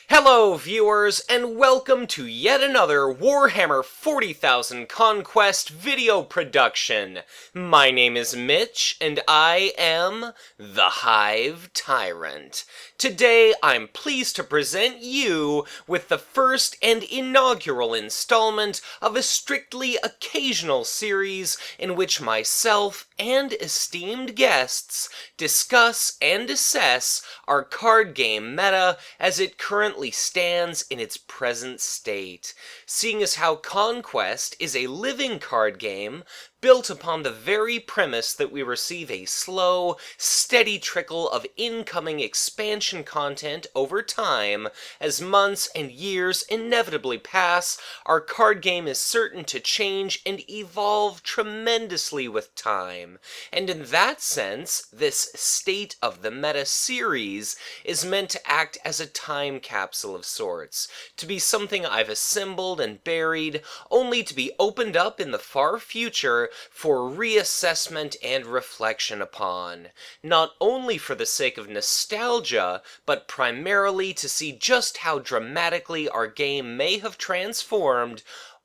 Hello viewers, and welcome to yet another Warhammer 40,000 Conquest video production. My name is Mitch, and I am the Hive Tyrant. Today I'm pleased to present you with the first and inaugural installment of a strictly occasional series in which myself and esteemed guests discuss and assess our card game meta as it currently stands in its present state. Seeing as how Conquest is a living card game built upon the very premise that we receive a slow, steady trickle of incoming expansion content over time, as months and years inevitably pass, our card game is certain to change and evolve tremendously with time. And in that sense, this State of the Meta series is meant to act as a time capsule of sorts, to be something I've assembled and buried, only to be opened up in the far future for reassessment and reflection upon, not only for the sake of nostalgia, but primarily to see just how dramatically our game may have transformed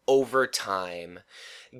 over time.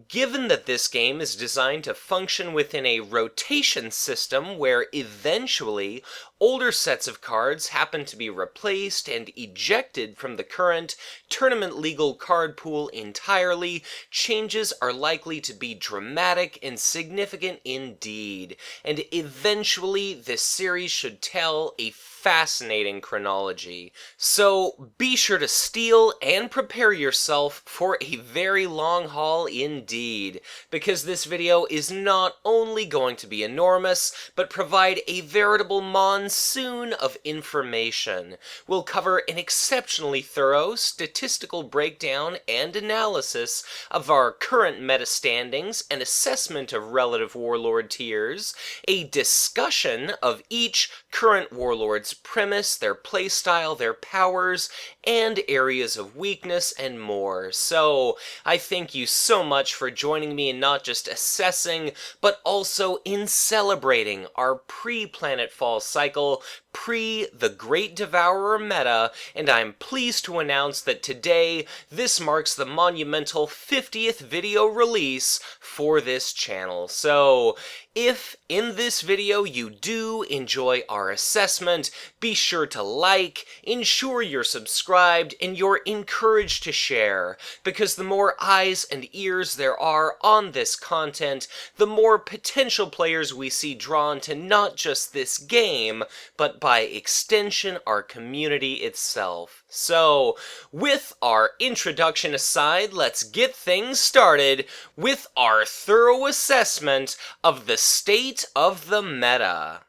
Given that this game is designed to function within a rotation system where eventually older sets of cards happen to be replaced and ejected from the current tournament legal card pool entirely, changes are likely to be dramatic and significant indeed, and eventually this series should tell a fascinating chronology. So be sure to steal and prepare yourself for a very long haul indeed, because this video is not only going to be enormous, but provide a veritable monsoon of information. We'll cover an exceptionally thorough statistical breakdown and analysis of our current meta standings, an assessment of relative warlord tiers, a discussion of each current warlord's premise, their playstyle, their powers, and areas of weakness, and more. So, I thank you so much for joining me in not just assessing, but also in celebrating our pre-Planetfall cycle, pre-The Great Devourer meta, and I'm pleased to announce that today, this marks the monumental 50th video release for this channel. So, if in this video you do enjoy our assessment, be sure to like, ensure you're subscribed, and you're encouraged to share, because the more eyes and ears there are on this content, the more potential players we see drawn to not just this game, but by extension our community itself. So, with our introduction aside, let's get things started with our thorough assessment of the state of the meta.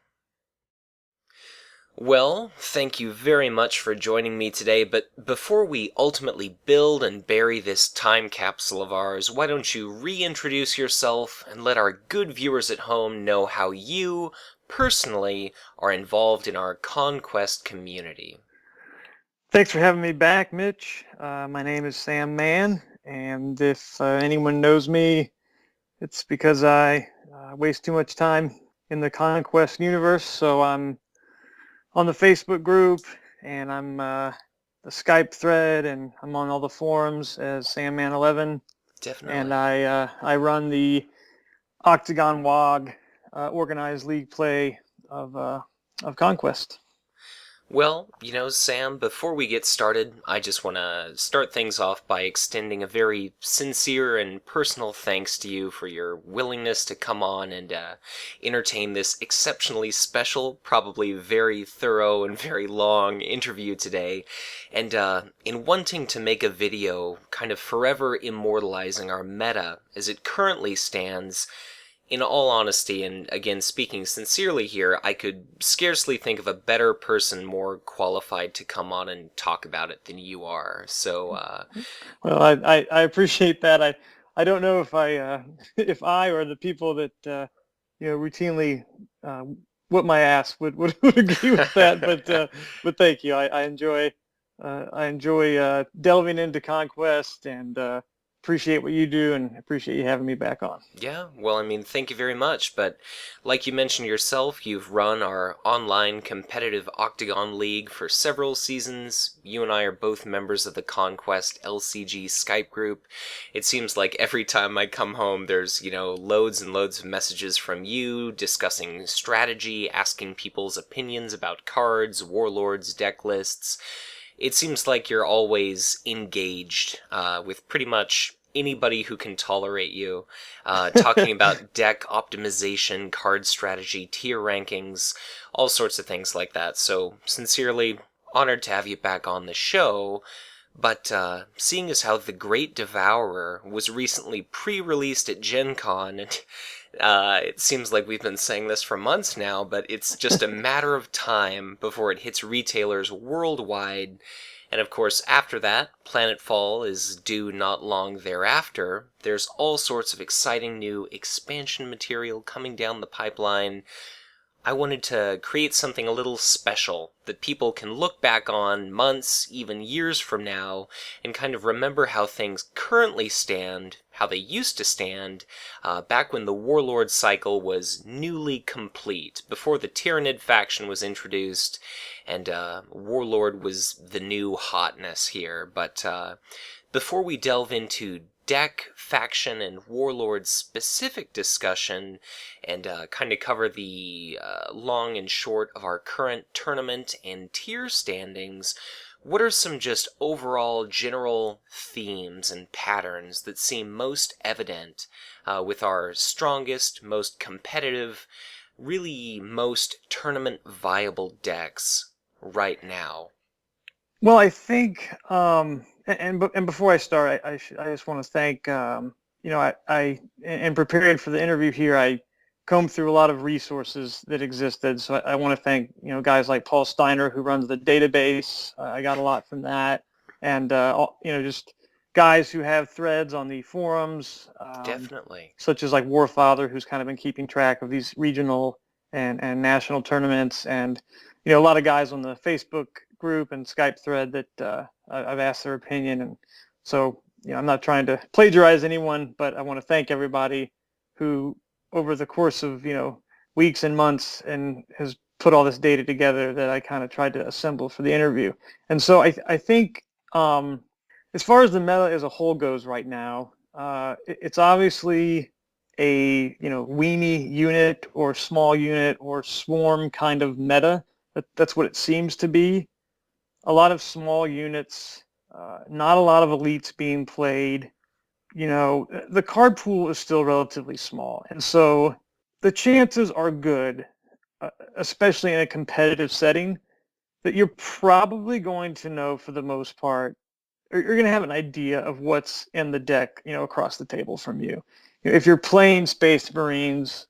Well, thank you very much for joining me today, but before we ultimately build and bury this time capsule of ours, why don't you reintroduce yourself and let our good viewers at home know how you, personally, are involved in our Conquest community. Thanks for having me back, Mitch. My name is Sam Mann, and if anyone knows me, it's because I waste too much time in the Conquest universe. So I'm on the Facebook group, and I'm the Skype thread, and I'm on all the forums as Sam Mann 11. Definitely. And I run the Octagon WOG organized league play of Conquest. Well, you know, Sam, before we get started, I just want to start things off by extending a very sincere and personal thanks to you for your willingness to come on and entertain this exceptionally special, probably very thorough and very long interview today. And in wanting to make a video kind of forever immortalizing our meta as it currently stands, in all honesty, and again speaking sincerely here, I could scarcely think of a better person more qualified to come on and talk about it than you are. So, well, I appreciate that. I don't know if I or the people that routinely whip my ass would agree with that, but thank you. I enjoy delving into Conquest and appreciate what you do and appreciate you having me back on. Yeah, well, I mean, thank you very much, but like you mentioned yourself, you've run our online competitive Octagon League for several seasons. You and I are both members of the Conquest LCG Skype group. It seems like every time I come home, there's, loads and loads of messages from you discussing strategy, asking people's opinions about cards, warlords, deck lists. It seems like you're always engaged with pretty much anybody who can tolerate you, talking about deck optimization, card strategy, tier rankings, all sorts of things like that. So, sincerely honored to have you back on the show. But seeing as how The Great Devourer was recently pre-released at Gen Con, and it seems like we've been saying this for months now, but it's just a matter of time before it hits retailers worldwide. And of course, after that, Planetfall is due not long thereafter. There's all sorts of exciting new expansion material coming down the pipeline. I wanted to create something a little special that people can look back on months, even years from now, and kind of remember how things currently stand, how they used to stand, back when the Warlord cycle was newly complete, before the Tyranid faction was introduced, and Warlord was the new hotness here. But before we delve into deck, faction, and warlord specific discussion and kind of cover the long and short of our current tournament and tier standings, what are some just overall general themes and patterns that seem most evident with our strongest, most competitive, really most tournament viable decks right now? Well, I think, and before I start, I just want to thank, I in preparing for the interview here, I combed through a lot of resources that existed. So I want to thank, guys like Paul Steiner, who runs the database. I got a lot from that, and just guys who have threads on the forums. Definitely. Such as like Warfather, who's kind of been keeping track of these regional and national tournaments, and a lot of guys on the Facebook group and Skype thread that I've asked their opinion. And so, I'm not trying to plagiarize anyone, but I want to thank everybody who over the course of, weeks and months and has put all this data together that I kind of tried to assemble for the interview. And so I think as far as the meta as a whole goes right now, it's obviously a, weenie unit or small unit or swarm kind of meta. That's what it seems to be. A lot of small units, not a lot of elites being played. The card pool is still relatively small. And so the chances are good, especially in a competitive setting, that you're probably going to know for the most part, or you're going to have an idea of what's in the deck, across the table from you. If you're playing Space Marines,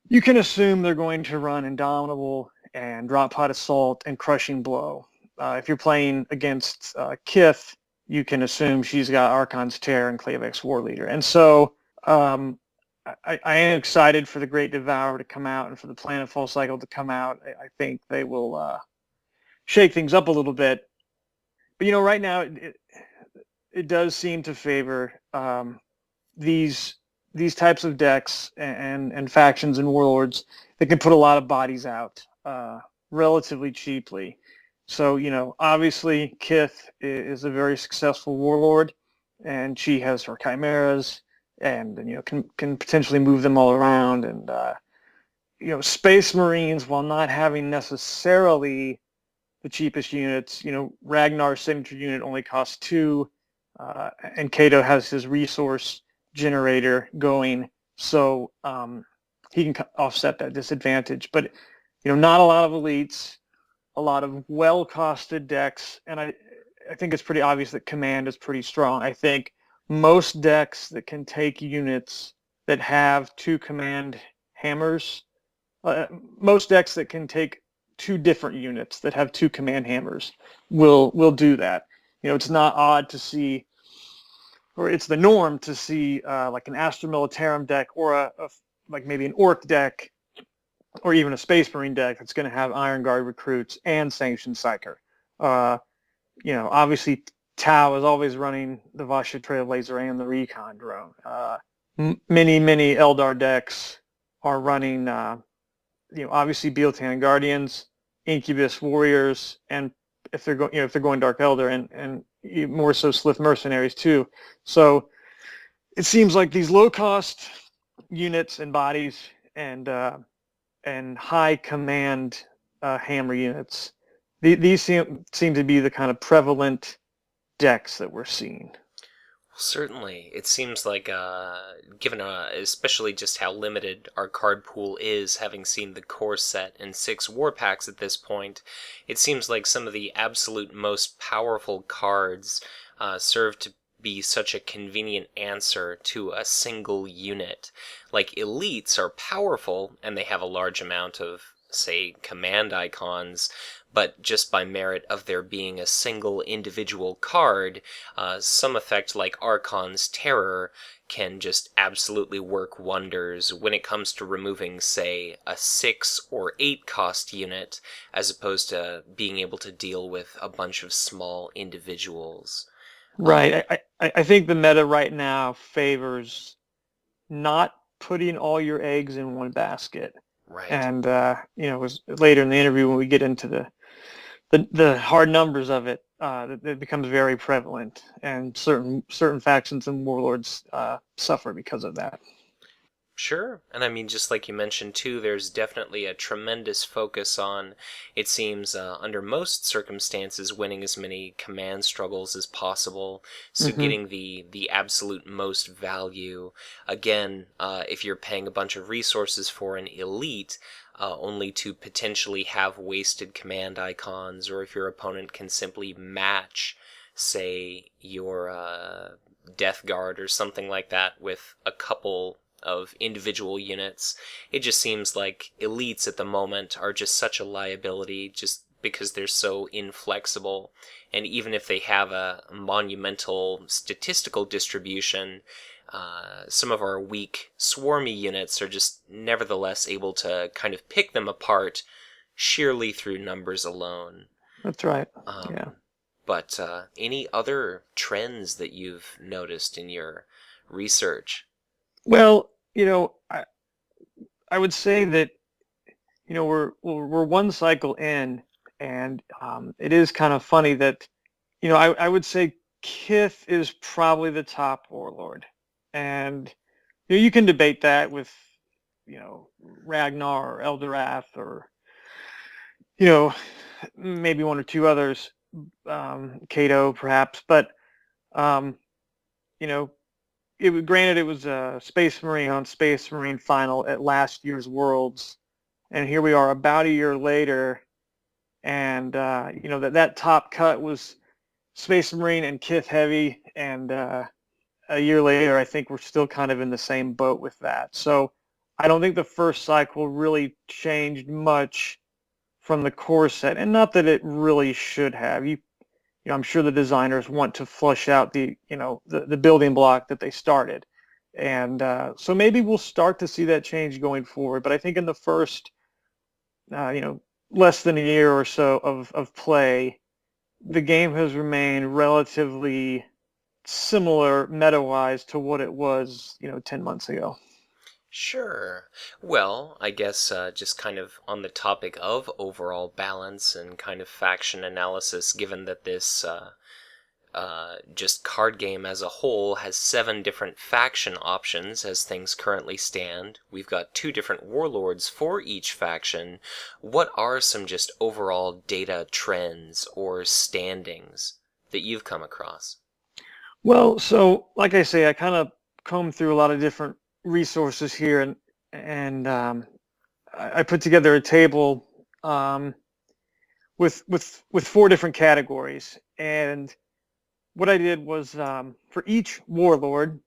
you can assume they're going to run Indomitable and Drop Pod Assault and Crushing Blow. If you're playing against Kith, you can assume she's got Archon's Tear and Klavex War Leader. And so I am excited for the Great Devourer to come out and for the Planetfall cycle to come out. I think they will shake things up a little bit. But, right now it does seem to favor these types of decks and factions and warlords that can put a lot of bodies out relatively cheaply. So, obviously Kith is a very successful warlord, and she has her chimeras and can potentially move them all around. And, Space Marines, while not having necessarily the cheapest units, Ragnar's signature unit only costs 2, and Cato has his resource generator going, so he can offset that disadvantage. But, not a lot of elites, a lot of well-costed decks, and I think it's pretty obvious that command is pretty strong. I think most decks that can take units that have 2 command hammers, most decks that can take 2 different units that have 2 command hammers will do that. It's not odd to see, or it's the norm to see like an Astra Militarum deck or like maybe an Orc deck or even a Space Marine deck that's going to have Iron Guard recruits and Sanctioned Psyker. Obviously Tau is always running the Vasha Trailblazer and the Recon drone. Many Eldar decks are running, obviously Bealtan Guardians, Incubus Warriors, and if they're going Dark Elder, and more so Slith Mercenaries too. So it seems like these low cost units and bodies and high command hammer units, these seem to be the kind of prevalent decks that we're seeing. Certainly. It seems like, given especially just how limited our card pool is, having seen the core set and 6 war packs at this point, it seems like some of the absolute most powerful cards serve to be such a convenient answer to a single unit. Like, elites are powerful, and they have a large amount of, say, command icons, but just by merit of there being a single individual card, some effect like Archon's Terror can just absolutely work wonders when it comes to removing, say, a 6 or 8 cost unit, as opposed to being able to deal with a bunch of small individuals. Right. I think the meta right now favors not putting all your eggs in one basket. Right. And was later in the interview when we get into the hard numbers of it, it becomes very prevalent, and certain factions and warlords suffer because of that. Sure, and I mean, just like you mentioned too, there's definitely a tremendous focus on, it seems, under most circumstances, winning as many command struggles as possible, so getting the absolute most value. Again, if you're paying a bunch of resources for an elite, only to potentially have wasted command icons, or if your opponent can simply match, say, your Death Guard or something like that with a couple of individual units. It just seems like elites at the moment are just such a liability just because they're so inflexible. And even if they have a monumental statistical distribution, some of our weak swarmy units are just nevertheless able to kind of pick them apart sheerly through numbers alone. That's right. Yeah. But any other trends that you've noticed in your research? Well, I would say that we're one cycle in, and it is kind of funny that I would say Kith is probably the top warlord, and you can debate that with Ragnar or Eldorath or maybe one or two others, Kato perhaps, but you know granted, it was a Space Marine on Space Marine final at last year's Worlds, and here we are about a year later, and that top cut was Space Marine and Kith heavy, and a year later, I think we're still kind of in the same boat with that. So I don't think the first cycle really changed much from the core set, and not that it really should have. I'm sure the designers want to flush out the building block that they started, and so maybe we'll start to see that change going forward. But I think in the first less than a year or so of play, the game has remained relatively similar meta-wise to what it was 10 months ago. Sure. Well, I guess just kind of on the topic of overall balance and kind of faction analysis, given that this just card game as a whole has 7 different faction options as things currently stand. We've got 2 different warlords for each faction. What are some just overall data trends or standings that you've come across? Well, so like I say, I kind of combed through a lot of different resources here, and I put together a table with 4 different categories. And what I did was for each warlord,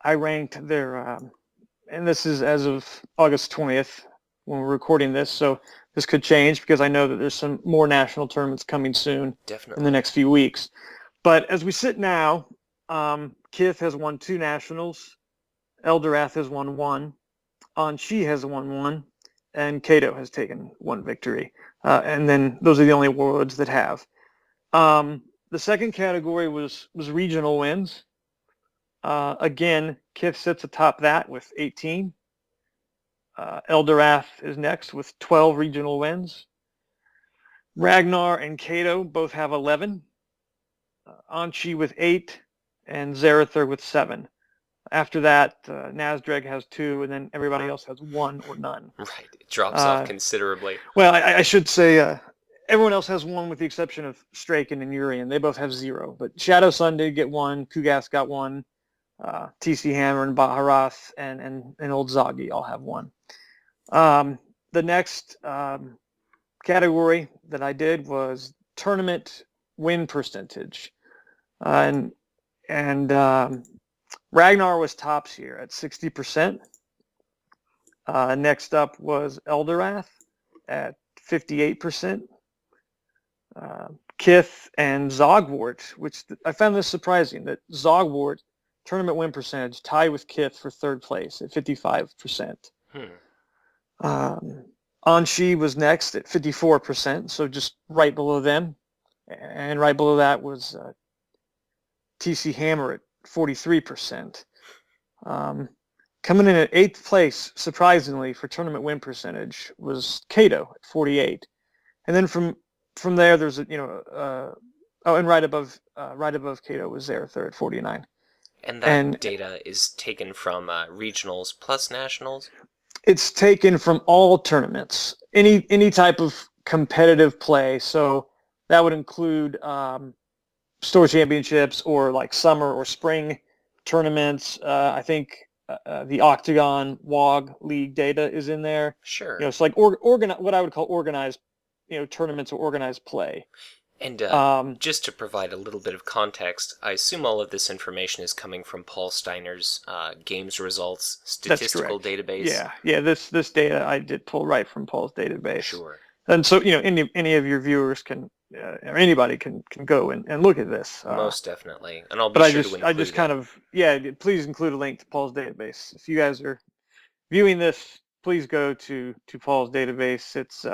I ranked their, and this is as of August 20th when we're recording this, so this could change because I know that there's some more national tournaments coming soon. Definitely. In the next few weeks. But as we sit now, Kith has won 2 nationals, Eldorath has won 1, Onshi has won 1, and Cato has taken 1 victory. And then those are the only warlords that have. The second category was regional wins. Again, Kith sits atop that with 18. Eldorath is next with 12 regional wins. Ragnar and Cato both have 11. Onshi with 8, and Zarthu with 7. After that, Nazdreg has 2, and then everybody else has 1 or none. Right, it drops off considerably. Well, I should say everyone else has 1 with the exception of Straken and Yuriah, and they both have 0. But Shadow Sun did get 1, Kugath got 1, TC Hammer and Baharroth and Old Zoggy all have 1. The next category that I did was tournament win percentage, and Ragnar was tops here at 60%. Next up was Eldorath at 58%. Kith and Zogwart, which I found this surprising, that Zogwart tournament win percentage tied with Kith for third place at 55%. Onshi was next at 54%, so just right below them. And right below that was TC Hammer at 43%. Coming in at 8th place, surprisingly, for tournament win percentage was Kato at 48. And then from there, there's and right above Kato was Zarthu at 49. And that data is taken from regionals plus nationals? It's taken from all tournaments, any type of competitive play. So that would include store championships or like summer or spring tournaments. I think the Octagon WOG League data is in there. Sure. It's like what I would call organized, tournaments or organized play. And just to provide a little bit of context, I assume all of this information is coming from Paul Steiner's games results statistical database. Yeah. This data I did pull right from Paul's database. Sure. And so any of your viewers can or anybody can go and look at this. Most definitely, and I'll be sure to include I just kind of please include a link to Paul's database. If you guys are viewing this, please go to Paul's database. It's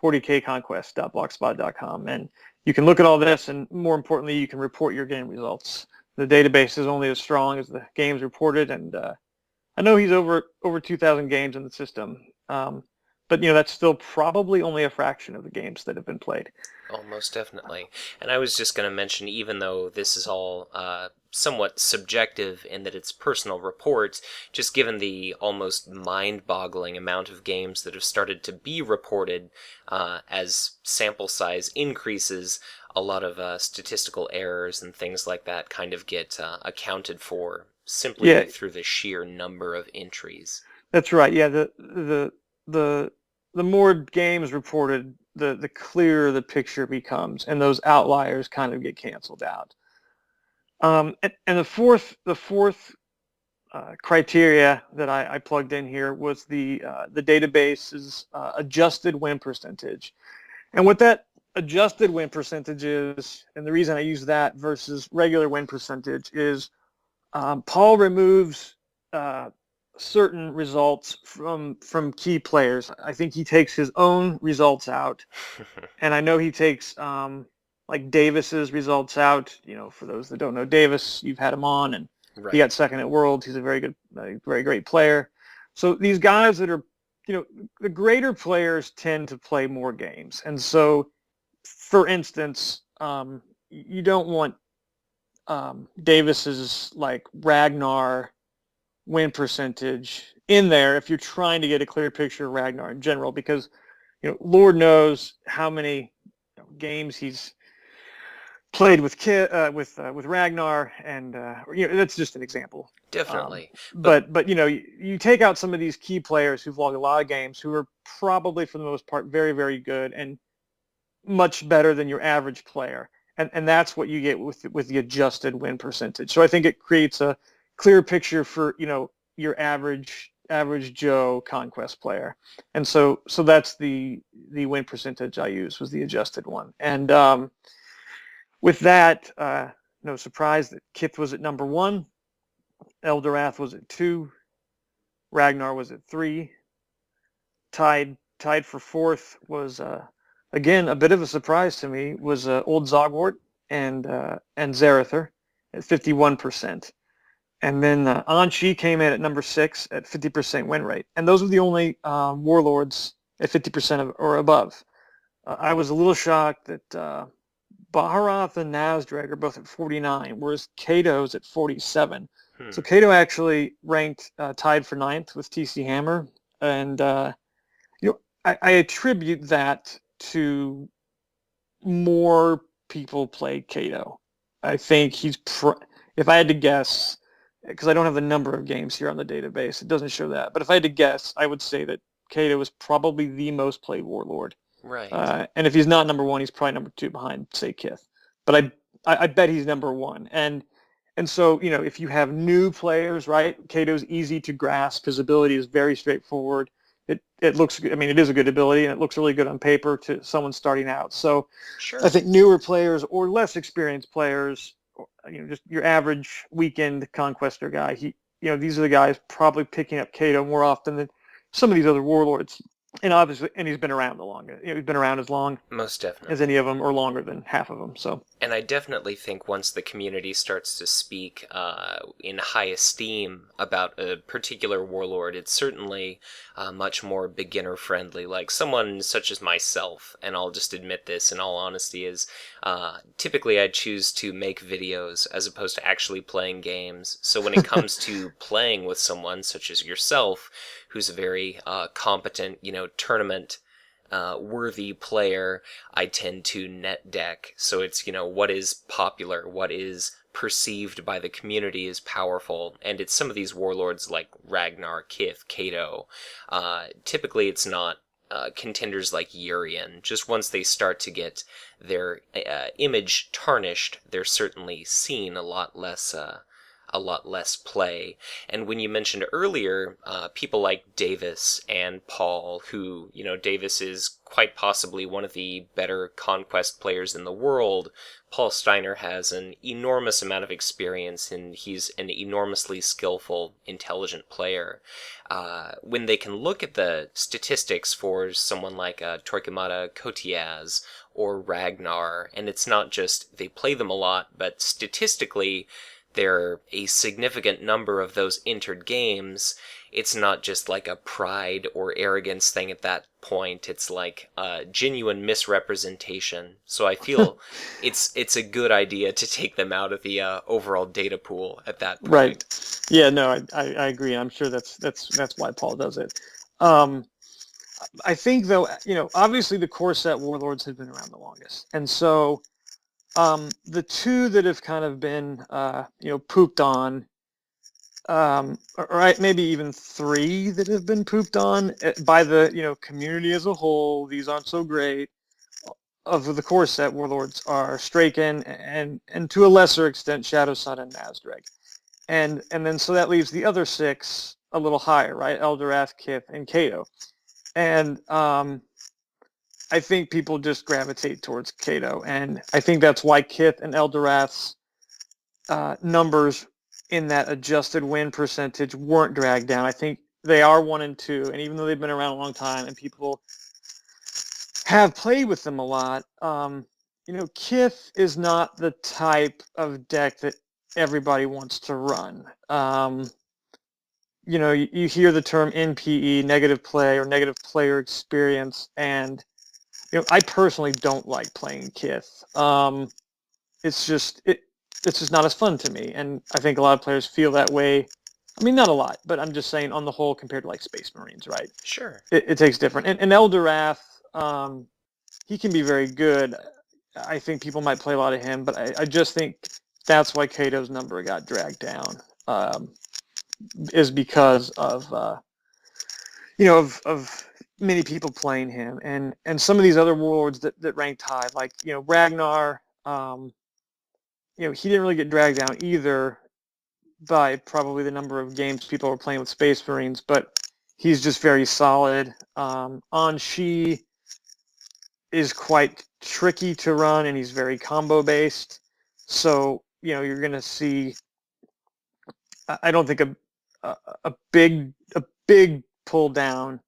40kconquest.blogspot.com, and you can look at all this, and more importantly, you can report your game results. The database is only as strong as the games reported, and I know he's over 2,000 games in the system, but that's still probably only a fraction of the games that have been played. Oh, most definitely. And I was just going to mention, even though this is all somewhat subjective in that it's personal reports, just given the almost mind-boggling amount of games that have started to be reported as sample size increases, a lot of statistical errors and things like that kind of get accounted for simply through the sheer number of entries. That's right. Yeah, the more games reported, the clearer the picture becomes, and those outliers kind of get canceled out. And the fourth criteria that I plugged in here was the database's adjusted win percentage. And what that adjusted win percentage is, and the reason I use that versus regular win percentage is Paul removes certain results from key players. I think he takes his own results out, and I know he takes like Davis's results out. For those that don't know Davis, you've had him on, and he got second at Worlds. He's a very good, very great player. So these guys that are, the greater players tend to play more games, and so, for instance, you don't want Davis's like Ragnar win percentage in there if you're trying to get a clear picture of Ragnar in general, because Lord knows how many games he's played with Ragnar, and that's just an example. Definitely. But you take out some of these key players who've logged a lot of games, who are probably for the most part very, very good and much better than your average player, and that's what you get with the adjusted win percentage. So I think it creates a clear picture for your average Joe Conquest player, and so that's the win percentage I used, was the adjusted one. And with that, no surprise that Kith was at number 1, Eldorath was at 2, Ragnar was at 3, tied for 4th was again a bit of a surprise to me, was Old Zogwart and Zarthu at 51%. And then Onshi came in at number 6 at 50% win rate. And those were the only Warlords at 50% or above. I was a little shocked that Baharroth and Nazdreg are both at 49, whereas Kato's at 47. So Kato actually ranked tied for 9th with TC Hammer. And, I attribute that to more people play Kato. I think if I had to guess, because I don't have the number of games here on the database, it doesn't show that. But if I had to guess, I would say that Kato is probably the most played Warlord. Right. And if he's not number 1, he's probably number 2 behind, say, Kith. But I bet he's number 1. And so, if you have new players, right, Kato's easy to grasp. His ability is very straightforward. It looks, it is a good ability, and it looks really good on paper to someone starting out. So Sure. I think newer players or less experienced players, just your average weekend conquester guy, these are the guys probably picking up Kato more often than some of these other Warlords. And obviously, he's been around the longest. He's been around as long Most definitely as any of them, or longer than half of them. So, and I definitely think once the community starts to speak in high esteem about a particular Warlord, it's certainly much more beginner friendly. Like someone such as myself, and I'll just admit this in all honesty, is typically I choose to make videos as opposed to actually playing games. So when it comes to playing with someone such as yourself, who's a very competent, tournament worthy player, I tend to net deck. So it's, what is popular, what is perceived by the community is powerful, and it's some of these Warlords like Ragnar, Kith, Cato. Typically it's not contenders like Yuriah. Just once they start to get their image tarnished, they're certainly seen a lot less play. And when you mentioned earlier, people like Davis and Paul, who, Davis is quite possibly one of the better conquest players in the world. Paul Steiner has an enormous amount of experience, and he's an enormously skillful, intelligent player. When they can look at the statistics for someone like Torquemada Cotiaz or Ragnar, and it's not just they play them a lot, but statistically, there are a significant number of those entered games. It's not just like a pride or arrogance thing at that point. It's like a genuine misrepresentation. So I feel it's a good idea to take them out of the overall data pool at that point. Right. Yeah, no, I agree. I'm sure that's why Paul does it. I think, though, obviously the core set Warlords have been around the longest. And so the two that have kind of been, pooped on, or maybe even 3 that have been pooped on by the, community as a whole, these aren't so great, of the core set Warlords are Straken and to a lesser extent Shadow Sun and Nazdreg. And then so that leaves the other 6 a little higher, right? Eldorath, Kith, and Cato. And I think people just gravitate towards Cato, and I think that's why Kith and Eldorath's numbers in that adjusted win percentage weren't dragged down. I think they are 1 and 2, and even though they've been around a long time and people have played with them a lot, Kith is not the type of deck that everybody wants to run. You hear the term NPE, negative play or negative player experience, and I personally don't like playing Kith. It's just not as fun to me, and I think a lot of players feel that way. I mean, not a lot, but I'm just saying on the whole compared to like Space Marines, right? Sure. It takes different. And Eldorath, he can be very good. I think people might play a lot of him, but I just think that's why Cato's number got dragged down, is because of of many people playing him, and some of these other Warlords that ranked high, like Ragnar. He didn't really get dragged down either by probably the number of games people were playing with Space Marines, but he's just very solid. Onshi is quite tricky to run, and he's very combo based. So you're going to see. I don't think a big pull down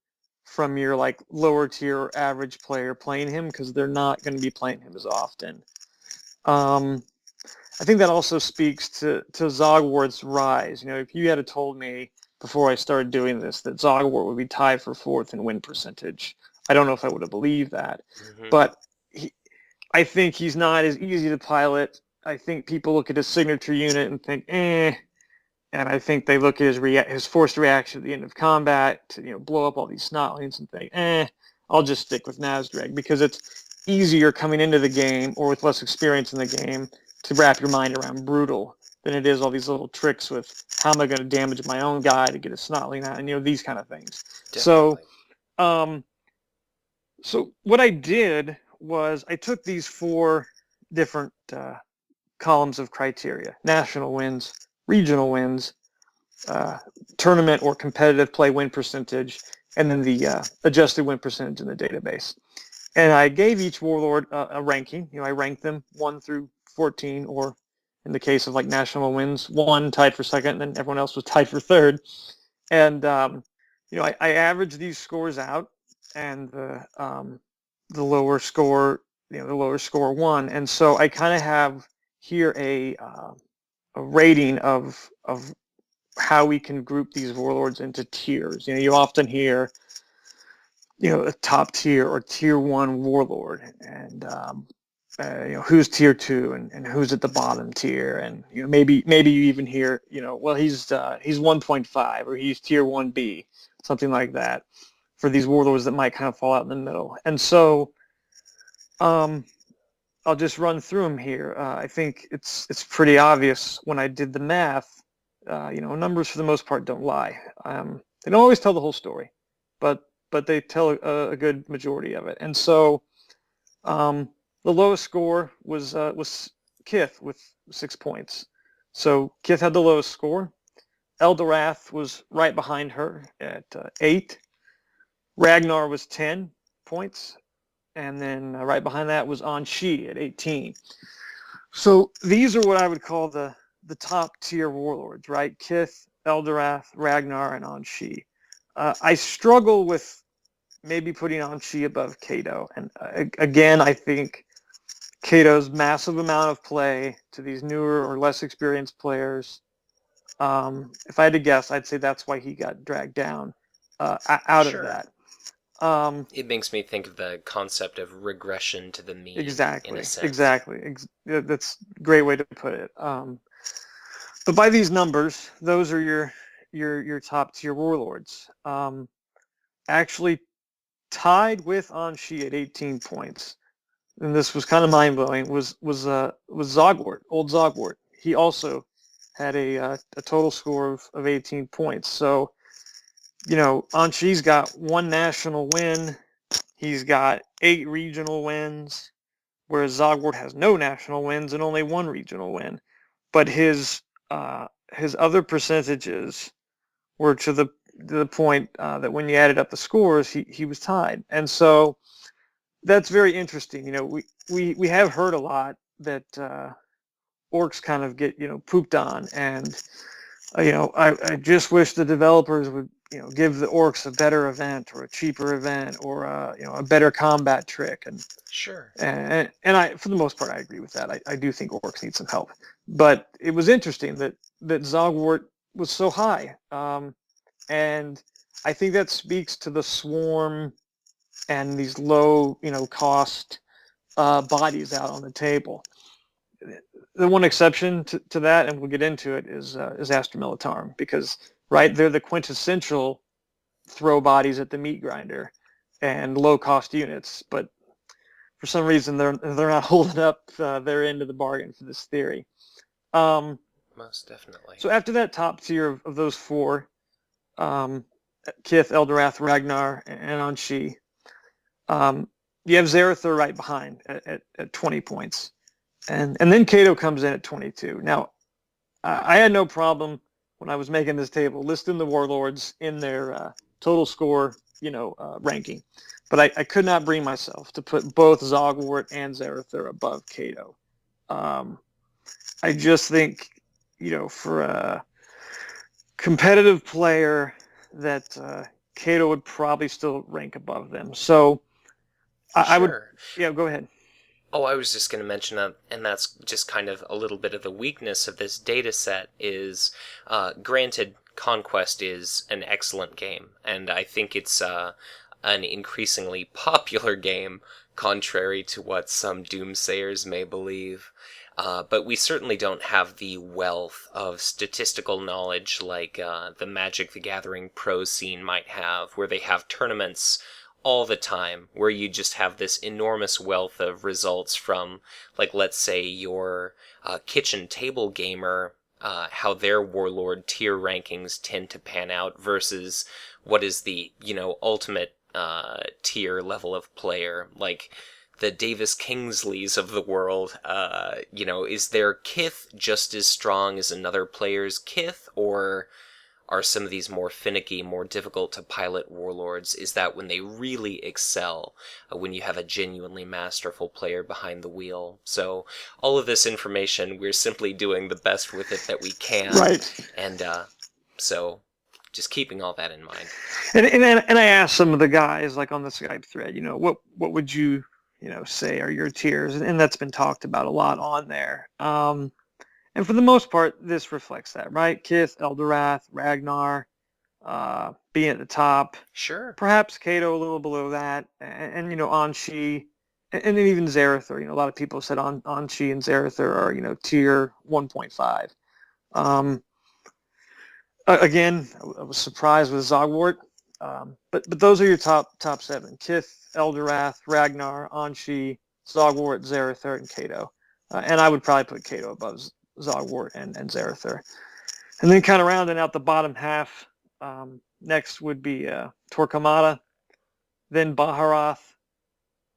from your like lower tier average player playing him, because they're not going to be playing him as often. I think that also speaks to Zogwart's rise. If you had told me before I started doing this that Zogwart would be tied for fourth in win percentage, I don't know if I would have believed that. Mm-hmm. But I think he's not as easy to pilot. I think people look at his signature unit and think, eh. And I think they look at his forced reaction at the end of combat to blow up all these snotlings and think, I'll just stick with Nazdreg because it's easier coming into the game or with less experience in the game to wrap your mind around brutal than it is all these little tricks with how am I going to damage my own guy to get a snotling out and these kind of things. Definitely. So what I did was I took these 4 different columns of criteria: national wins, regional wins, tournament or competitive play win percentage, and then the adjusted win percentage in the database. And I gave each warlord a ranking. I ranked them 1 through 14, or in the case of like national wins, 1 tied for second, and then everyone else was tied for third. And I averaged these scores out, and the lower score, the lower score won. And so I kind of have here a rating of how we can group these warlords into tiers. You often hear, a top tier or tier 1 warlord, and who's tier 2 and who's at the bottom tier, and maybe you even hear, well, he's 1.5 or he's tier 1B, something like that, for these warlords that might kind of fall out in the middle. And so I'll just run through them here. I think it's pretty obvious when I did the math. Numbers for the most part don't lie. They don't always tell the whole story, but they tell a good majority of it. And so the lowest score was Kith with 6 points. So Kith had the lowest score. Eldorath was right behind her at 8. Ragnar was 10 points. And then right behind that was Onshi at 18. So these are what I would call the top tier warlords, right? Kith, Eldorath, Ragnar, and Onshi. I struggle with maybe putting Onshi above Cato. And again, I think Cato's massive amount of play to these newer or less experienced players, if I had to guess, I'd say that's why he got dragged down out of that. It makes me think of the concept of regression to the mean. Exactly. In a sense. Exactly. That's a great way to put it. But by these numbers, those are your top tier warlords. Actually tied with Onshi at 18 points, and this was kind of mind blowing. Was Zogwart, old Zogwart. He also had a total score of 18 points. So Onshi's got 1 national win. He's got 8 regional wins, whereas Zogwart has no national wins and only 1 regional win. But his other percentages were to the point that when you added up the scores, he was tied. And so that's very interesting. We have heard a lot that orcs kind of get pooped on, and I just wish the developers would give the orcs a better event or a cheaper event or a better combat trick. And sure. And I, for the most part, I agree with that. I do think orcs need some help. But it was interesting that Zogwart was so high, and I think that speaks to the swarm and these low cost bodies out on the table. The one exception to that, and we'll get into it, is Astra Militarum, because they're the quintessential throw bodies at the meat grinder and low cost units, but for some reason they're not holding up their end of the bargain for this theory. Most definitely. So after that top tier of those 4, Kith, Eldorath, Ragnar, and Onshi, you have Zarthu right behind at 20 points. And then Cato comes in at 22. Now, I had no problem when I was making this table listing the warlords in their total score, ranking. But I could not bring myself to put both Zogwart and Zarthu above Cato. I just think, for a competitive player, that Cato would probably still rank above them. So I would, go ahead. Oh, I was just going to mention that, and that's just kind of a little bit of the weakness of this data set is, granted, Conquest is an excellent game, and I think it's an increasingly popular game, contrary to what some doomsayers may believe. But we certainly don't have the wealth of statistical knowledge like the Magic the Gathering pro scene might have, where they have tournaments all the time, where you just have this enormous wealth of results from, like, let's say your kitchen table gamer, how their Warlord tier rankings tend to pan out versus what is the, ultimate tier level of player, like the Davis Kingsleys of the world. Is their Kith just as strong as another player's Kith, or are some of these more finicky, more difficult to pilot warlords? Is that when they really excel, when you have a genuinely masterful player behind the wheel? So all of this information, we're simply doing the best with it that we can. Right. And so just keeping all that in mind. And I asked some of the guys, like on the Skype thread, what would you say are your tiers, and that's been talked about a lot on there. And for the most part, this reflects that, right? Kith, Eldorath, Ragnar, being at the top. Sure. Perhaps Kato a little below that, and Onshi, and then even Zarthu. A lot of people said Onshi and Zarthu are tier 1.5. Again, I was surprised with Zogwart, but those are your top 7: Kith, Eldorath, Ragnar, Onshi, Zogwart, Zarthu, and Kato. And I would probably put Kato above Zogwart and Zarthu. And then kind of rounding out the bottom half, next would be Torquemada, then Baharroth.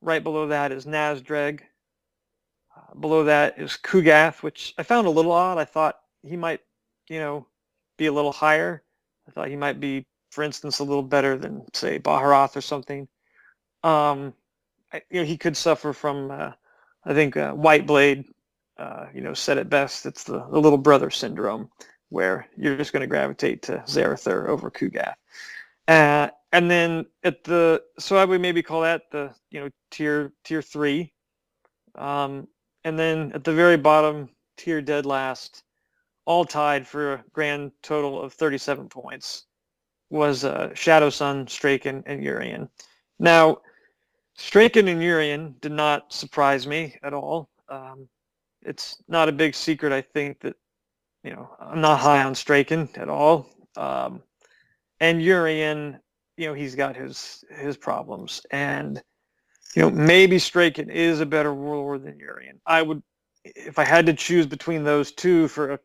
Right below that is Nazdreg. Below that is Kugath, which I found a little odd. I thought he might, be a little higher. I thought he might be, for instance, a little better than, say, Baharroth or something. He could suffer from, I think, Whiteblade, said it best. It's the little brother syndrome, where you're just going to gravitate to Zarthu over Kugath. And then so I would maybe call that the, tier 3. And then at the very bottom, tier dead last, all tied for a grand total of 37 points, was Shadow Sun, Straken, and Yuriah. Now, Straken and Yuriah did not surprise me at all. It's not a big secret, I think, that I'm not high on Straken at all. And Yuriah, he's got his problems, and maybe Straken is a better warlord than Yuriah. I would, if I had to choose between those two for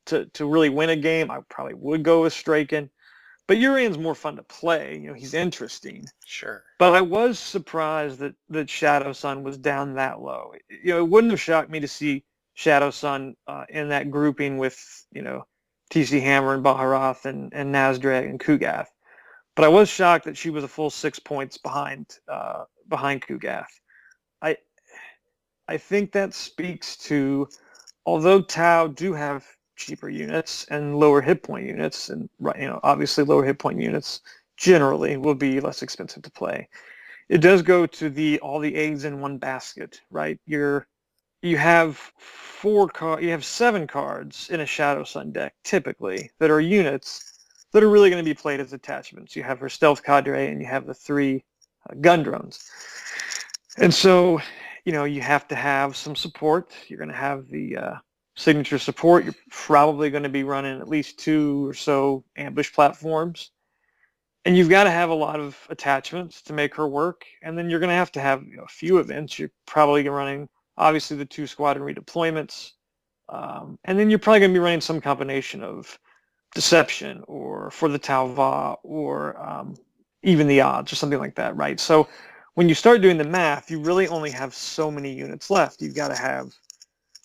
to really win a game, I probably would go with Straken. But Urian's more fun to play. He's interesting. Sure. But I was surprised that Shadow Sun was down that low. It wouldn't have shocked me to see Shadow Sun in that grouping with, TC Hammer and Baharroth and Nazdreg and Kugath. But I was shocked that she was a full 6 points behind Kugath. I think that speaks to, although Tau do have cheaper units and lower hit point units, and obviously lower hit point units generally will be less expensive to play. It does go to all the eggs in one basket, right? You have 7 cards in a Shadow Sun deck typically that are units that are really going to be played as attachments. You have her Stealth Cadre and you have the 3 gun drones. And so, you have to have some support. You're going to have the signature support. You're probably going to be running at least 2 or so ambush platforms. And you've got to have a lot of attachments to make her work. And then you're going to have a few events. You're probably running, obviously, the 2 squadron redeployments. And then you're probably going to be running some combination of Deception or For the Talva or even the odds or something like that, right? So when you start doing the math, you really only have so many units left. You've got to have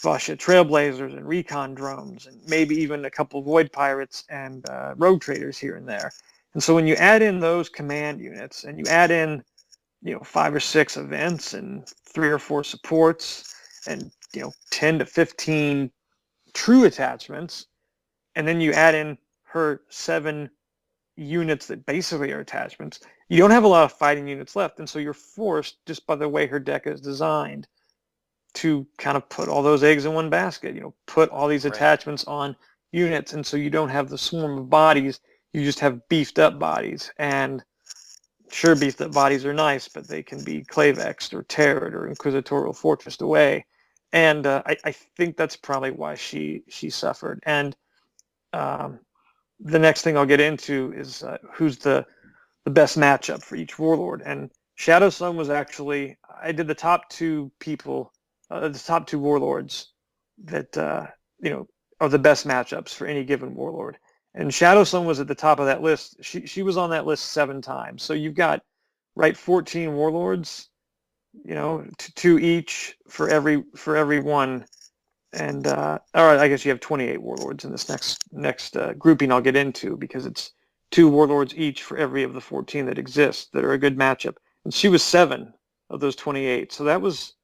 Vasha Trailblazers and Recon drones and maybe even a couple Void Pirates and Rogue Traders here and there. And so when you add in those command units and you add in 5 or 6 events and 3 or 4 supports and 10 to 15 true attachments, and then you add in her 7 units that basically are attachments, you don't have a lot of fighting units left. And so you're forced, just by the way her deck is designed, to kind of put all those eggs in one basket, put all these Right. attachments on units, and so you don't have the swarm of bodies, you just have beefed up bodies. And sure, beefed up bodies are nice, but they can be Clavexed or Terrored or Inquisitorial Fortressed away. And I think that's probably why she suffered. And the next thing I'll get into is who's the best matchup for each warlord. And Shadow Sun was actually, I did the top two people, the top two warlords that are the best matchups for any given warlord. And Shadow Sun was at the top of that list. She was on that list 7 times. So you've got 14 warlords, two each for every one. And all right, I guess you have 28 warlords in this next grouping I'll get into, because it's 2 warlords each for every of the 14 that exist that are a good matchup. And she was 7 of those 28, so that was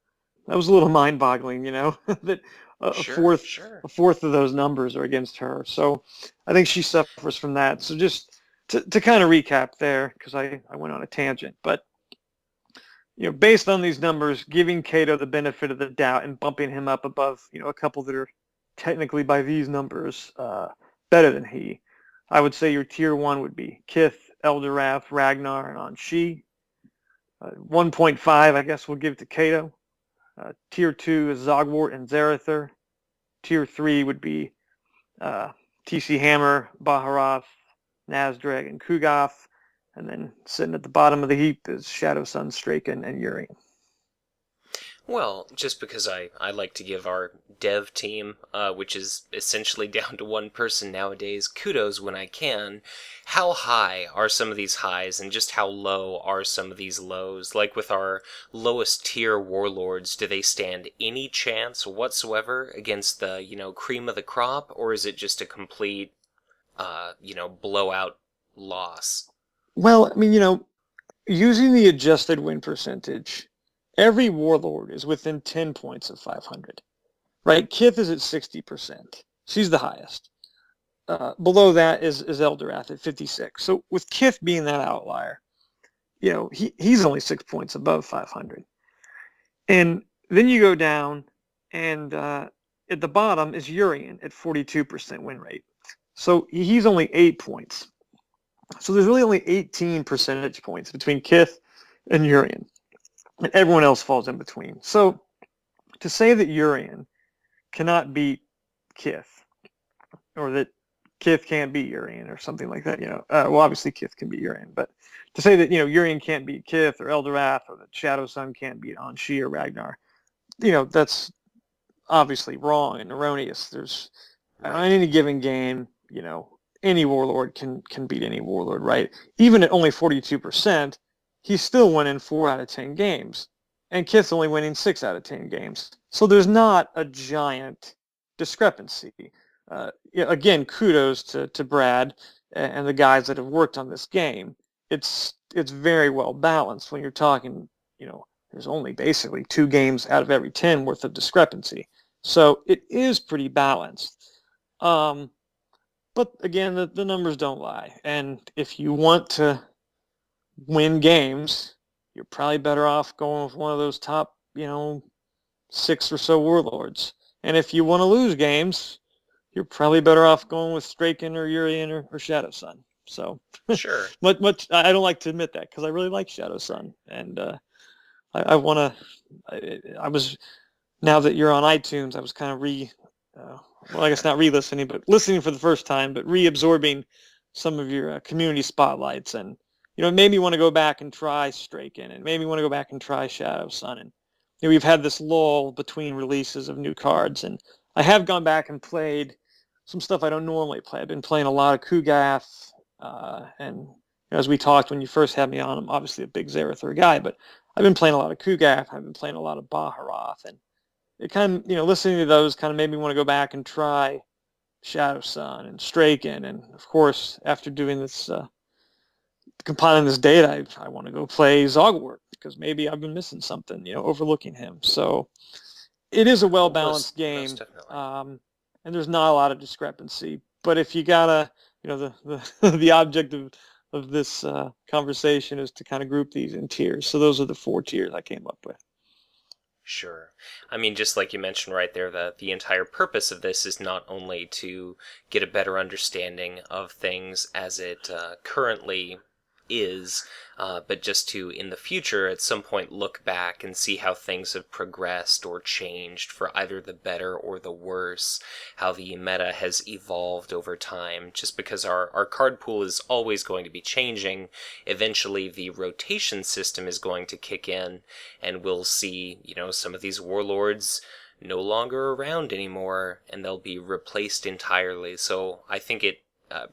a little mind-boggling, that a fourth of those numbers are against her. So I think she suffers from that. So just to kind of recap there, because I went on a tangent, but based on these numbers, giving Cato the benefit of the doubt and bumping him up above, a couple that are technically by these numbers better than he, I would say your tier 1 would be Kith, Eldorath, Ragnar, and Onshi. 1.5, I guess we'll give to Cato. Tier 2 is Zogwart and Zarthu. Tier 3 would be TC Hammer, Baharroth, Nazdreg, and Kugath. And then sitting at the bottom of the heap is Shadow Sun, Straken, and Yuriah. Well, just because I like to give our dev team, which is essentially down to 1 person nowadays, kudos when I can. How high are some of these highs, and just how low are some of these lows? Like with our lowest tier warlords, do they stand any chance whatsoever against the, cream of the crop, or is it just a complete, blowout loss? Well, I mean, using the adjusted win percentage, every warlord is within 10 points of 500, right? Kith is at 60%. She's the highest. Below that is Eldorath at 56. So with Kith being that outlier, he's only 6 points above 500. And then you go down, and at the bottom is Urian at 42% win rate. So he's only 8 points. So there's really only 18 percentage points between Kith and Urian. And everyone else falls in between. So to say that Urian cannot beat Kith, or that Kith can't beat Urian, or something like that, well, obviously Kith can beat Urian, but to say that, Urian can't beat Kith or Eldorath, or that Shadow Sun can't beat Onshi or Ragnar, that's obviously wrong and erroneous. There's, on any given game, any warlord can beat any warlord, right? Even at only 42%, he's still winning 4 out of 10 games. And Kith's only winning 6 out of 10 games. So there's not a giant discrepancy. Again, kudos to Brad and the guys that have worked on this game. It's very well balanced when you're talking, there's only basically 2 games out of every 10 worth of discrepancy. So it is pretty balanced. But again, the numbers don't lie. And if you want to win games, you're probably better off going with one of those top, 6 or so warlords. And if you want to lose games, you're probably better off going with Straken or Urian or Shadow Sun. So Sure. much I don't like to admit that, because I really like Shadow Sun, and I want to. I was, now that you're on iTunes, I was kind of I guess not re-listening, but listening for the first time, but reabsorbing some of your community spotlights, and it made me want to go back and try Straken, and made me want to go back and try Shadow Sun. And we've had this lull between releases of new cards, and I have gone back and played some stuff I don't normally play. I've been playing a lot of Kugath, and as we talked when you first had me on, I'm obviously a big Zarthu guy, but I've been playing a lot of Kugath. I've been playing a lot of Baharroth, and it kind of, listening to those kind of made me want to go back and try Shadow Sun and Straken. And of course, after doing this, compiling this data, I want to go play Zogwart, because maybe I've been missing something, overlooking him. So it is a well-balanced game, and there's not a lot of discrepancy. But if you gotta, the object of this conversation is to kind of group these in tiers. So those are the 4 tiers I came up with. Sure. I mean, just like you mentioned right there, the entire purpose of this is not only to get a better understanding of things as it currently is, but just to, in the future, at some point look back and see how things have progressed or changed for either the better or the worse, how the meta has evolved over time. Just because our card pool is always going to be changing, eventually the rotation system is going to kick in, and we'll see, some of these warlords no longer around anymore, and they'll be replaced entirely. So I think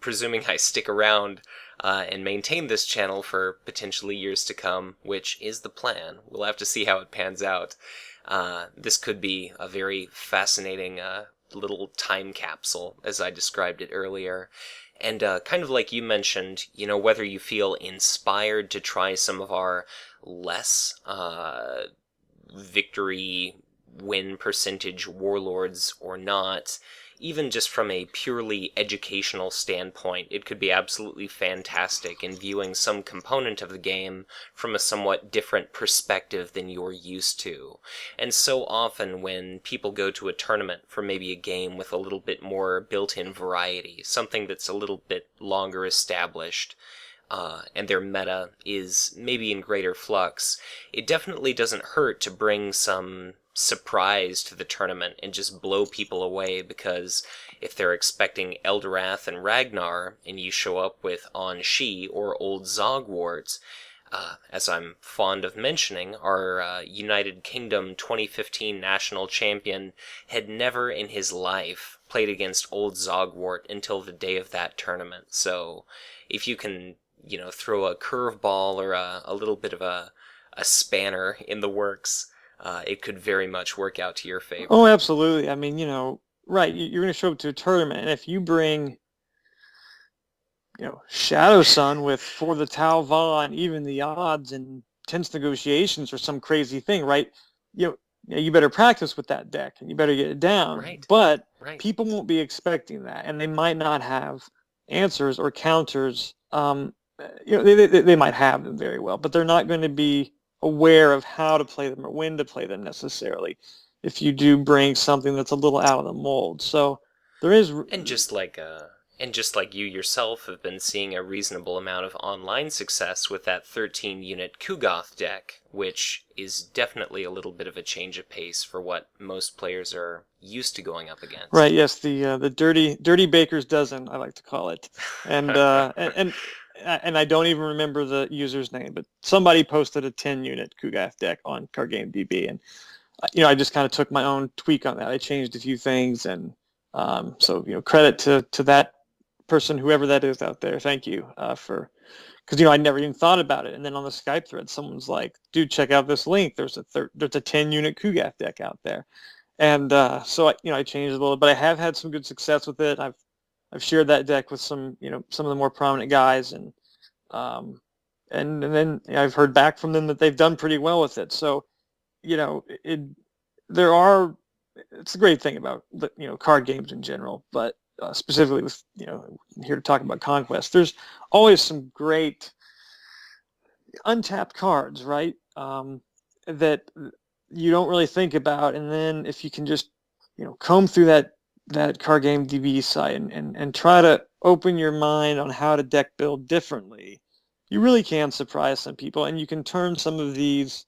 presuming I stick around and maintain this channel for potentially years to come, which is the plan. We'll have to see how it pans out. This could be a very fascinating little time capsule, as I described it earlier. And kind of like you mentioned, whether you feel inspired to try some of our less victory win percentage warlords or not, even just from a purely educational standpoint, it could be absolutely fantastic in viewing some component of the game from a somewhat different perspective than you're used to. And so often when people go to a tournament for maybe a game with a little bit more built-in variety, something that's a little bit longer established, and their meta is maybe in greater flux, it definitely doesn't hurt to bring some surprise to the tournament and just blow people away, because if they're expecting Eldorath and Ragnar and you show up with Onshi or Old Zogwart, as I'm fond of mentioning, our United Kingdom 2015 national champion had never in his life played against Old Zogwart until the day of that tournament. So if you can throw a curveball or a little bit of a spanner in the works, it could very much work out to your favor. Oh, absolutely. I mean, right, you're going to show up to a tournament, and if you bring, Shadow Sun with For the Talva and even the odds and tense negotiations or some crazy thing, right? You better practice with that deck, and you better get it down. Right. But Right. people won't be expecting that, and they might not have answers or counters. They might have them very well, but they're not going to be aware of how to play them or when to play them necessarily if you do bring something that's a little out of the mold. So there is... And just like you yourself have been seeing a reasonable amount of online success with that 13-unit Kugath deck, which is definitely a little bit of a change of pace for what most players are used to going up against. Right, yes, the dirty baker's dozen, I like to call it. And and I don't even remember the user's name, but somebody posted a 10-unit Kugath deck on CardGameDB, and I just kind of took my own tweak on that. I changed a few things, and so credit to that person, whoever that is out there. Thank you for, because I never even thought about it. And then on the Skype thread, someone's like, "Dude, check out this link. There's a 10-unit Kugath deck out there." And so I changed a little, but I have had some good success with it. I've shared that deck with some some of the more prominent guys, and then I've heard back from them that they've done pretty well with it. So it's a great thing about card games in general, but specifically with here to talk about Conquest, there's always some great untapped cards, right? That you don't really think about, and then if you can just comb through that CardGameDB site and try to open your mind on how to deck build differently, you really can surprise some people, and you can turn some of these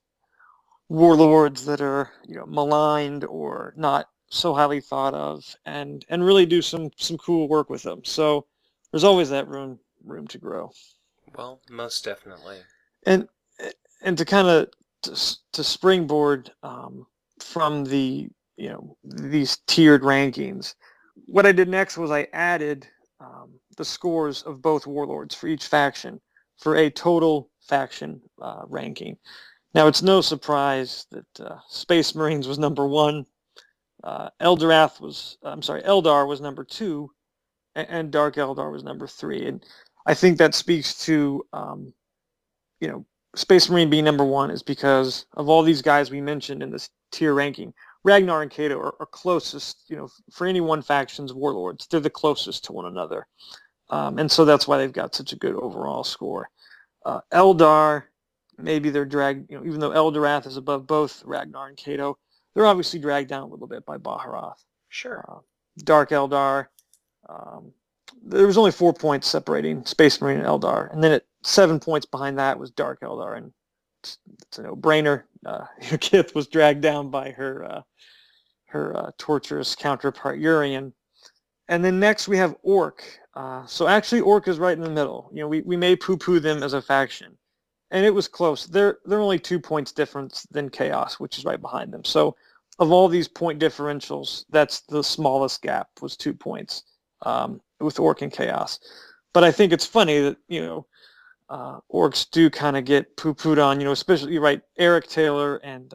warlords that are maligned or not so highly thought of, and really do some cool work with them. So there's always that room to grow. Well, most definitely. And to kind of to springboard from the these tiered rankings, what I did next was I added the scores of both warlords for each faction for a total faction ranking. Now, it's no surprise that Space Marines was number 1, Eldar was number 2, and Dark Eldar was number 3. And I think that speaks to Space Marine being number 1 is because of all these guys we mentioned in this tier ranking. Ragnar and Cato are closest, for any one faction's warlords. They're the closest to one another. And so that's why they've got such a good overall score. Eldar maybe they're dragged, even though Eldorath is above both Ragnar and Cato, they're obviously dragged down a little bit by Baharroth. Sure. Dark Eldar. There was only 4 points separating Space Marine and Eldar, and then at 7 points behind that was Dark Eldar, and it's a no-brainer. Kith was dragged down by her torturous counterpart Urian, and then next we have Orc. So actually, Orc is right in the middle. We may poo-poo them as a faction, and it was close. They're only 2 points difference than Chaos, which is right behind them. So of all these point differentials, that's the smallest gap, was 2 points with Orc and Chaos. But I think it's funny that Orcs do kind of get poo-pooed on. Especially Eric Taylor and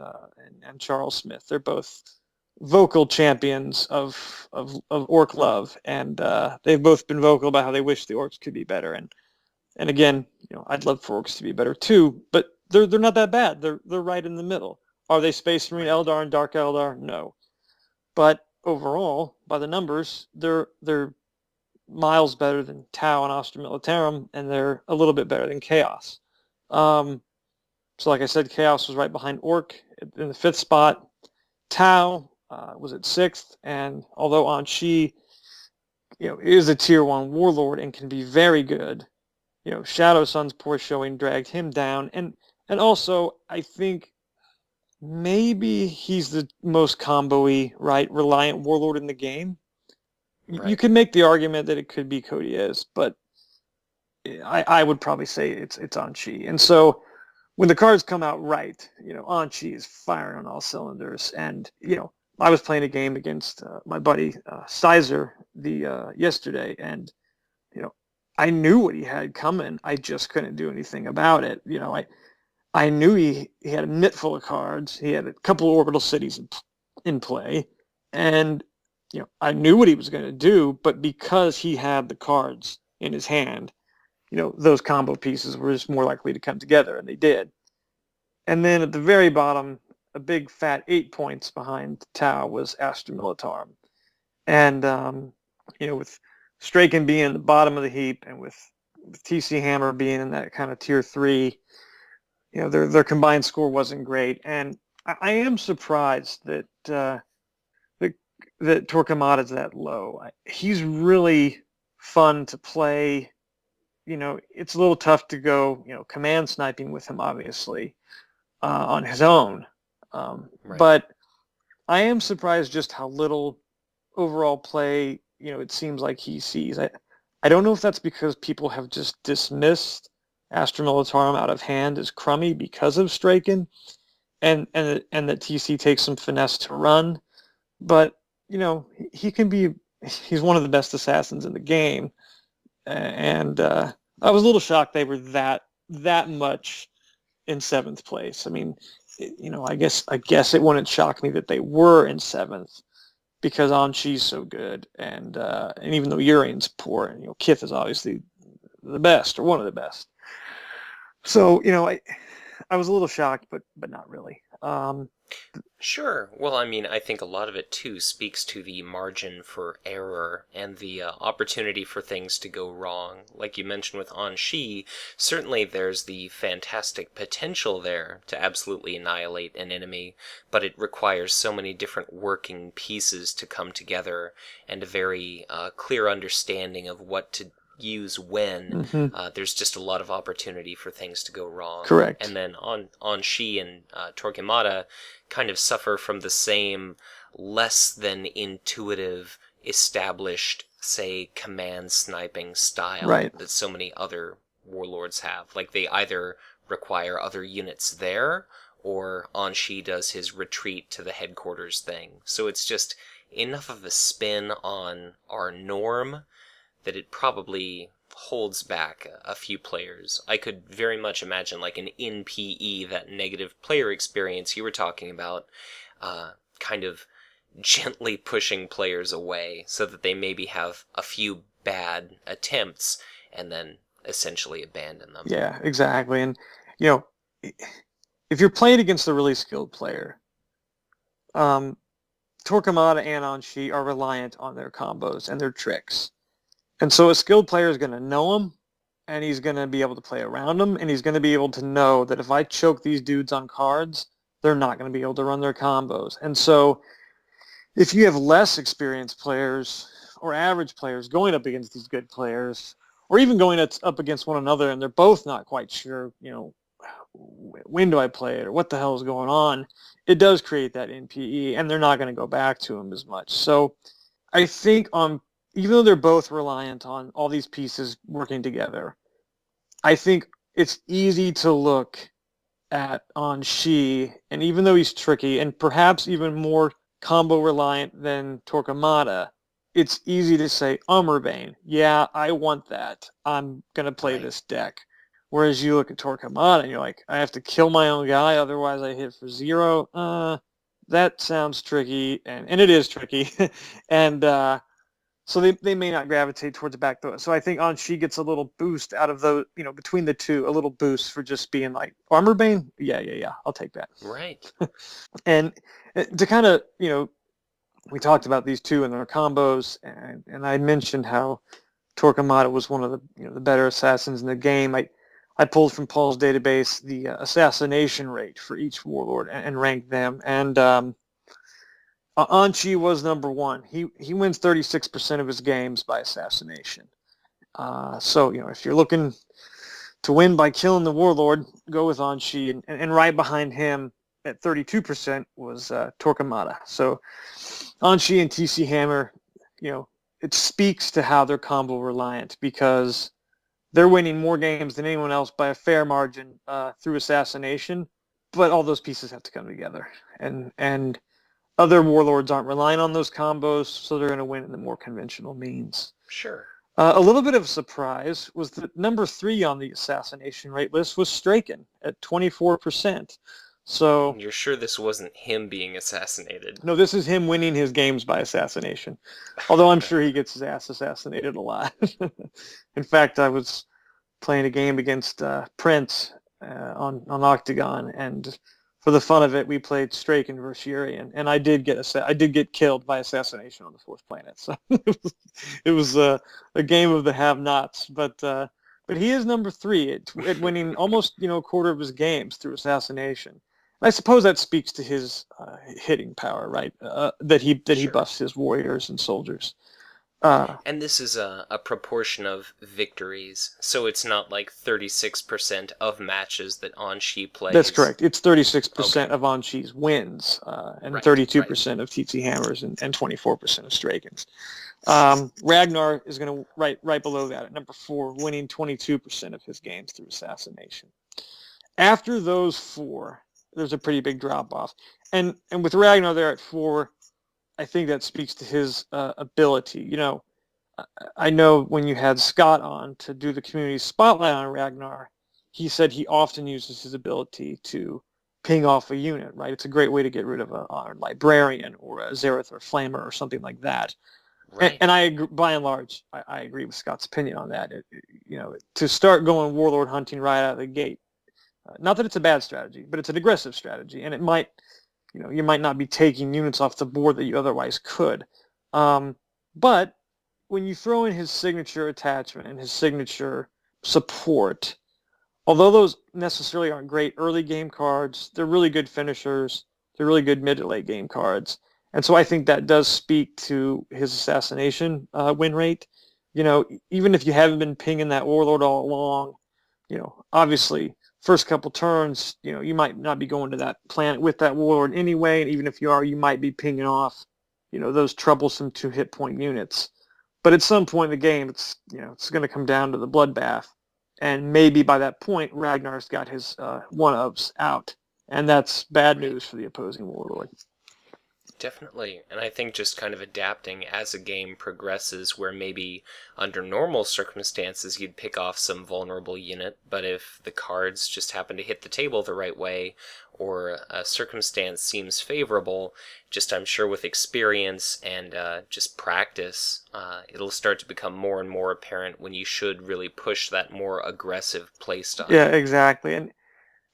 Charles Smith. They're both vocal champions of Orc love, and they've both been vocal about how they wish the Orcs could be better. And again, I'd love for Orcs to be better too, but they're not that bad. They're right in the middle. Are they Space Marine Eldar and Dark Eldar? No. But overall, by the numbers, they're miles better than Tau and Astra Militarum, and they're a little bit better than Chaos. So like I said, Chaos was right behind Orc in the 5th spot. Tau was at 6th, and although Onshi, is a tier 1 warlord and can be very good, Shadow Sun's poor showing dragged him down, and also I think maybe he's the most combo-y, reliant warlord in the game. Right. You can make the argument that it could be Codiez, but I would probably say it's Onshi. And so when the cards come out right, Onshi is firing on all cylinders. And, I was playing a game against my buddy Sizer yesterday, and, I knew what he had coming. I just couldn't do anything about it. I knew he had a mitt full of cards. He had a couple of orbital cities in play, and I knew what he was going to do, but because he had the cards in his hand, those combo pieces were just more likely to come together, and they did. And then at the very bottom, a big fat 8 points behind Tau was Astra Militarum. And, with Straken being at the bottom of the heap, and with TC Hammer being in that kind of tier 3, their combined score wasn't great. And I am surprised that Torquemada's that low. He's really fun to play. It's a little tough to go, command sniping with him, obviously, on his own. Right. But I am surprised just how little overall play, it seems like he sees. I don't know if that's because people have just dismissed Astra Militarum out of hand as crummy because of Straken, and that TC takes some finesse to run. But he can be. He's one of the best assassins in the game, and I was a little shocked they were that much in 7th place. I mean, I guess it wouldn't shock me that they were in 7th because Onshi's so good, and even though Urian's poor, and Kith is obviously the best or one of the best. So I was a little shocked, but not really. Sure. Well, I think a lot of it, too, speaks to the margin for error and the opportunity for things to go wrong. Like you mentioned with Onshi, certainly there's the fantastic potential there to absolutely annihilate an enemy, but it requires so many different working pieces to come together, and a very clear understanding of what to use when. Mm-hmm. There's just a lot of opportunity for things to go wrong. Correct. And then Onshi and Torquemada kind of suffer from the same less than intuitive, established, say, command sniping style that so many other warlords have. Like, they either require other units there, or Onshi does his retreat to the headquarters thing. So it's just enough of a spin on our norm that it probably holds back a few players. I could very much imagine, like, an NPE, that negative player experience you were talking about, kind of gently pushing players away so that they maybe have a few bad attempts and then essentially abandon them. Yeah, exactly. And, if you're playing against a really skilled player, Torquemada and Onshi are reliant on their combos and their tricks. And so a skilled player is going to know them, and he's going to be able to play around them, and he's going to be able to know that if I choke these dudes on cards, they're not going to be able to run their combos. And so if you have less experienced players or average players going up against these good players, or even going up against one another, and they're both not quite sure, when do I play it or what the hell is going on, it does create that NPE, and they're not going to go back to him as much. So I think even though they're both reliant on all these pieces working together, I think it's easy to look at Onshi, and even though he's tricky and perhaps even more combo reliant than Torquemada, it's easy to say, Umberbane, yeah, I want that. I'm going to play this deck. Whereas you look at Torquemada and you're like, I have to kill my own guy, otherwise I hit for 0. That sounds tricky, and it is tricky. And so they may not gravitate towards the back door. So I think Onshi gets a little boost out of those, between the two, a little boost for just being like, Armorbane? Yeah, I'll take that. Right. And to kind of, we talked about these two and their combos, and I mentioned how Torquemada was one of the better assassins in the game. I pulled from Paul's database the assassination rate for each warlord and ranked them. And Onshi was number one. He wins 36% of his games by assassination. So if you're looking to win by killing the warlord, go with Onshi. And right behind him at 32% was Torquemada. So Onshi and TC Hammer, it speaks to how they're combo reliant, because they're winning more games than anyone else by a fair margin through assassination, but all those pieces have to come together. And other warlords aren't relying on those combos, so they're going to win in the more conventional means. Sure. A little bit of a surprise was that number 3 on the assassination rate list was Straken at 24%. So you're sure this wasn't him being assassinated? No, this is him winning his games by assassination. Although I'm sure he gets his ass assassinated a lot. In fact, I was playing a game against Prince on Octagon, and for the fun of it, we played Straken versus Yuriah, and I did get killed by assassination on the 4th planet. So it was a game of the have-nots. But he is number 3 at winning almost a quarter of his games through assassination. I suppose that speaks to his hitting power, right? That he buffs his warriors and soldiers. And this is a proportion of victories, so it's not like 36% of matches that Onshi plays. That's correct. It's 36% of Onshi's wins, and 32% of TT Hammers, and 24% of Straken's. Ragnar is going to right below that at number 4, winning 22% of his games through assassination. After those 4, there's a pretty big drop-off. And with Ragnar there at 4, I think that speaks to his ability. I know when you had Scott on to do the community spotlight on Ragnar, he said he often uses his ability to ping off a unit, right? It's a great way to get rid of a librarian or a Zarthu or Flamer or something like that. Right. And I agree, by and large, I agree with Scott's opinion on that. To start going warlord hunting right out of the gate, not that it's a bad strategy, but it's an aggressive strategy, and it might, you might not be taking units off the board that you otherwise could. But when you throw in his signature attachment and his signature support, although those necessarily aren't great early game cards, they're really good finishers. They're really good mid to late game cards. And so I think that does speak to his assassination win rate. Even if you haven't been pinging that warlord all along, obviously first couple turns, you might not be going to that planet with that warlord anyway, and even if you are, you might be pinging off, those troublesome 2 hit point units. But at some point in the game, it's going to come down to the bloodbath, and maybe by that point, Ragnar's got his one-ups out, and that's bad news for the opposing warlord. Definitely, and I think just kind of adapting as a game progresses, where maybe under normal circumstances you'd pick off some vulnerable unit, but if the cards just happen to hit the table the right way, or a circumstance seems favorable, just I'm sure with experience and just practice, it'll start to become more and more apparent when you should really push that more aggressive playstyle. Yeah, exactly. And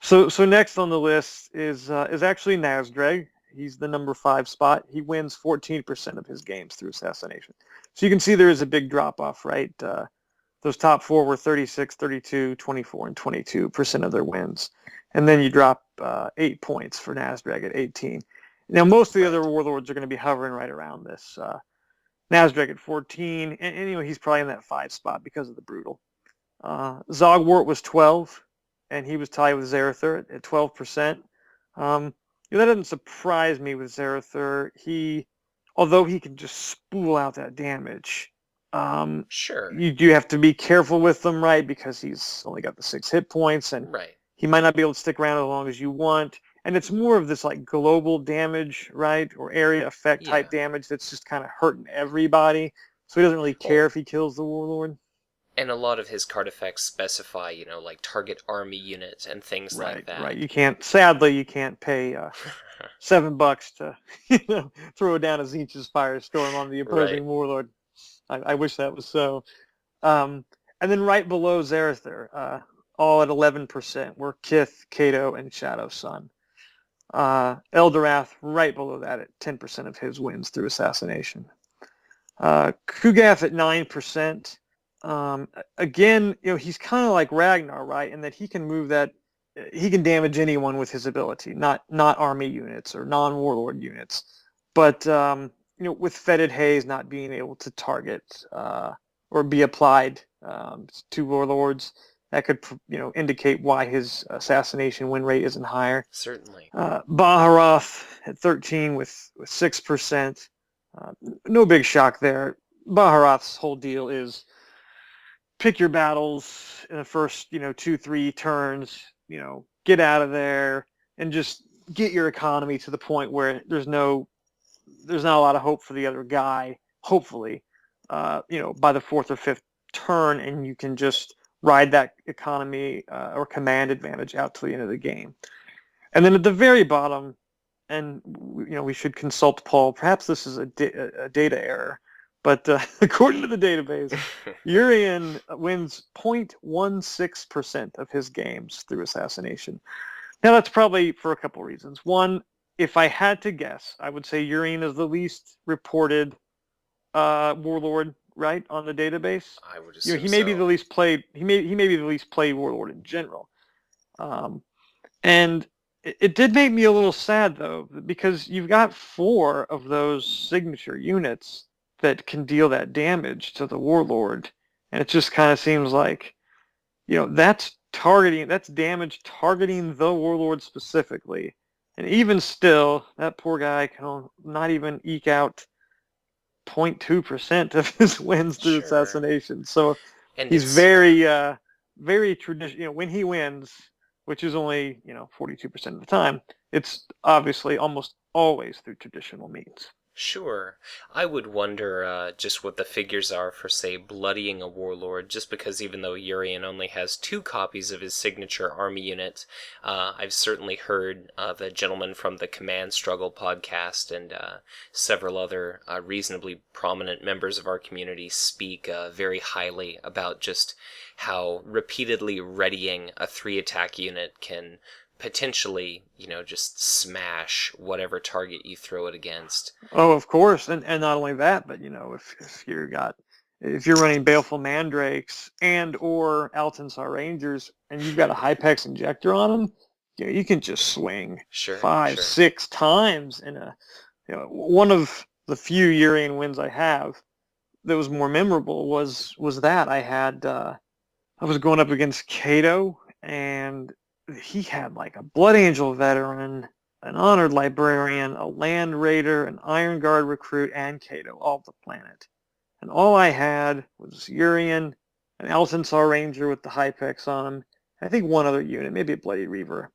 so next on the list is actually Nazdreg. He's the number 5 spot. He wins 14% of his games through assassination. So you can see there is a big drop-off, right? those top four were 36, 32, 24, and 22% of their wins. And then you drop 8 points for Nazdreg at 18. Now, most of the other Warlords are going to be hovering right around this. Nazdreg at 14, and anyway, he's probably in that 5 spot because of the Brutal. Zogwart was 12, and he was tied with Zarthu at 12%. That doesn't surprise me with Zarthu. Although he can just spool out that damage, Sure. you do have to be careful with them, right? Because he's only got the 6 hit points, and he might not be able to stick around as long as you want. And it's more of this like global damage, right? Or area effect type damage that's just kind of hurting everybody. So he doesn't really care if he kills the Warlord. And a lot of his card effects specify, like target army units and things like that. Right. Sadly, you can't pay $7 to throw down a Tzeentch's Firestorm on the opposing Warlord. I wish that was so. And then right below Zarthu, all at 11%, were Kith, Kato, and Shadow Sun. Eldorath right below that at 10% of his wins through Assassination. Kugath at 9%. Again, he's kind of like Ragnar, right? In that he can move that, he can damage anyone with his ability, not army units or non-warlord units. But with Fetid Haze not being able to target or be applied to warlords, that could indicate why his assassination win rate isn't higher. Certainly. Baharroth at 13 with 6%. No big shock there. Baharroth's whole deal is pick your battles in the first 2-3 turns. Get out of there and just get your economy to the point where there's not a lot of hope for the other guy. Hopefully, by the 4th or 5th turn, and you can just ride that economy or command advantage out to the end of the game. And then at the very bottom, and we should consult Paul. Perhaps this is a data error, but according to the database, Yurian wins 0.16% of his games through Assassination. Now that's probably for a couple reasons. One, if I had to guess, I would say Yurian is the least reported warlord, right, on the database. I would assume he may be the least played. He may be the least played warlord in general. And it did make me a little sad though, because you've got 4 of those signature units that can deal that damage to the warlord, and it just kind of seems like, that's damage targeting the warlord specifically. And even still, that poor guy can not even eke out 0.2% of his wins through Assassination. So he's very, very traditional. When he wins, which is only 42% of the time, it's obviously almost always through traditional means. Sure. I would wonder just what the figures are for, say, bloodying a warlord, just because even though Yurian only has 2 copies of his signature army unit, I've certainly heard the gentleman from the Command Struggle podcast and several other reasonably prominent members of our community speak very highly about just how repeatedly readying a 3-attack unit can potentially, just smash whatever target you throw it against. Oh, of course, and not only that, but if you're running Baleful Mandrakes and or Altansar Rangers, and you've got a Hypex Injector on them, you can just swing 5-6 times in a. One of the few Yurian wins I have that was more memorable was that I was going up against Kato, and he had like a Blood Angel veteran, an Honored Librarian, a Land Raider, an Iron Guard recruit, and Kato, all of the planet. And all I had was Yurian, an Altansar Ranger with the Hypex on him, I think one other unit, maybe a Bloody Reaver.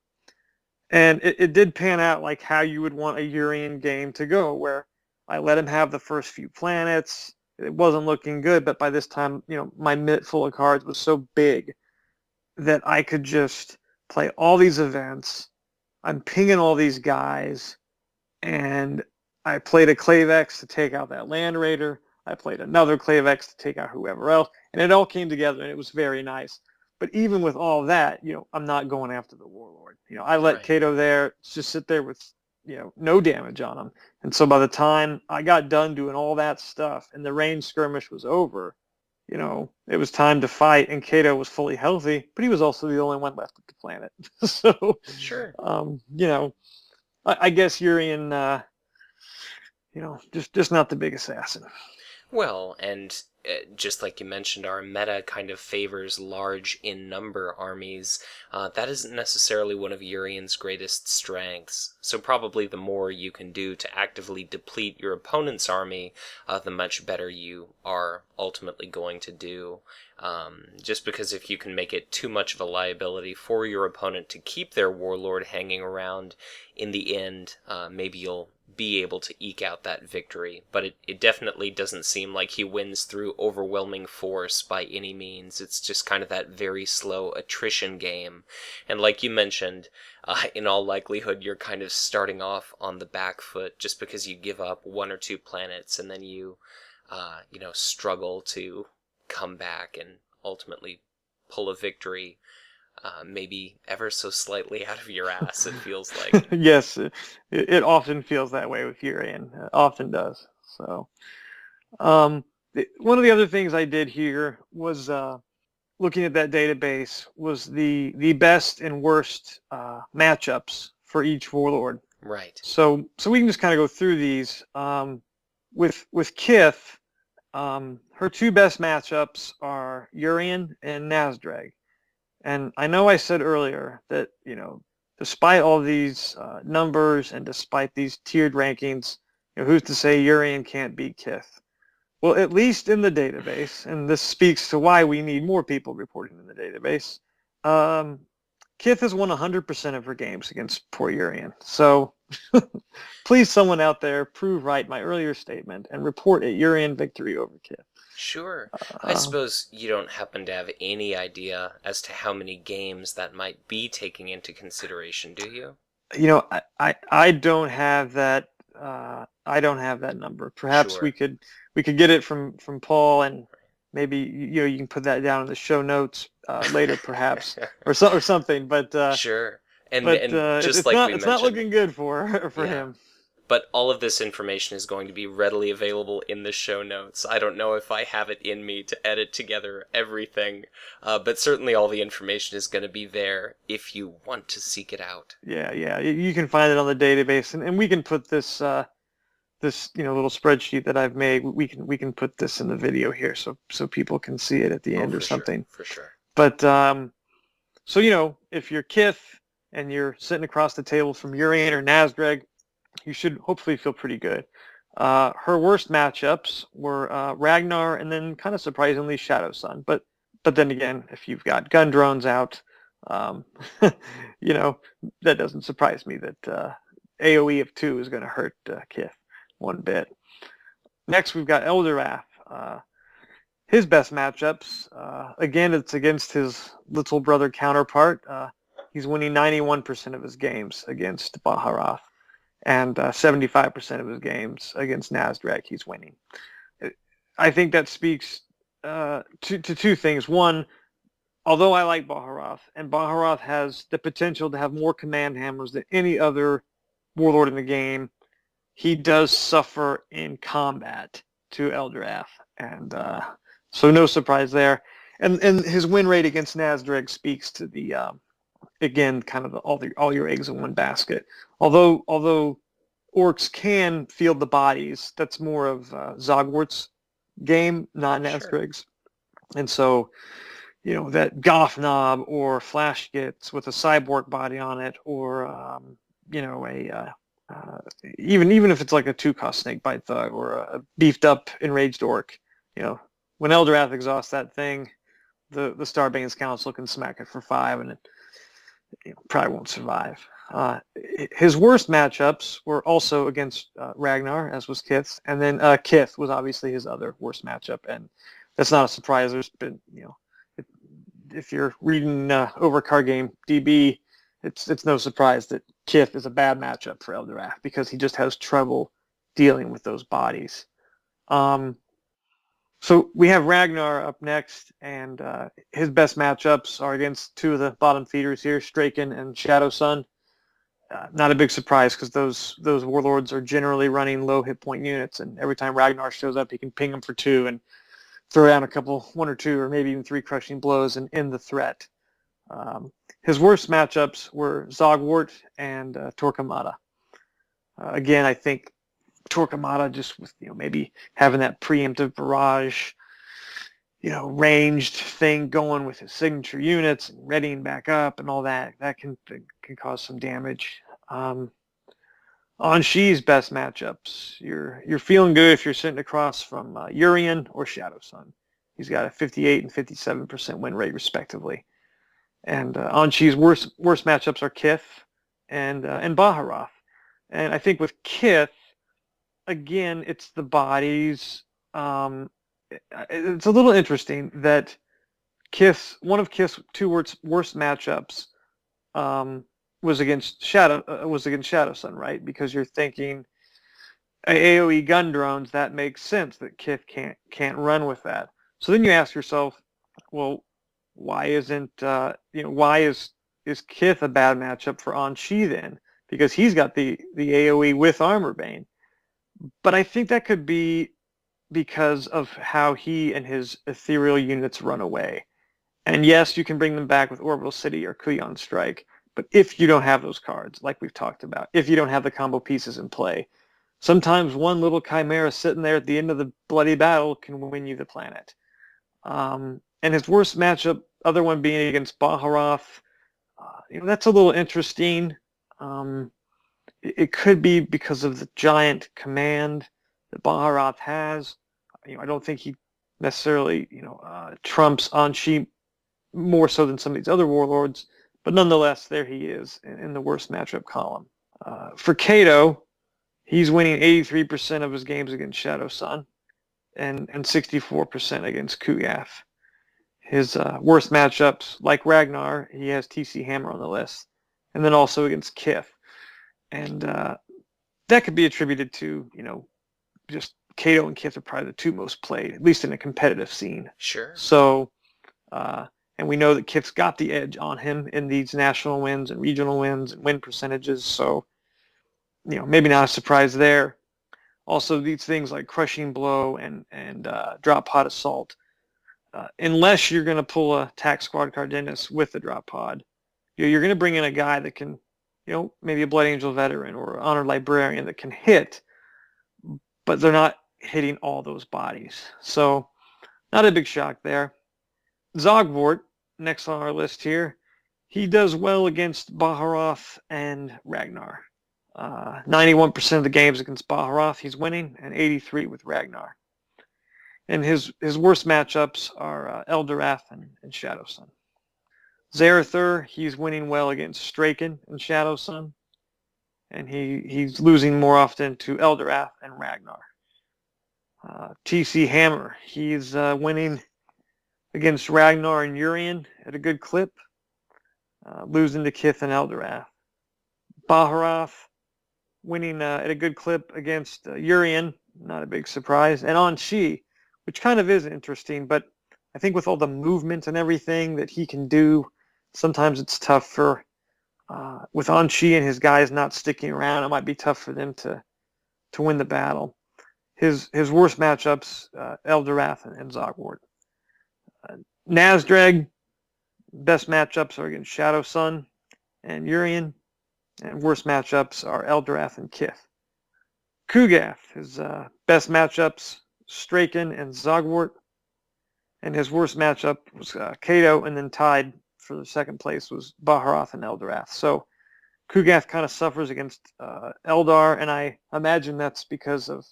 And it did pan out like how you would want a Yurian game to go, where I let him have the first few planets. It wasn't looking good, but by this time, my mitt full of cards was so big that I could just play all these events. I'm pinging all these guys, and I played a Clavex to take out that Land Raider. I played another Clavex to take out whoever else, and it all came together, and it was very nice. But even with all that, I'm not going after the Warlord. I let Kato there just sit there with, no damage on him. And so by the time I got done doing all that stuff and the range skirmish was over, it was time to fight, and Kato was fully healthy, but he was also the only one left at the planet. So, Sure. I guess Urian, just not the big assassin. Well, and just like you mentioned, our meta kind of favors large in number armies. That isn't necessarily one of Urian's greatest strengths, so probably the more you can do to actively deplete your opponent's army, the much better you are ultimately going to do. Just because if you can make it too much of a liability for your opponent to keep their warlord hanging around, in the end, maybe you'll be able to eke out that victory, but it definitely doesn't seem like he wins through overwhelming force by any means. It's just kind of that very slow attrition game. And like you mentioned, in all likelihood, you're kind of starting off on the back foot just because you give up one or two planets and then you struggle to come back and ultimately pull a victory. Maybe ever so slightly out of your ass, it feels like. Yes, it often feels that way with Urian. It often does. So, one of the other things I did here was looking at that database was the best and worst matchups for each warlord. Right. So we can just kind of go through these. With Kith, her two best matchups are Urian and Nazdreg. And I know I said earlier that, despite all these numbers and despite these tiered rankings, who's to say Urian can't beat Kith? Well, at least in the database, and this speaks to why we need more people reporting in the database, Kith has won 100% of her games against poor Urian. So please, someone out there, prove right my earlier statement and report a Urian victory over Kith. Sure. I suppose you don't happen to have any idea as to how many games that might be taking into consideration, do you? I don't have that. I don't have that number. Perhaps Sure. we could get it from Paul, and maybe you can put that down in the show notes later, perhaps, or something. But Sure. And just it's like not we it's not mentioned, looking good for yeah. him. But all of this information is going to be readily available in the show notes. I don't know if I have it in me to edit together everything, but certainly all the information is going to be there if you want to seek it out. Yeah. You can find it on the database, and we can put this little spreadsheet that I've made. We can put this in the video here, so people can see it at the end or something. For sure. But if you're Kith and you're sitting across the table from Urian or Nazdreg, you should hopefully feel pretty good. Her worst matchups were Ragnar and then kind of surprisingly Shadow Sun. But then again, if you've got gun drones out, that doesn't surprise me that AoE of 2 is going to hurt Kith one bit. Next, we've got Eldorath. His best matchups, again, it's against his little brother counterpart. He's winning 91% of his games against Baharroth, and 75% of his games against Nazdreg he's winning. I think that speaks to two things. One, although I like Baharroth, and Baharroth has the potential to have more command hammers than any other warlord in the game, he does suffer in combat to Eldorath, and so no surprise there. And his win rate against Nazdreg speaks to the again, kind of all your eggs in one basket. Although orcs can field the bodies, that's more of Zogwart's game, not Nazdreg's. And so, that Goth Knob or Flash Gits with a cyborg body on it, or even if it's like a 2-cost Snakebite Thug or a beefed up Enraged Orc, when Eldorath exhausts that thing, the Starbane's Council can smack it for 5 and it probably won't survive. His worst matchups were also against Ragnar, as was Kith's, and then Kith was obviously his other worst matchup, and that's not a surprise. There's been, if you're reading over Card Game DB, it's no surprise that Kith is a bad matchup for Eldorath because he just has trouble dealing with those bodies. So we have Ragnar up next, and his best matchups are against two of the bottom feeders here, Straken and Shadow Sun. Not a big surprise because those warlords are generally running low hit point units, and every time Ragnar shows up, he can ping them for 2, and throw down a couple, one or two, or maybe even three crushing blows and end the threat. His worst matchups were Zogwart and Torquemada. Again, I think Torquemada just with maybe having that preemptive barrage, ranged thing going with his signature units and readying back up and all that can cause some damage. Onshi's best matchups, you're feeling good if you're sitting across from Yuriah or Shadow Sun. He's got a 58 and 57% win rate respectively. And Onshi's worst matchups are Kith and Baharroth. And I think with Kith, again, it's the bodies. It's a little interesting that one of Kith's two worst matchups was against Shadow Sun, right? Because you're thinking AOE gun drones, that makes sense that Kith can't run with that. So then you ask yourself, well, why isn't why is Kith a bad matchup for Onshi then? Because he's got the AOE with Armor Bane. But I think that could be because of how he and his ethereal units run away. And yes, you can bring them back with Orbital City or Kuyon Strike, but if you don't have those cards, like we've talked about, if you don't have the combo pieces in play, sometimes one little Chimera sitting there at the end of the bloody battle can win you the planet. And his worst matchup, other one being against Baharroth, that's a little interesting. It could be because of the giant command that Baharroth has. I don't think he necessarily, trumps Onshi more so than some of these other warlords, but nonetheless, there he is in the worst matchup column. For Kato, he's winning 83% of his games against Shadow Sun and 64% against Kugath. His worst matchups, like Ragnar, he has TC Hammer on the list, and then also against Kith. And that could be attributed to, just Kato and Kith are probably the two most played, at least in a competitive scene. Sure. So, and we know that Kith's got the edge on him in these national wins and regional wins and win percentages. So, maybe not a surprise there. Also, these things like Crushing Blow and Drop Pod Assault, unless you're going to pull a Tac Squad Cardenas with the Drop Pod, you're going to bring in a guy that can, maybe a Blood Angel veteran or Honored Librarian that can hit, but they're not hitting all those bodies. So, not a big shock there. Zogwart, next on our list here, he does well against Baharroth and Ragnar. 91% of the games against Baharroth he's winning, and 83 with Ragnar. And his worst matchups are Eldorath and Shadow Sun. Zarthu, he's winning well against Straken and Shadow Sun, and he's losing more often to Eldorath and Ragnar. TC Hammer, he's winning against Ragnar and Yuriah at a good clip, losing to Kith and Eldorath. Baharroth winning at a good clip against Yuriah, not a big surprise. And Onshi, which kind of is interesting, but I think with all the movement and everything that he can do, sometimes it's tough for, with Onshi and his guys not sticking around, it might be tough for them to win the battle. His worst matchups, Eldorath and Zogwart. Nazdreg, best matchups are against Shadow Sun and Yuriah, and worst matchups are Eldorath and Kith. Kugath, his best matchups, Straken and Zogwart, and his worst matchup was Kato, and then tied for the second place was Baharroth and Eldorath. So Kugath kind of suffers against Eldar, and I imagine that's because of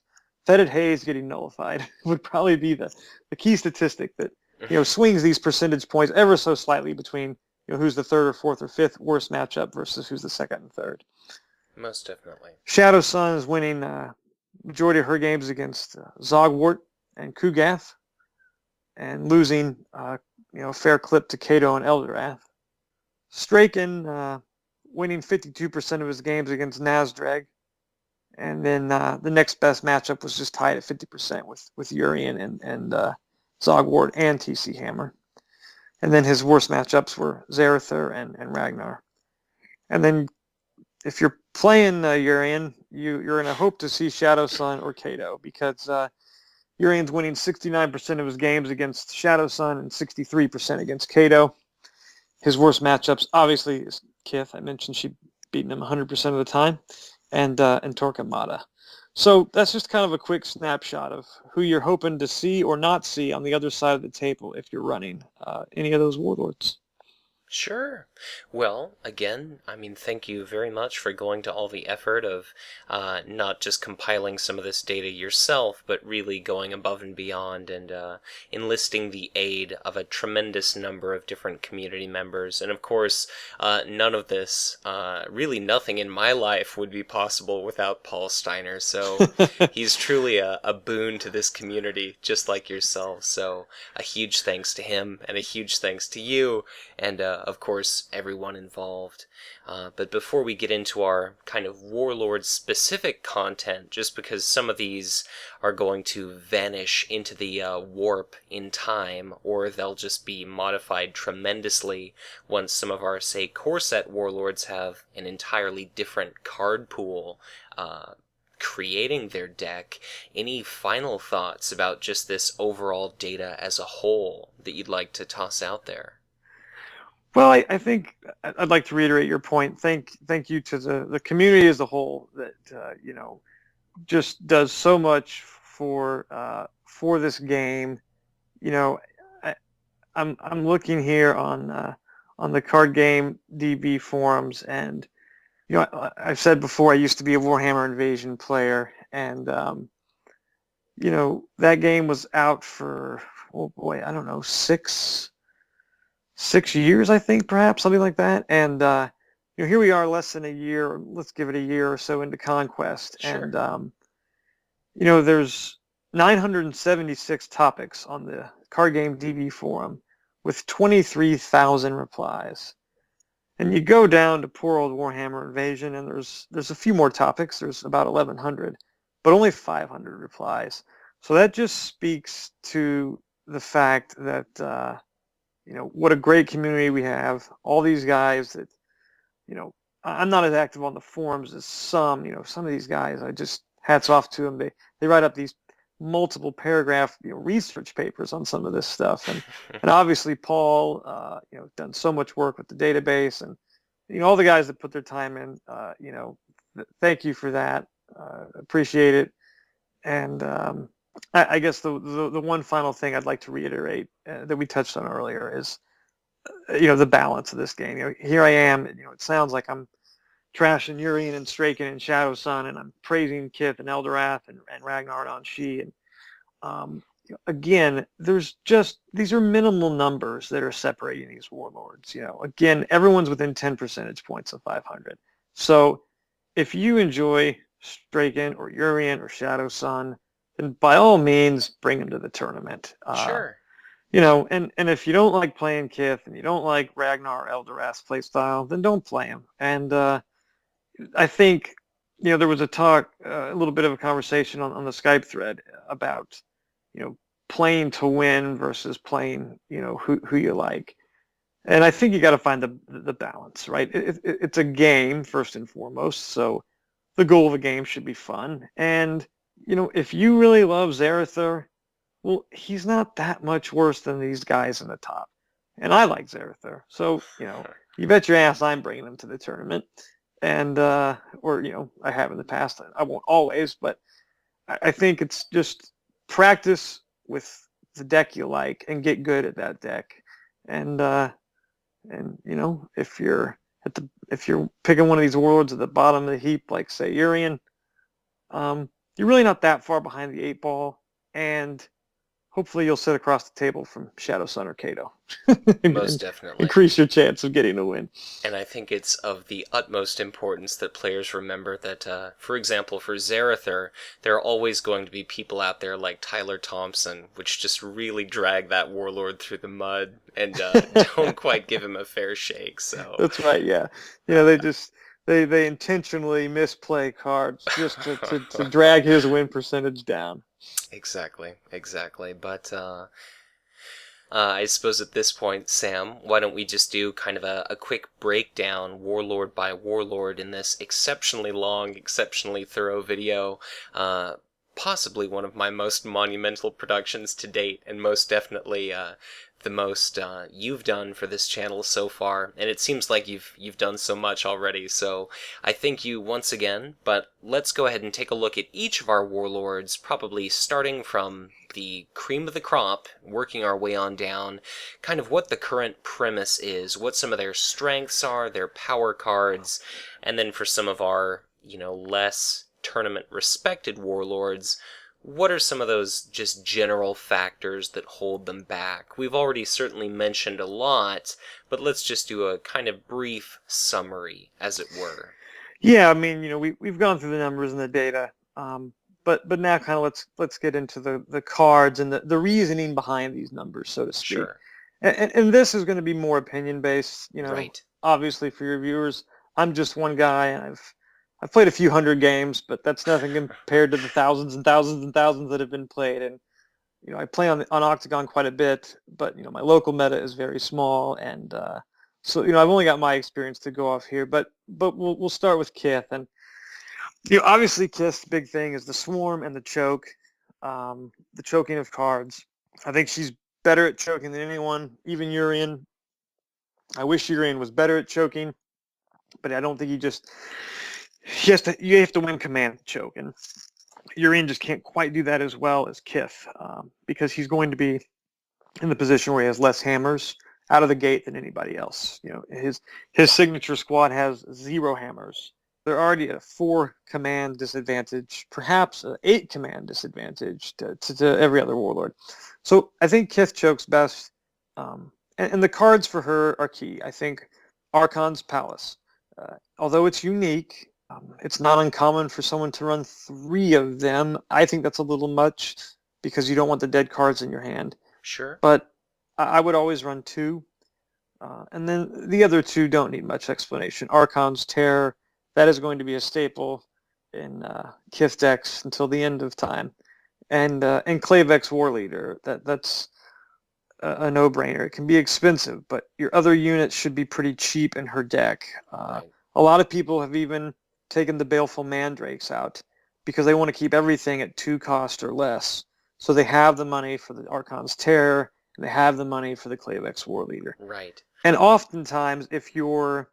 Fetid Haze getting nullified would probably be the key statistic that swings these percentage points ever so slightly between who's the third or fourth or fifth worst matchup versus who's the second and third. Most definitely. Shadow Shadow Sun is winning majority of her games against Zogwart and Kugath, and losing fair clip to Kato and Eldorath. Straken winning 52% of his games against Nazdreg, and then the next best matchup was just tied at 50% with Yuriah and Zogwart and TC Hammer. And then his worst matchups were Zarthu and Ragnar. And then if you're playing Yuriah, you're going to hope to see Shadow Sun or Kato, because Urian's winning 69% of his games against Shadow Sun and 63% against Kato. His worst matchups, obviously, is Kith. I mentioned she beaten him 100% of the time, and Torquemada. So that's just kind of a quick snapshot of who you're hoping to see or not see on the other side of the table if you're running any of those warlords. Sure. Well, again, I mean, thank you very much for going to all the effort of not just compiling some of this data yourself, but really going above and beyond and enlisting the aid of a tremendous number of different community members. And of course, none of this, really nothing in my life would be possible without Paul Steiner. So he's truly a boon to this community, just like yourself. So a huge thanks to him and a huge thanks to you. And of course, everyone involved. But before we get into our kind of Warlord-specific content, just because some of these are going to vanish into the warp in time, or they'll just be modified tremendously once some of our, say, core set Warlords have an entirely different card pool, creating their deck. Any final thoughts about just this overall data as a whole that you'd like to toss out there? Well, I think I'd like to reiterate your point. Thank you to the community as a whole that just does so much for this game. I'm looking here on the card game DB forums, and I've said before I used to be a Warhammer Invasion player, and that game was out for, oh boy, I don't know, 6 years, I think, perhaps, something like that. And here we are, less than a year. Let's give it a year or so into Conquest, Sure. and there's 976 topics on the card game DB forum with 23,000 replies. And you go down to poor old Warhammer Invasion, and there's a few more topics. There's about 1,100, but only 500 replies. So that just speaks to the fact that what a great community we have. All these guys that, I'm not as active on the forums as some of these guys. I just, hats off to them. They write up these multiple paragraph research papers on some of this stuff, and obviously Paul done so much work with the database, and all the guys that put their time in. Thank you for that. Appreciate it. And I guess the one final thing I'd like to reiterate that we touched on earlier is the balance of this game. Here I am. It sounds like I'm trashing Urian and Straken and Shadow Sun, and I'm praising Kith and Eldorath and Ragnar and Onshi. And again, these are minimal numbers that are separating these warlords. Again, everyone's within 10 percentage points of 500. So if you enjoy Straken or Urian or Shadow Sun, then by all means bring them to the tournament. Sure. And if you don't like playing Kith and you don't like Ragnar or Eldorath's playstyle, then don't play him. And I think there was a little bit of a conversation on the Skype thread about playing to win versus playing who you like. And I think you got to find the balance, right? It's a game first and foremost, so the goal of a game should be fun. And if you really love Zarthu, well, he's not that much worse than these guys in the top. And I like Zarthu, so you bet your ass I'm bringing him to the tournament. And or I have in the past. I won't always, but I think it's just practice with the deck you like and get good at that deck. And if you're picking one of these warlords at the bottom of the heap, like say Urian, you're really not that far behind the 8-ball, and hopefully you'll sit across the table from Shadow Sun or Kato. Most definitely. Increase your chance of getting a win. And I think it's of the utmost importance that players remember that, for example, for Zarthu, there are always going to be people out there like Tyler Thompson, which just really drag that warlord through the mud and don't quite give him a fair shake. So that's right. Yeah, they intentionally misplay cards just to drag his win percentage down. Exactly. But I suppose at this point, Sam, why don't we just do kind of a quick breakdown, warlord by warlord, in this exceptionally long, exceptionally thorough video. possibly one of my most monumental productions to date, and most definitely the most you've done for this channel so far. And it seems like you've done so much already, so I thank you once again. But let's go ahead and take a look at each of our warlords, probably starting from the cream of the crop, working our way on down, kind of what the current premise is, what some of their strengths are, their power cards, and then for some of our, less tournament respected warlords, what are some of those just general factors that hold them back? We've already certainly mentioned a lot, but let's just do a kind of brief summary, as it were. Yeah, I mean, we've gone through the numbers and the data, but now kind of let's get into the cards and the reasoning behind these numbers, so to speak. Sure. And this is going to be more opinion based, Right. Obviously for your viewers. I'm just one guy, and I've played a few hundred games, but that's nothing compared to the thousands and thousands and thousands that have been played. And I play on Octagon quite a bit, but my local meta is very small, and so I've only got my experience to go off here. But we'll start with Kith, and obviously Kith's big thing is the swarm and the choke, the choking of cards. I think she's better at choking than anyone, even Urian. I wish Urian was better at choking, but I don't think you have to win command to choke, and Urian just can't quite do that as well as Kith, because he's going to be in the position where he has less hammers out of the gate than anybody else. His signature squad has 0 hammers. They're already at a 4 command disadvantage, perhaps an 8 command disadvantage to every other warlord. So I think Kith chokes best, and the cards for her are key. I think Archon's Palace, although it's unique, it's not uncommon for someone to run 3 of them. I think that's a little much because you don't want the dead cards in your hand. Sure. But I would always run 2. And then the other 2 don't need much explanation. Archon's Terror, that is going to be a staple in Kith decks until the end of time. And Klavex War Leader, that's a no-brainer. It can be expensive, but your other units should be pretty cheap in her deck. Right. A lot of people have even taken the Baleful Mandrakes out because they want to keep everything at 2 cost or less. So they have the money for the Archon's Terror, and they have the money for the Klavex War Leader. Right. And oftentimes, if you're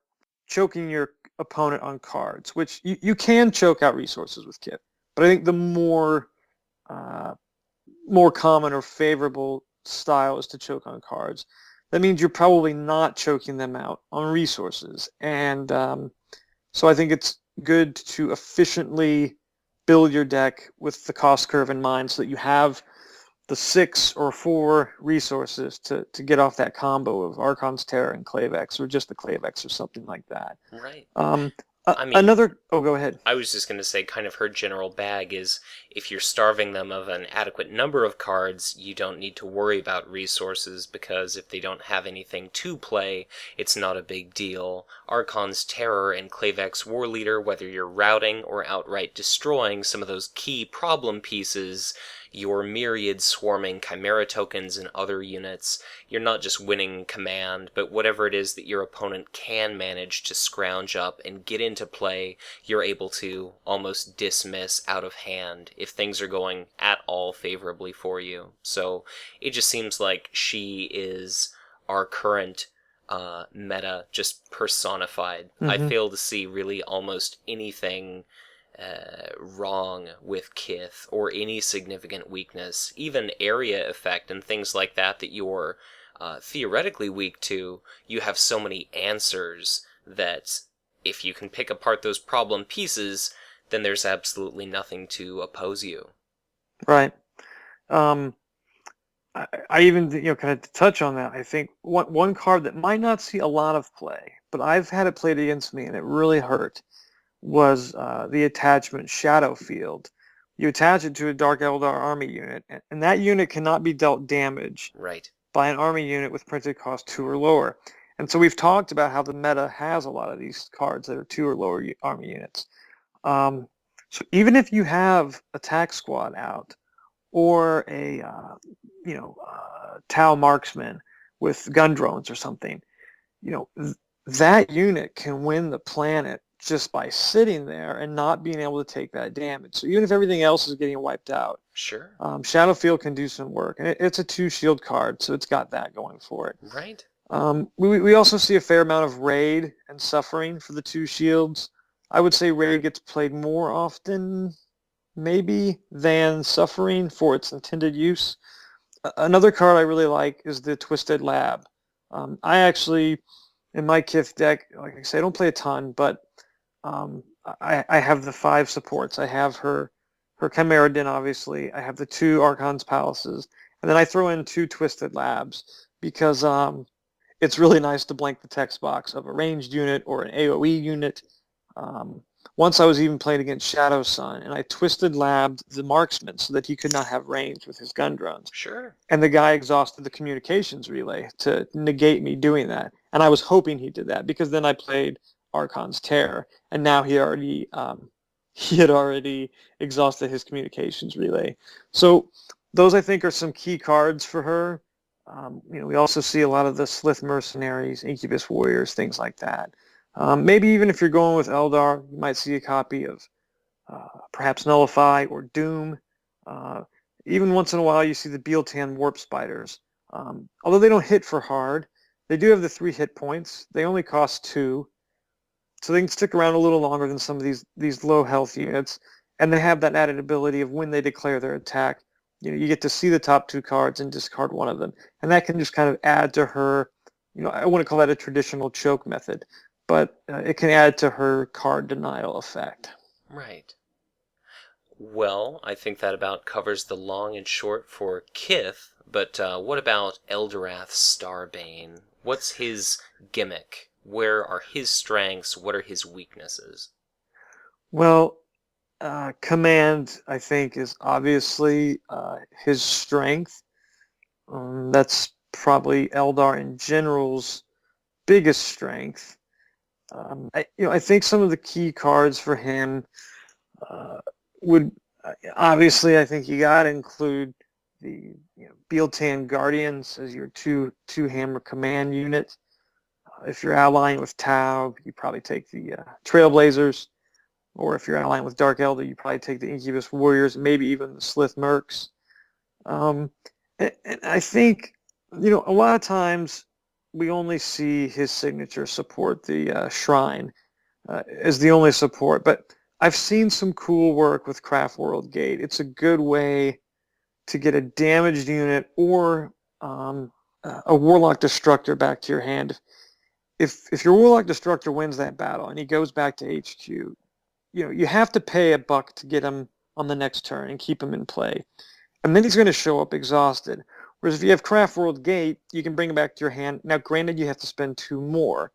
choking your opponent on cards, which you can choke out resources with Kith, but I think the more common or favorable style is to choke on cards. That means you're probably not choking them out on resources. And so I think it's good to efficiently build your deck with the cost curve in mind so that you have the 6 or 4 resources to get off that combo of Archon's Terror and Klavex, or just the Klavex or something like that. Right. Go ahead. I was just going to say, kind of her general bag is, if you're starving them of an adequate number of cards, you don't need to worry about resources, because if they don't have anything to play, it's not a big deal. Archon's Terror and Klavex War Leader, whether you're routing or outright destroying some of those key problem pieces, your myriad swarming Chimera tokens and other units, you're not just winning command, but whatever it is that your opponent can manage to scrounge up and get into play, you're able to almost dismiss out of hand if things are going at all favorably for you. So it just seems like she is our current meta just personified. Mm-hmm. I fail to see really almost anything wrong with Kith, or any significant weakness, even area effect and things like that you're theoretically weak to. You have so many answers that if you can pick apart those problem pieces, then there's absolutely nothing to oppose you. Right. I even, kind of to touch on that, I think one card that might not see a lot of play, but I've had it played against me and it really hurt, was the attachment Shadow Field. You attach it to a Dark Eldar army unit, and that unit cannot be dealt damage by an army unit with printed cost 2 or lower. And so we've talked about how the meta has a lot of these cards that are 2 or lower army units. So even if you have attack squad out, or a Tau marksman with gun drones or something, that unit can win the planet just by sitting there and not being able to take that damage. So even if everything else is getting wiped out, Sure. Shadowfield can do some work. And it's a 2-shield card, so it's got that going for it. Right. We also see a fair amount of Raid and Suffering for the 2 shields. I would say Raid gets played more often, maybe, than Suffering for its intended use. Another card I really like is the Twisted Lab. I actually, in my Kith deck, like I say, I don't play a ton, but I have the 5 supports. I have her Chimera Den, obviously. I have the 2 Archon's Palaces, and then I throw in 2 Twisted Labs because it's really nice to blank the text box of a ranged unit or an AoE unit. Once I was even playing against Shadow Sun, and I Twisted Labbed the marksman so that he could not have range with his gun drones. Sure. And the guy exhausted the communications relay to negate me doing that. And I was hoping he did that because then I played Archon's Terror, and now he had already exhausted his communications relay. So those I think are some key cards for her. We also see a lot of the Slith mercenaries, Incubus warriors, things like that. Maybe even if you're going with Eldar, you might see a copy of perhaps Nullify or Doom. Even once in a while, you see the Bealtan Warp Spiders. Although they don't hit for hard, they do have the 3 hit points. They only cost 2, so they can stick around a little longer than some of these low health units. And they have that added ability of when they declare their attack, you get to see the top 2 cards and discard one of them, and that can just kind of add to her. I wouldn't call that a traditional choke method, but it can add to her card denial effect. Right. Well, I think that about covers the long and short for Kith, but what about Eldorath Starbane? What's his gimmick? Where are his strengths? What are his weaknesses? Well, command, I think, is obviously his strength. That's probably Eldar in general's biggest strength. I think some of the key cards for him would obviously, I think you got to include the Bealtan Guardians as your two hammer command unit. If you're allying with Tau, you probably take the Trailblazers, or if you're allying with Dark Elder, you probably take the Incubus Warriors, maybe even the Slith Mercs. And I think a lot of times we only see his signature support, the Shrine, as the only support, but I've seen some cool work with Craft World Gate. It's a good way to get a damaged unit or a Warlock Destructor back to your hand. If your Warlock Destructor wins that battle and he goes back to HQ, you have to pay $1 to get him on the next turn and keep him in play. And then he's going to show up exhausted. Whereas if you have Craft World Gate, you can bring him back to your hand. Now, granted, you have to spend 2 more,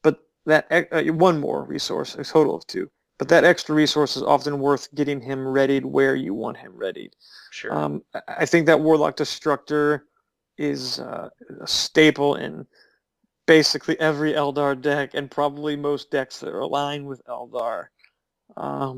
but that 1 more resource, a total of 2. But that extra resource is often worth getting him readied where you want him readied. Sure. I think that Warlock Destructor is a staple in basically every Eldar deck, and probably most decks that are aligned with Eldar. I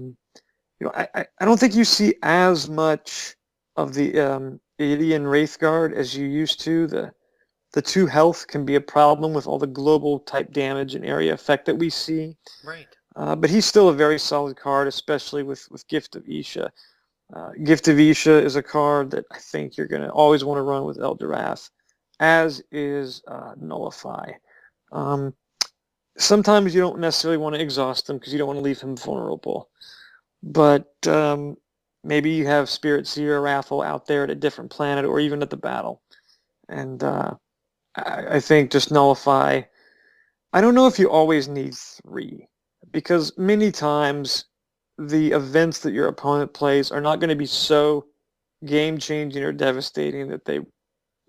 don't think you see as much of the Idian Wraithguard as you used to. The 2 health can be a problem with all the global type damage and area effect that we see. Right. But he's still a very solid card, especially with Gift of Isha. Gift of Isha is a card that I think you're going to always want to run with Eldorath, as is Nullify. Sometimes you don't necessarily want to exhaust him because you don't want to leave him vulnerable. But maybe you have Spirit Seer or Raffle out there at a different planet or even at the battle. And I think just Nullify. I don't know if you always need 3, because many times the events that your opponent plays are not going to be so game-changing or devastating that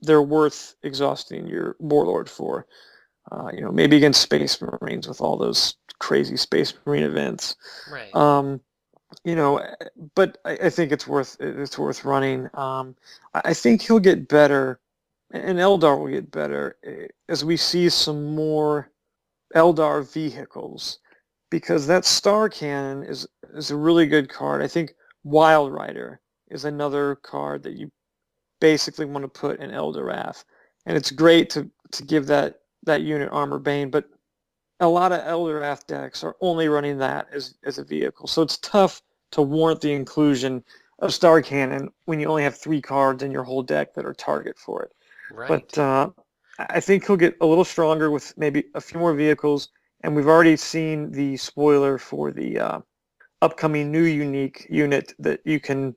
they're worth exhausting your Warlord for. Maybe against Space Marines with all those crazy Space Marine events. Right. But I think it's worth running. I think he'll get better, and Eldar will get better as we see some more Eldar vehicles, because that Star Cannon is a really good card. I think Wild Rider is another card that you basically want to put in Eldorath, and it's great to give that unit Armor Bane, but a lot of Eldorath decks are only running that as a vehicle. So it's tough to warrant the inclusion of Star Cannon when you only have 3 cards in your whole deck that are target for it. Right. But I think he'll get a little stronger with maybe a few more vehicles, and we've already seen the spoiler for the upcoming new unique unit that you can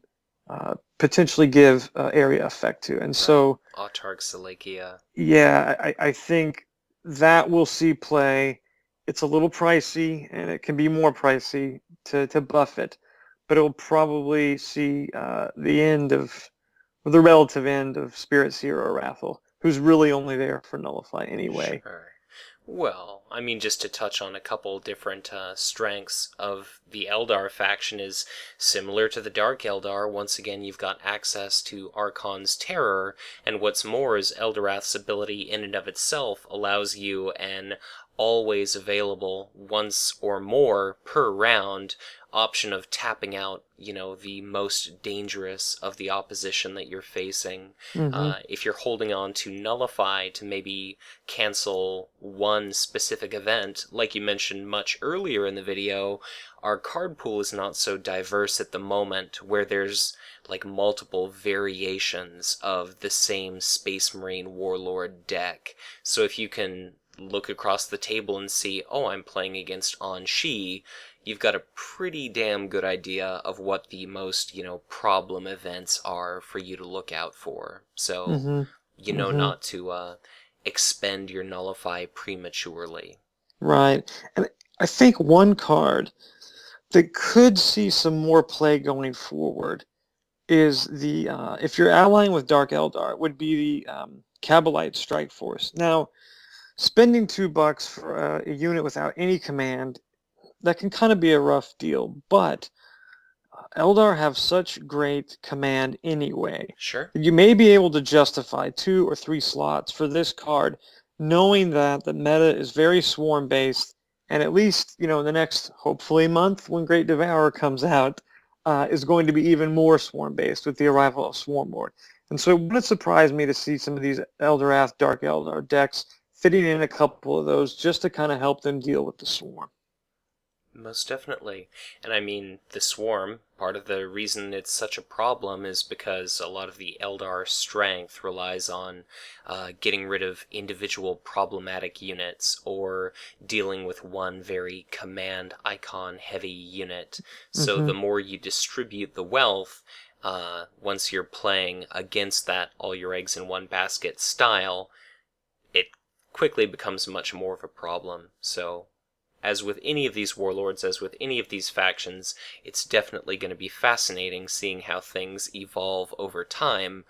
potentially give area effect to. And so, Autark Salakia. yeah, I think that we'll see play. It's a little pricey, and it can be more pricey to buff it, but it'll probably see the end of, or the relative end of Spirit Seer or Wrathel, who's really only there for Nullify anyway. Sure. Well, I mean, just to touch on a couple different strengths of the Eldar faction is similar to the Dark Eldar. Once again, you've got access to Archon's Terror, and what's more is Eldorath's ability in and of itself allows you an always available once or more per round option of tapping out, the most dangerous of the opposition that you're facing. If you're holding on to Nullify to maybe cancel one specific event, like you mentioned much earlier in the video, our card pool is not so diverse at the moment where there's like multiple variations of the same Space Marine Warlord deck. So if you can look across the table and see, oh, I'm playing against Onshi, you've got a pretty damn good idea of what the most, problem events are for you to look out for. So, not to expend your Nullify prematurely. Right. And I think one card that could see some more play going forward is the, if you're allying with Dark Eldar, would be the Kabalite Strike Force. Now, spending $2 for a unit without any command, that can kind of be a rough deal, but Eldar have such great command anyway. Sure. You may be able to justify 2 or 3 slots for this card, knowing that the meta is very swarm-based, and at least, in the next, hopefully, month when Great Devourer comes out, is going to be even more swarm-based with the arrival of Swarmlord. And so it wouldn't surprise me to see some of these Eldorath, Dark Eldar decks fitting in a couple of those just to kind of help them deal with the swarm. Most definitely. And I mean, the Swarm, part of the reason it's such a problem is because a lot of the Eldar strength relies on getting rid of individual problematic units or dealing with one very command icon heavy unit. So the more you distribute the wealth, once you're playing against that all your eggs in one basket style, it quickly becomes much more of a problem. So as with any of these warlords, as with any of these factions, it's definitely going to be fascinating seeing how things evolve over time.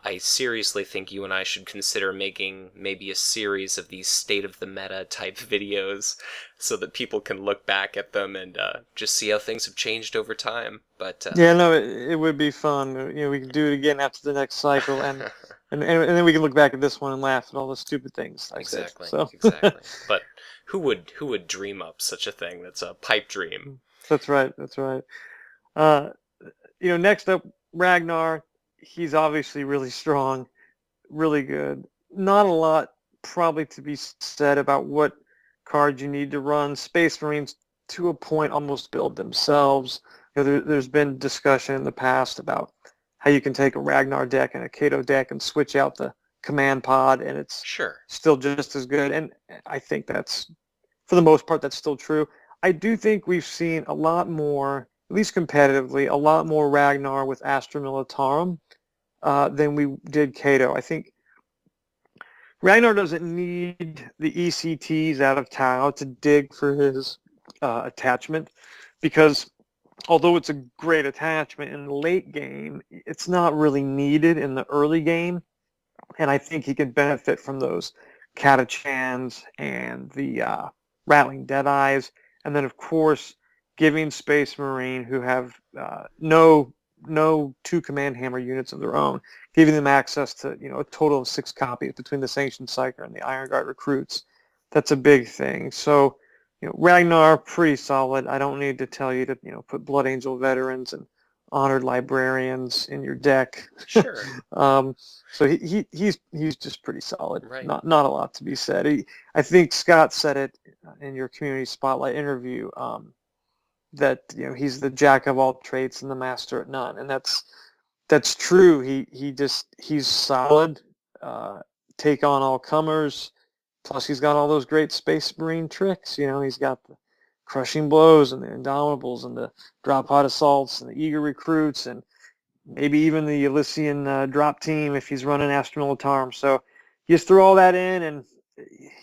I seriously think you and I should consider making maybe a series of these state-of-the-meta type videos so that people can look back at them and just see how things have changed over time. But yeah, no, it would be fun. We can do it again after the next cycle, and then we can look back at this one and laugh at all the stupid things I said. So. Exactly. But who would dream up such a thing? That's a pipe dream. That's right. Next up, Ragnar. He's obviously really strong, really good. Not a lot probably to be said about what cards you need to run. Space Marines, to a point, almost build themselves. There's been discussion in the past about how you can take a Ragnar deck and a Cato deck and switch out the command pod, and it's still just as good. And I think that's, for the most part, that's still true. I do think we've seen a lot more, at least competitively, a lot more Ragnar with Astra Militarum than we did Cato. I think Ragnar doesn't need the ECTs out of Tau to dig for his attachment, because although it's a great attachment in the late game, it's not really needed in the early game. And I think he can benefit from those Catachans and the Rattling Deadeyes. And then, of course, giving Space Marine, who have no 2 Command Hammer units of their own, giving them access to, a total of 6 copies between the Sanctioned Psyker and the Iron Guard recruits. That's a big thing. So, Ragnar, pretty solid. I don't need to tell you to, put Blood Angel veterans and honored librarians in your deck. Sure. So he's just pretty solid. Right. Not a lot to be said. I think Scott said it in your community spotlight interview, that he's the jack of all trades and the master at none, and that's true. He's solid. Take on all comers. Plus, he's got all those great Space Marine tricks. He's got the crushing blows and the indomitables and the drop pod assaults and the eager recruits and maybe even the Elysian drop team if he's running Astro Militarum. So you just throw all that in and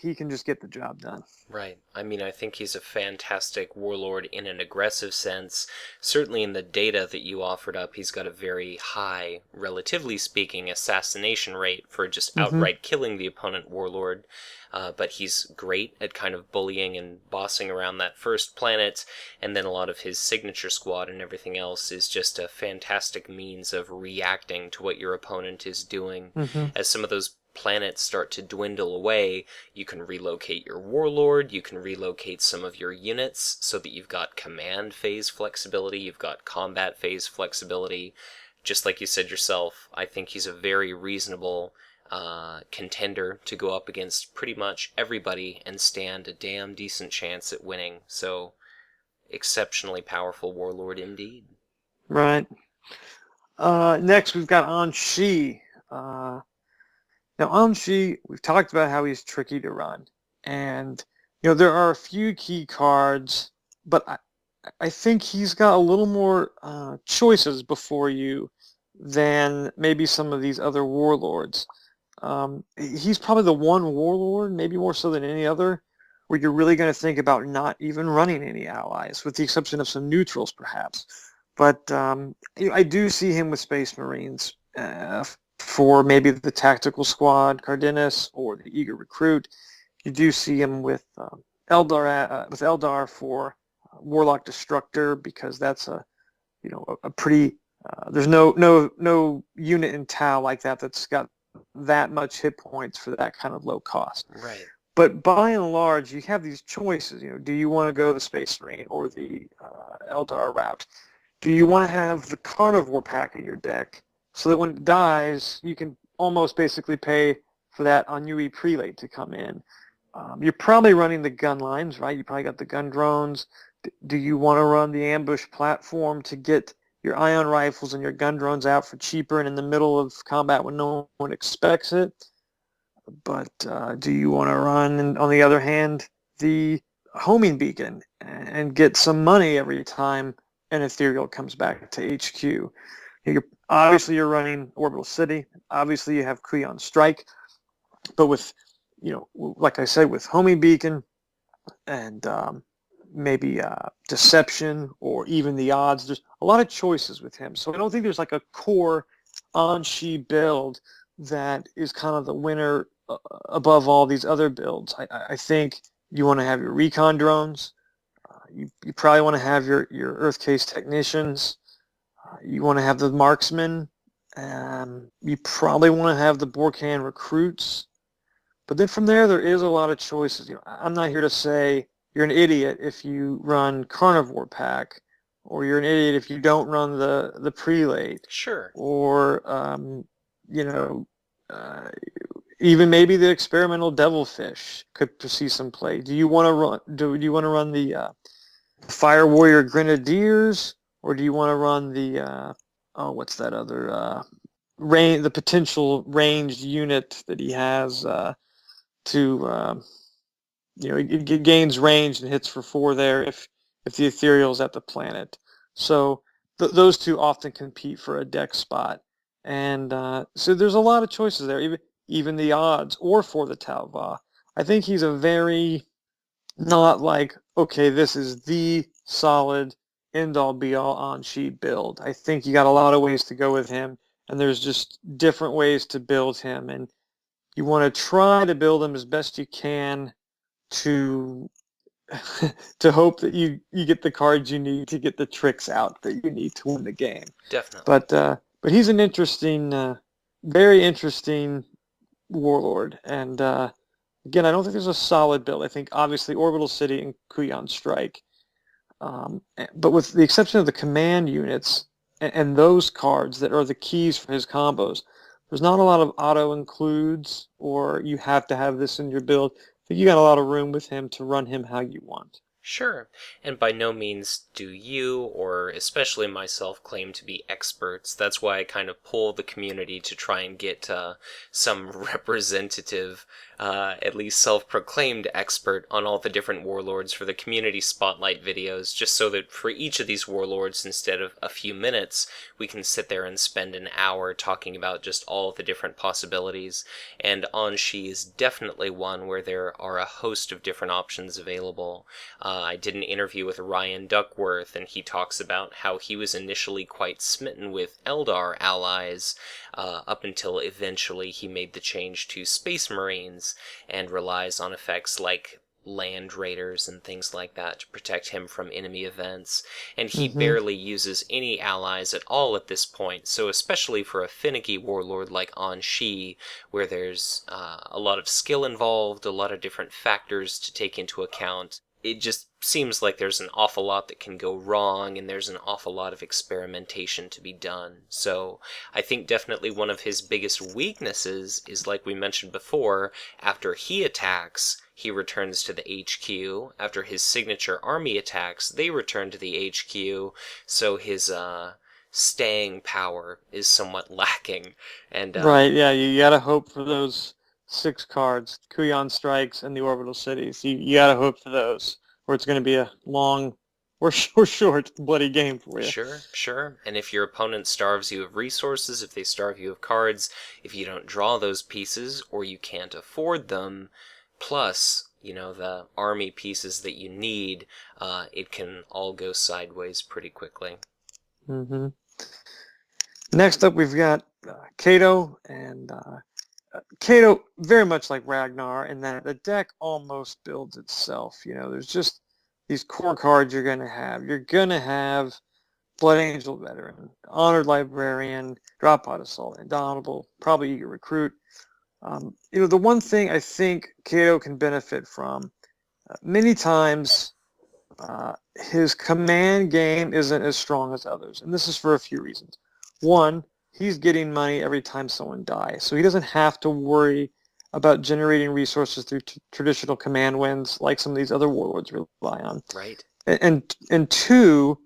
he can just get the job done. Right. I mean, I think he's a fantastic warlord in an aggressive sense. Certainly in the data that you offered up, he's got a very high, relatively speaking, assassination rate for just outright killing the opponent warlord. But he's great at kind of bullying and bossing around that first planet, and then a lot of his signature squad and everything else is just a fantastic means of reacting to what your opponent is doing. As some of those planets start to dwindle away, you can relocate your warlord, you can relocate some of your units so that you've got command phase flexibility, you've got combat phase flexibility. Just like you said yourself, I think he's a very reasonable contender to go up against pretty much everybody and stand a damn decent chance at winning. So, exceptionally powerful warlord indeed. Right. Next, we've got Onshi. Now, Onshi, we've talked about how he's tricky to run. And, there are a few key cards, but I think he's got a little more choices before you than maybe some of these other warlords. He's probably the one warlord, maybe more so than any other, where you're really going to think about not even running any allies, with the exception of some neutrals, perhaps. But I do see him with Space Marines for maybe the tactical squad, Cardenas, or the eager recruit. You do see him with Eldar for Warlock Destructor, because that's a pretty there's no unit in Tau like that's got that much hit points for that kind of low cost. Right. But by and large, you have these choices. Do you want to go the Space Marine or the Eldar route? Do you want to have the Carnivore pack in your deck so that when it dies, you can almost basically pay for that Ennui Prelate to come in? You're probably running the gun lines, right? You probably got the gun drones. Do you want to run the ambush platform to get your ion rifles and your gun drones out for cheaper and in the middle of combat when no one expects it? But do you want to run, on the other hand, the homing beacon and get some money every time an ethereal comes back to HQ? Obviously you're running Orbital City. Obviously you have Kuyon Strike. But with, like I said, with homing beacon and maybe deception or even the odds, there's a lot of choices with him. So I don't think there's like a core Onshi build that is kind of the winner above all these other builds. I think you want to have your recon drones. You probably want to have your Earth Case technicians. You want to have the marksmen. You probably want to have the Borkan recruits. But then from there is a lot of choices. I'm not here to say you're an idiot if you run Carnivore Pack, or you're an idiot if you don't run the Prelate. Sure. Or even maybe the Experimental Devilfish could see some play. Do you want to run the Fire Warrior Grenadiers, or do you want to run the what's that other the potential ranged unit that he has it gains range and hits for 4 there if the ethereal's at the planet. So those two often compete for a deck spot, and so there's a lot of choices there. Even the odds, or for the Talva. I think he's a very not like, okay, this is the solid end-all be-all Onshi build. I think you got a lot of ways to go with him, and there's just different ways to build him, and you want to try to build him as best you can to to hope that you get the cards you need to get the tricks out that you need to win the game. Definitely. But he's an interesting, very interesting warlord, and again, I don't think there's a solid build. I think obviously Orbital City and Kuyon Strike, but with the exception of the command units and those cards that are the keys for his combos. There's not a lot of auto includes, or you have to have this in your build. I think you got a lot of room with him to run him how you want. Sure, and by no means do you, or especially myself, claim to be experts. That's why I kind of pull the community to try and get some representative, at least self-proclaimed expert on all the different warlords for the community spotlight videos, just so that for each of these warlords, instead of a few minutes, we can sit there and spend an hour talking about just all the different possibilities. And Onshi is definitely one where there are a host of different options available. I did an interview with Ryan Duckworth, and he talks about how he was initially quite smitten with Eldar allies, up until eventually he made the change to Space Marines, and relies on effects like land raiders and things like that to protect him from enemy events, and he barely uses any allies at all at this point, so especially for a finicky warlord like Onshi, where there's a lot of skill involved, a lot of different factors to take into account, it just seems like there's an awful lot that can go wrong, and there's an awful lot of experimentation to be done. So I think definitely one of his biggest weaknesses is, like we mentioned before, after he attacks, he returns to the HQ. After his signature army attacks, they return to the HQ, so his staying power is somewhat lacking. And Right, yeah, you gotta hope for those 6 cards, Kuyan Strikes and the Orbital Cities. You gotta hope for those, or it's gonna be a long or short bloody game for you. Sure. And if your opponent starves you of resources, if they starve you of cards, if you don't draw those pieces, or you can't afford them, plus, the army pieces that you need, it can all go sideways pretty quickly. Mm-hmm. Next up, we've got Kato, and Kato, very much like Ragnar, in that the deck almost builds itself. There's just these core cards you're going to have. You're going to have Blood Angel Veteran, Honored Librarian, Drop Pod Assault, Indomitable, probably Eager Recruit. The one thing I think Kato can benefit from, many times his command game isn't as strong as others, and this is for a few reasons. One, he's getting money every time someone dies, so he doesn't have to worry about generating resources through traditional command wins like some of these other warlords rely on. Right. And two,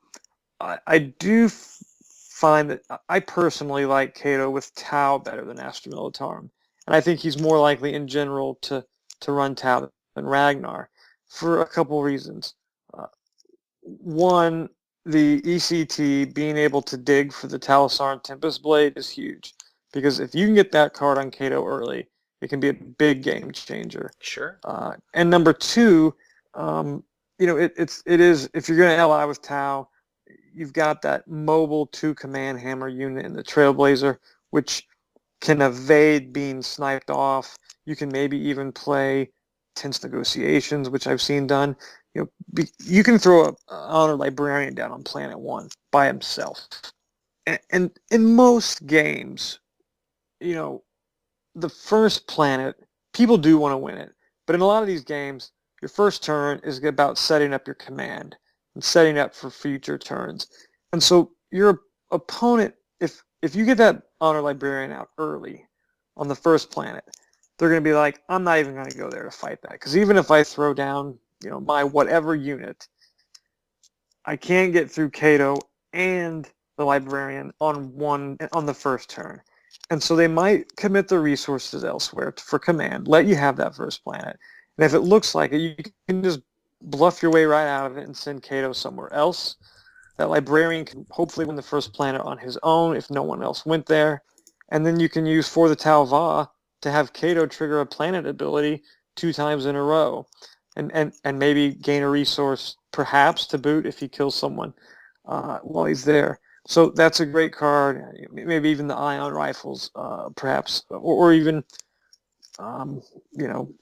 I do find that I personally like Kato with Tau better than Astra Militarum, and I think he's more likely in general to run Tau than Ragnar for a couple reasons. One, the ECT being able to dig for the Talasaran Tempest Blade is huge, because if you can get that card on Kato early, it can be a big game changer. Sure. And number two, it is, if you're going to ally with Tau, you've got that mobile 2 command hammer unit in the Trailblazer, which can evade being sniped off. You can maybe even play tense negotiations, which I've seen done. You can throw a Honor Librarian down on Planet 1 by himself. And in most games, the first planet, people do want to win it. But in a lot of these games, your first turn is about setting up your command and setting up for future turns. And so your opponent, if you get that Honor Librarian out early on the first planet, they're going to be like, I'm not even going to go there to fight that. Because even if I throw down my whatever unit, I can't get through Kato and the Librarian on the first turn. And so they might commit the resources elsewhere for command, let you have that first planet. And if it looks like it, you can just bluff your way right out of it and send Kato somewhere else. That Librarian can hopefully win the first planet on his own if no one else went there. And then you can use For the Tau Va to have Kato trigger a planet ability 2 times in a row. And maybe gain a resource, perhaps, to boot if he kills someone while he's there. So that's a great card. Maybe even the ion rifles, perhaps, or even some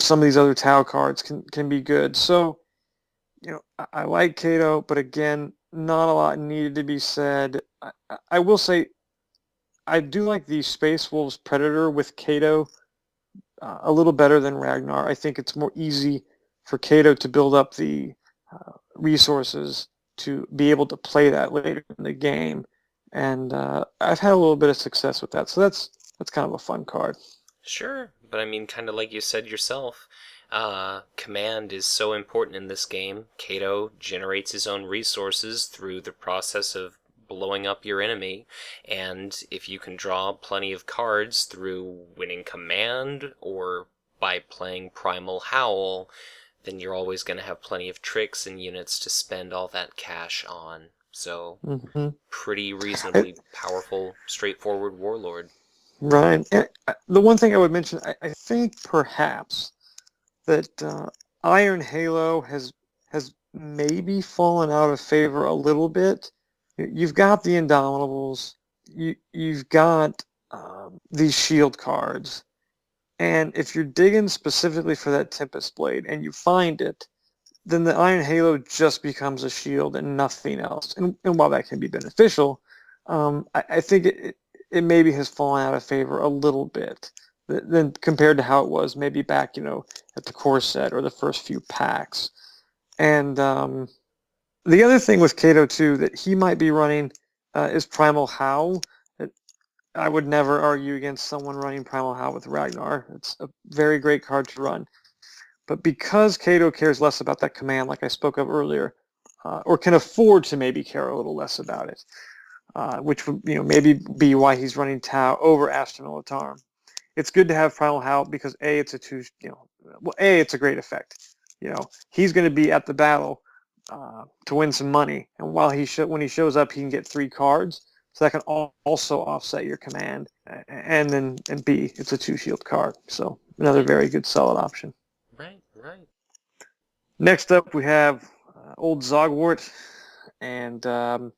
of these other Tau cards can be good. So I like Kato, but again, not a lot needed to be said. I will say I do like the Space Wolves Predator with Kato a little better than Ragnar. I think it's more easy for Kato to build up the resources to be able to play that later in the game, and I've had a little bit of success with that. So that's kind of a fun card. Sure, but I mean, kind of like you said yourself, command is so important in this game. Kato generates his own resources through the process of blowing up your enemy, and if you can draw plenty of cards through winning command or by playing Primal Howl, then you're always going to have plenty of tricks and units to spend all that cash on. So, Mm-hmm. pretty reasonably powerful, straightforward Warlord. Right. And the one thing I would mention, I think perhaps that Iron Halo has maybe fallen out of favor a little bit. You've got the Indomitables, you've got these shield cards, and if you're digging specifically for that Tempest Blade and you find it, then the Iron Halo just becomes a shield and nothing else. And while that can be beneficial, I think it maybe has fallen out of favor a little bit than compared to how it was maybe back, at the core set or the first few packs. And the other thing with Kato too that he might be running is Primal Howl. I would never argue against someone running Primal Howl with Ragnar. It's a very great card to run. But because Kato cares less about that command, like I spoke of earlier, or can afford to maybe care a little less about it, which would maybe be why he's running Tau over Astra Militarum. It's good to have Primal Howl because it's a great effect. He's going to be at the battle to win some money, and while when he shows up, he can get 3 cards, so that can also offset your command, and B, it's a 2 shield card, so another very good solid option. Right. Next up, we have old Zogwart, and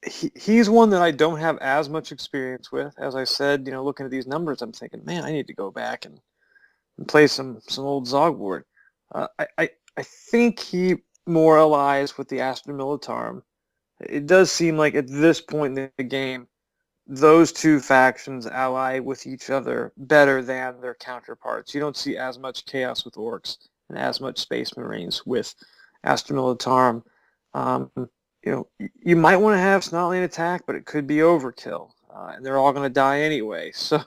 he's one that I don't have as much experience with. As I said, looking at these numbers, I'm thinking, man, I need to go back and play some old Zogwart. I think he more allies with the Astra Militarum. It does seem like at this point in the game, those two factions ally with each other better than their counterparts. You don't see as much chaos with orcs and as much space marines with Astra Militarum. You might want to have Snotling attack, but it could be overkill, and they're all going to die anyway. So,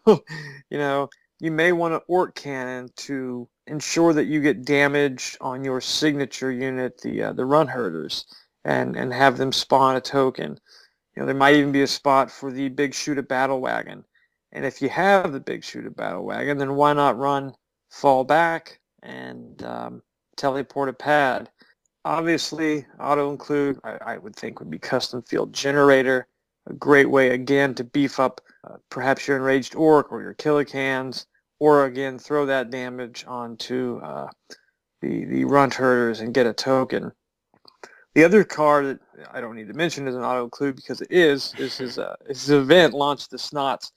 you may want an orc cannon to ensure that you get damage on your signature unit, the run herders, and have them spawn a token. There might even be a spot for the big shoot-at battle wagon. And if you have the big shoot-at battle wagon, then why not run fall back and teleport a pad? Obviously, auto-include, I would think, would be custom field generator. A great way, again, to beef up perhaps your enraged orc or your killicans, or again, throw that damage onto the runt herders and get a token. The other card that I don't need to mention is an auto-include because it is his event, Launch the Snots.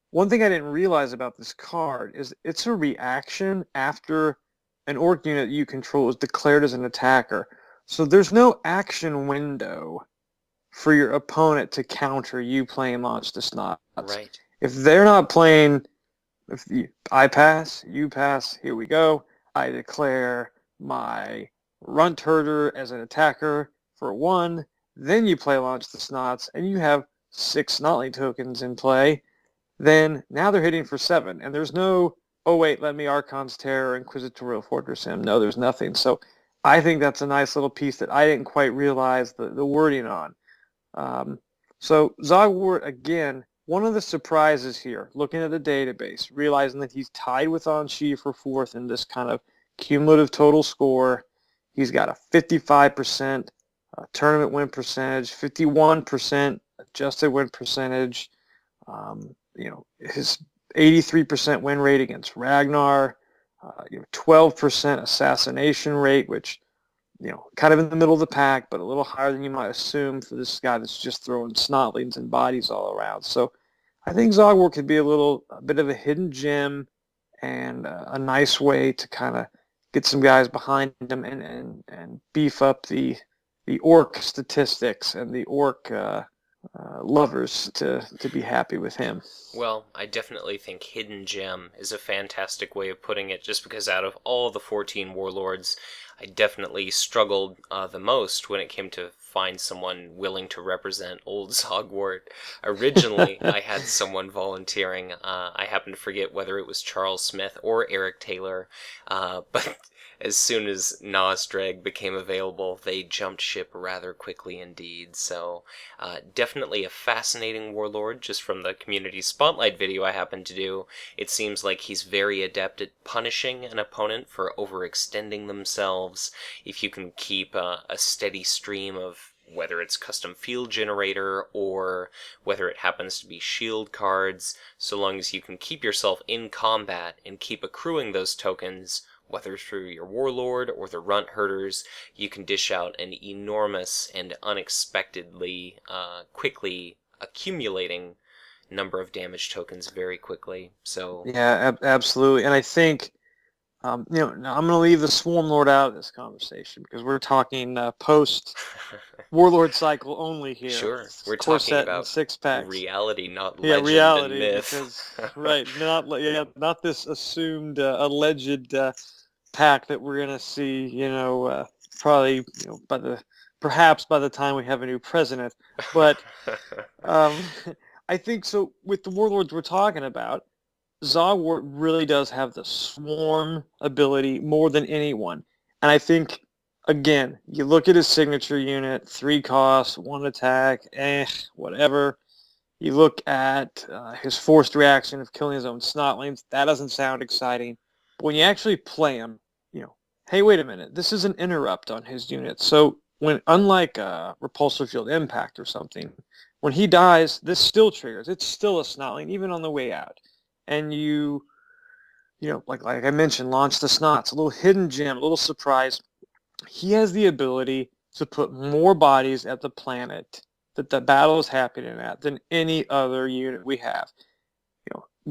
One thing I didn't realize about this card is it's a reaction after an orc unit you control is declared as an attacker. So there's no action window for your opponent to counter you playing Launch the Snots. Right. If they're not playing, I pass, you pass, here we go, I declare my runt herder as an attacker for 1, then you play Launch the Snots, and you have 6 Snotling tokens in play, then now they're hitting for 7, and there's no, oh wait, let me Archon's Terror, Inquisitorial Fortress him. No, there's nothing. So I think that's a nice little piece that I didn't quite realize the wording on. So Zogwart, again, one of the surprises here, looking at the database, realizing that he's tied with Onshi for 4th in this kind of cumulative total score. He's got a 55% tournament win percentage, 51% adjusted win percentage, his 83% win rate against Ragnar, 12% assassination rate, which, kind of in the middle of the pack, but a little higher than you might assume for this guy that's just throwing snotlings and bodies all around. So I think Zogwart could be a bit of a hidden gem and a nice way to kind of get some guys behind him and beef up the orc statistics and the orc lovers to be happy with him. Well, I definitely think Hidden Gem is a fantastic way of putting it, just because out of all the 14 Warlords, I definitely struggled the most when it came to find someone willing to represent old Zogwart. Originally, I had someone volunteering. I happen to forget whether it was Charles Smith or Eric Taylor, but as soon as Nazdreg became available, they jumped ship rather quickly indeed. So, definitely a fascinating warlord, just from the community spotlight video I happened to do. It seems like he's very adept at punishing an opponent for overextending themselves. If you can keep a steady stream of whether it's custom field generator or whether it happens to be shield cards, so long as you can keep yourself in combat and keep accruing those tokens, whether through your Warlord or the Runt Herders, you can dish out an enormous and unexpectedly quickly accumulating number of damage tokens very quickly. So Yeah, absolutely. And I think, now I'm going to leave the Swarm Lord out of this conversation because we're talking post Warlord cycle only here. Sure, we're talking Corset about and six packs. reality, not Yeah, legend reality, and myth. because not this assumed alleged pack that we're gonna see. Probably perhaps by the time we have a new president. But I think so. With the warlords we're talking about, Zogwart really does have the swarm ability more than anyone, and I think. Again, you look at his signature unit, 3 costs, 1 attack, whatever. You look at his forced reaction of killing his own snotlings. That doesn't sound exciting. But when you actually play him, hey, wait a minute. This is an interrupt on his unit. So unlike repulsor field impact or something, when he dies, this still triggers. It's still a snotling, even on the way out. And like I mentioned, launch the snots, a little hidden gem, a little surprise. He has the ability to put more bodies at the planet that the battle is happening at than any other unit we have.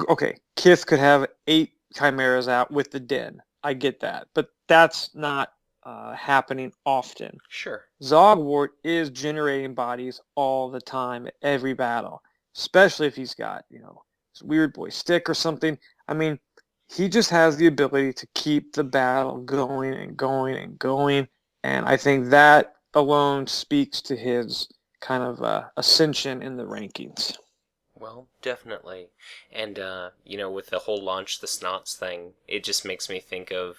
Okay, Kith could have 8 chimeras out with the den. I get that, but that's not happening often. Sure. Zogwart is generating bodies all the time at every battle, especially if he's got this weird boy stick or something. I mean, he just has the ability to keep the battle going and going and going, and I think that alone speaks to his kind of ascension in the rankings. Well, definitely. And, with the whole launch the snots thing, it just makes me think of,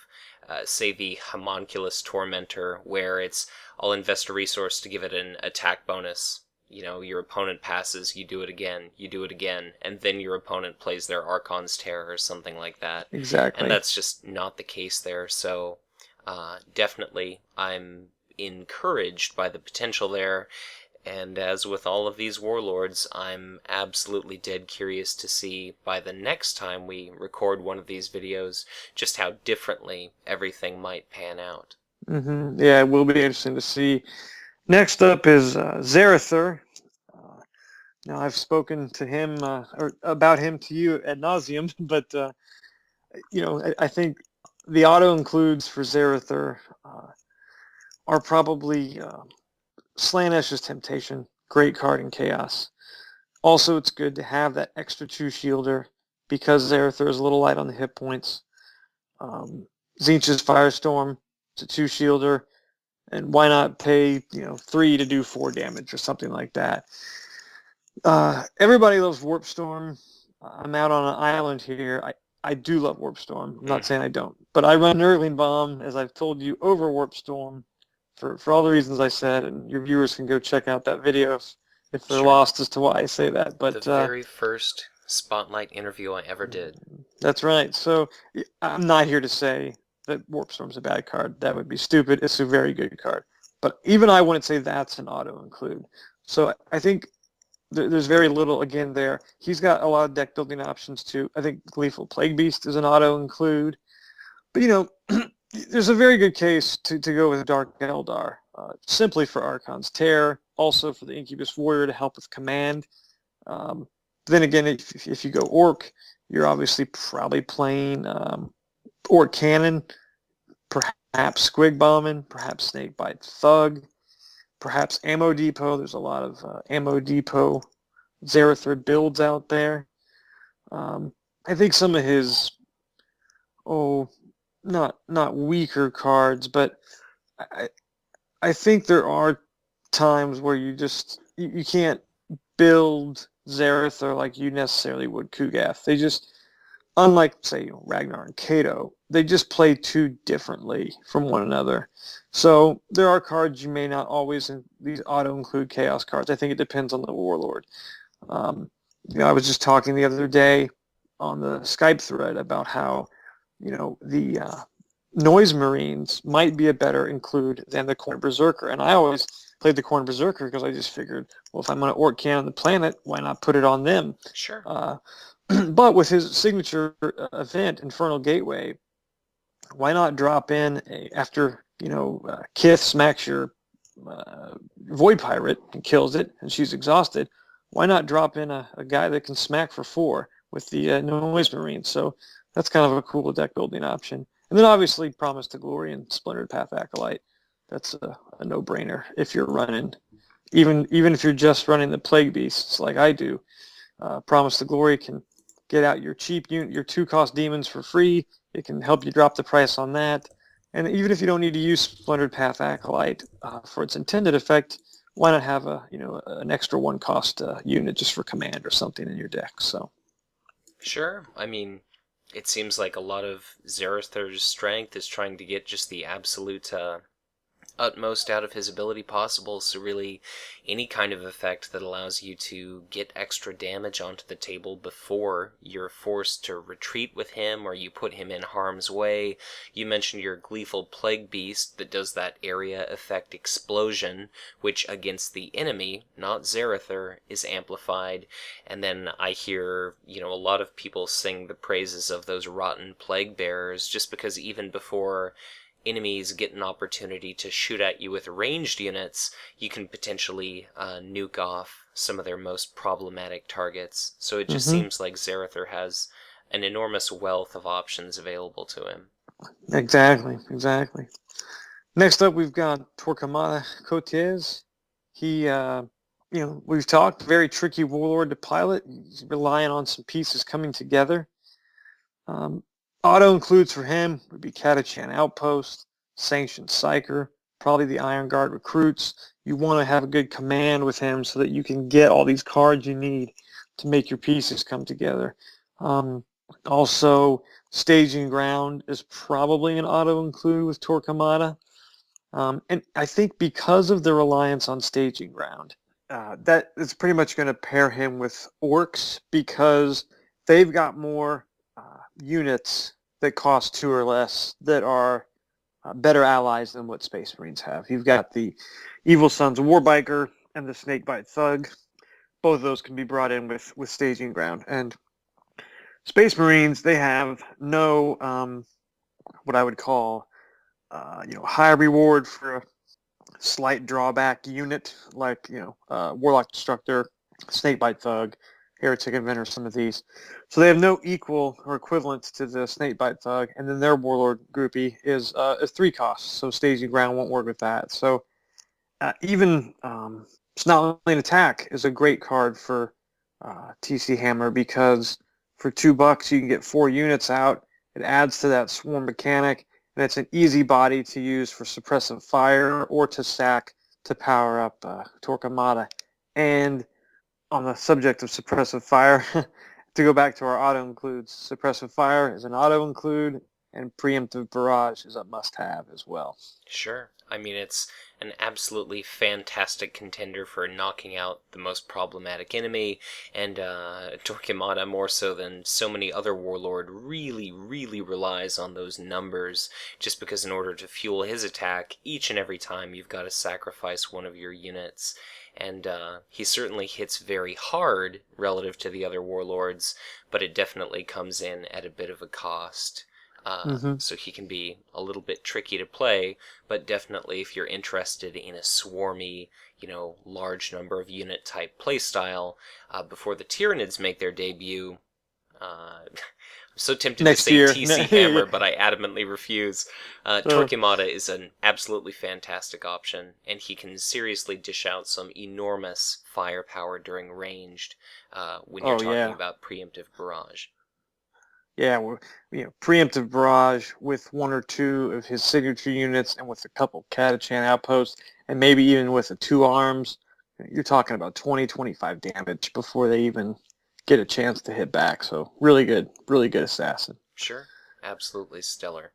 say, the Homunculus Tormentor, where it's, I'll invest a resource to give it an attack bonus. Your opponent passes, you do it again, and then your opponent plays their Archon's Terror or something like that. Exactly. And that's just not the case there, so definitely I'm encouraged by the potential there. And as with all of these warlords, I'm absolutely dead curious to see by the next time we record one of these videos just how differently everything might pan out. Mm-hmm. Yeah, it will be interesting to see. Next up is Zarthu. Now, I've spoken to him or about him to you ad nauseum, but I think the auto includes for Zarthu are probably Slanesh's Temptation, great card in Chaos. Also, it's good to have that extra 2 shielder because Zarthu is a little light on the hit points. Tzeentch's Firestorm, it's a 2 shielder, and why not pay 3 to do 4 damage or something like that. Everybody loves Warp Storm. I'm out on an island here. I do love Warp Storm. I'm not saying I don't, but I run Nurgling Bomb, as I've told you, over Warp Storm for all the reasons I said, and your viewers can go check out that video if they're lost as to why I say that. But the very first Spotlight interview I ever did. That's right. So I'm not here to say that Warp Storm's a bad card. That would be stupid. It's a very good card. But even I wouldn't say that's an auto-include. So I think there's very little, again, there. He's got a lot of deck building options, too. I think Gleeful Plague Beast is an auto-include. But, there's a very good case to go with Dark Eldar, simply for Archon's Terror, also for the Incubus Warrior to help with command. Then again, if you go Orc, you're obviously probably playing Orc Cannon, perhaps Squig Bombing, perhaps Snakebite Thug, perhaps Ammo Depot. There's a lot of Ammo Depot Zarthu builds out there. I think some of his, not weaker cards, but I I think there are times where you can't build Zaratha like you necessarily would Kugath. They just, unlike say Ragnar and Cato, they just play too differently from one another. So there are cards you may not always these auto include chaos cards. I think it depends on the warlord. Um, I was just talking the other day on the Skype thread about how the Noise Marines might be a better include than the Corn Berserker, and I always played the Corn Berserker because I just figured, well, if I'm going to orc cannon the planet, why not put it on them? Sure. But with his signature event, Infernal Gateway, why not drop in after Kith smacks your Void Pirate and kills it, and she's exhausted. Why not drop in a guy that can smack for 4 with the Noise Marine? So that's kind of a cool deck building option. And then obviously Promise to Glory and Splintered Path Acolyte. That's a no-brainer if you're running, even if you're just running the Plague Beasts like I do. Promise to Glory can get out your cheap unit, your 2-cost demons for free. It can help you drop the price on that. And even if you don't need to use Splintered Path Acolyte for its intended effect, why not have an extra 1-cost unit just for command or something in your deck? So Sure. I mean, it seems like a lot of Zarathar's strength is trying to get just the absolute utmost out of his ability possible, so really any kind of effect that allows you to get extra damage onto the table before you're forced to retreat with him or you put him in harm's way. You mentioned your Gleeful Plague Beast that does that area effect explosion, which against the enemy, not Zarathar, is amplified. And then I hear, a lot of people sing the praises of those rotten Plague Bearers just because even before enemies get an opportunity to shoot at you with ranged units, you can potentially nuke off some of their most problematic targets. So it just seems like Zarathar has an enormous wealth of options available to him. Exactly. Next up, we've got Torquemada Cotes. He, we've talked, very tricky warlord to pilot. He's relying on some pieces coming together. Auto includes for him would be Catachan Outpost, Sanctioned Psyker, probably the Iron Guard recruits. You want to have a good command with him so that you can get all these cards you need to make your pieces come together. Also, Staging Ground is probably an auto include with Torquemada. And I think because of the reliance on Staging Ground, that is pretty much going to pair him with Orcs because they've got more units that cost 2 or less that are better allies than what Space Marines have. You've got the Evil Sons Warbiker and the Snakebite Thug. Both of those can be brought in with Staging Ground. And Space Marines, they have no what I would call high reward for a slight drawback unit like Warlock Destructor, Snakebite Thug, Heretic Inventor, some of these. So they have no equal or equivalent to the Snakebite Thug, and then their Warlord groupie is 3 costs, so Staging Ground won't work with that. So even Snotling Attack is a great card for TC Hammer because for $2 you can get 4 units out. It adds to that swarm mechanic, and it's an easy body to use for suppressive fire or to sack to power up Torquemada. And on the subject of suppressive fire, to go back to our auto includes, suppressive fire is an auto include, and preemptive barrage is a must-have as well. Sure. I mean, it's an absolutely fantastic contender for knocking out the most problematic enemy, and Torquemada, more so than so many other Warlord, really, really relies on those numbers, just because in order to fuel his attack, each and every time you've got to sacrifice one of your units. And he certainly hits very hard relative to the other Warlords, but it definitely comes in at a bit of a cost. So he can be a little bit tricky to play, but definitely if you're interested in a swarmy, large number of unit type playstyle, before the Tyranids make their debut, I'm so tempted Next to say year. TC Hammer, but I adamantly refuse. Torquemada is an absolutely fantastic option, and he can seriously dish out some enormous firepower during ranged when you're talking about preemptive barrage. Yeah, preemptive barrage with one or two of his signature units and with a couple Catachan outposts and maybe even with the 2 arms. You're talking about 20-25 damage before they even get a chance to hit back. So really good assassin. Sure. Absolutely stellar.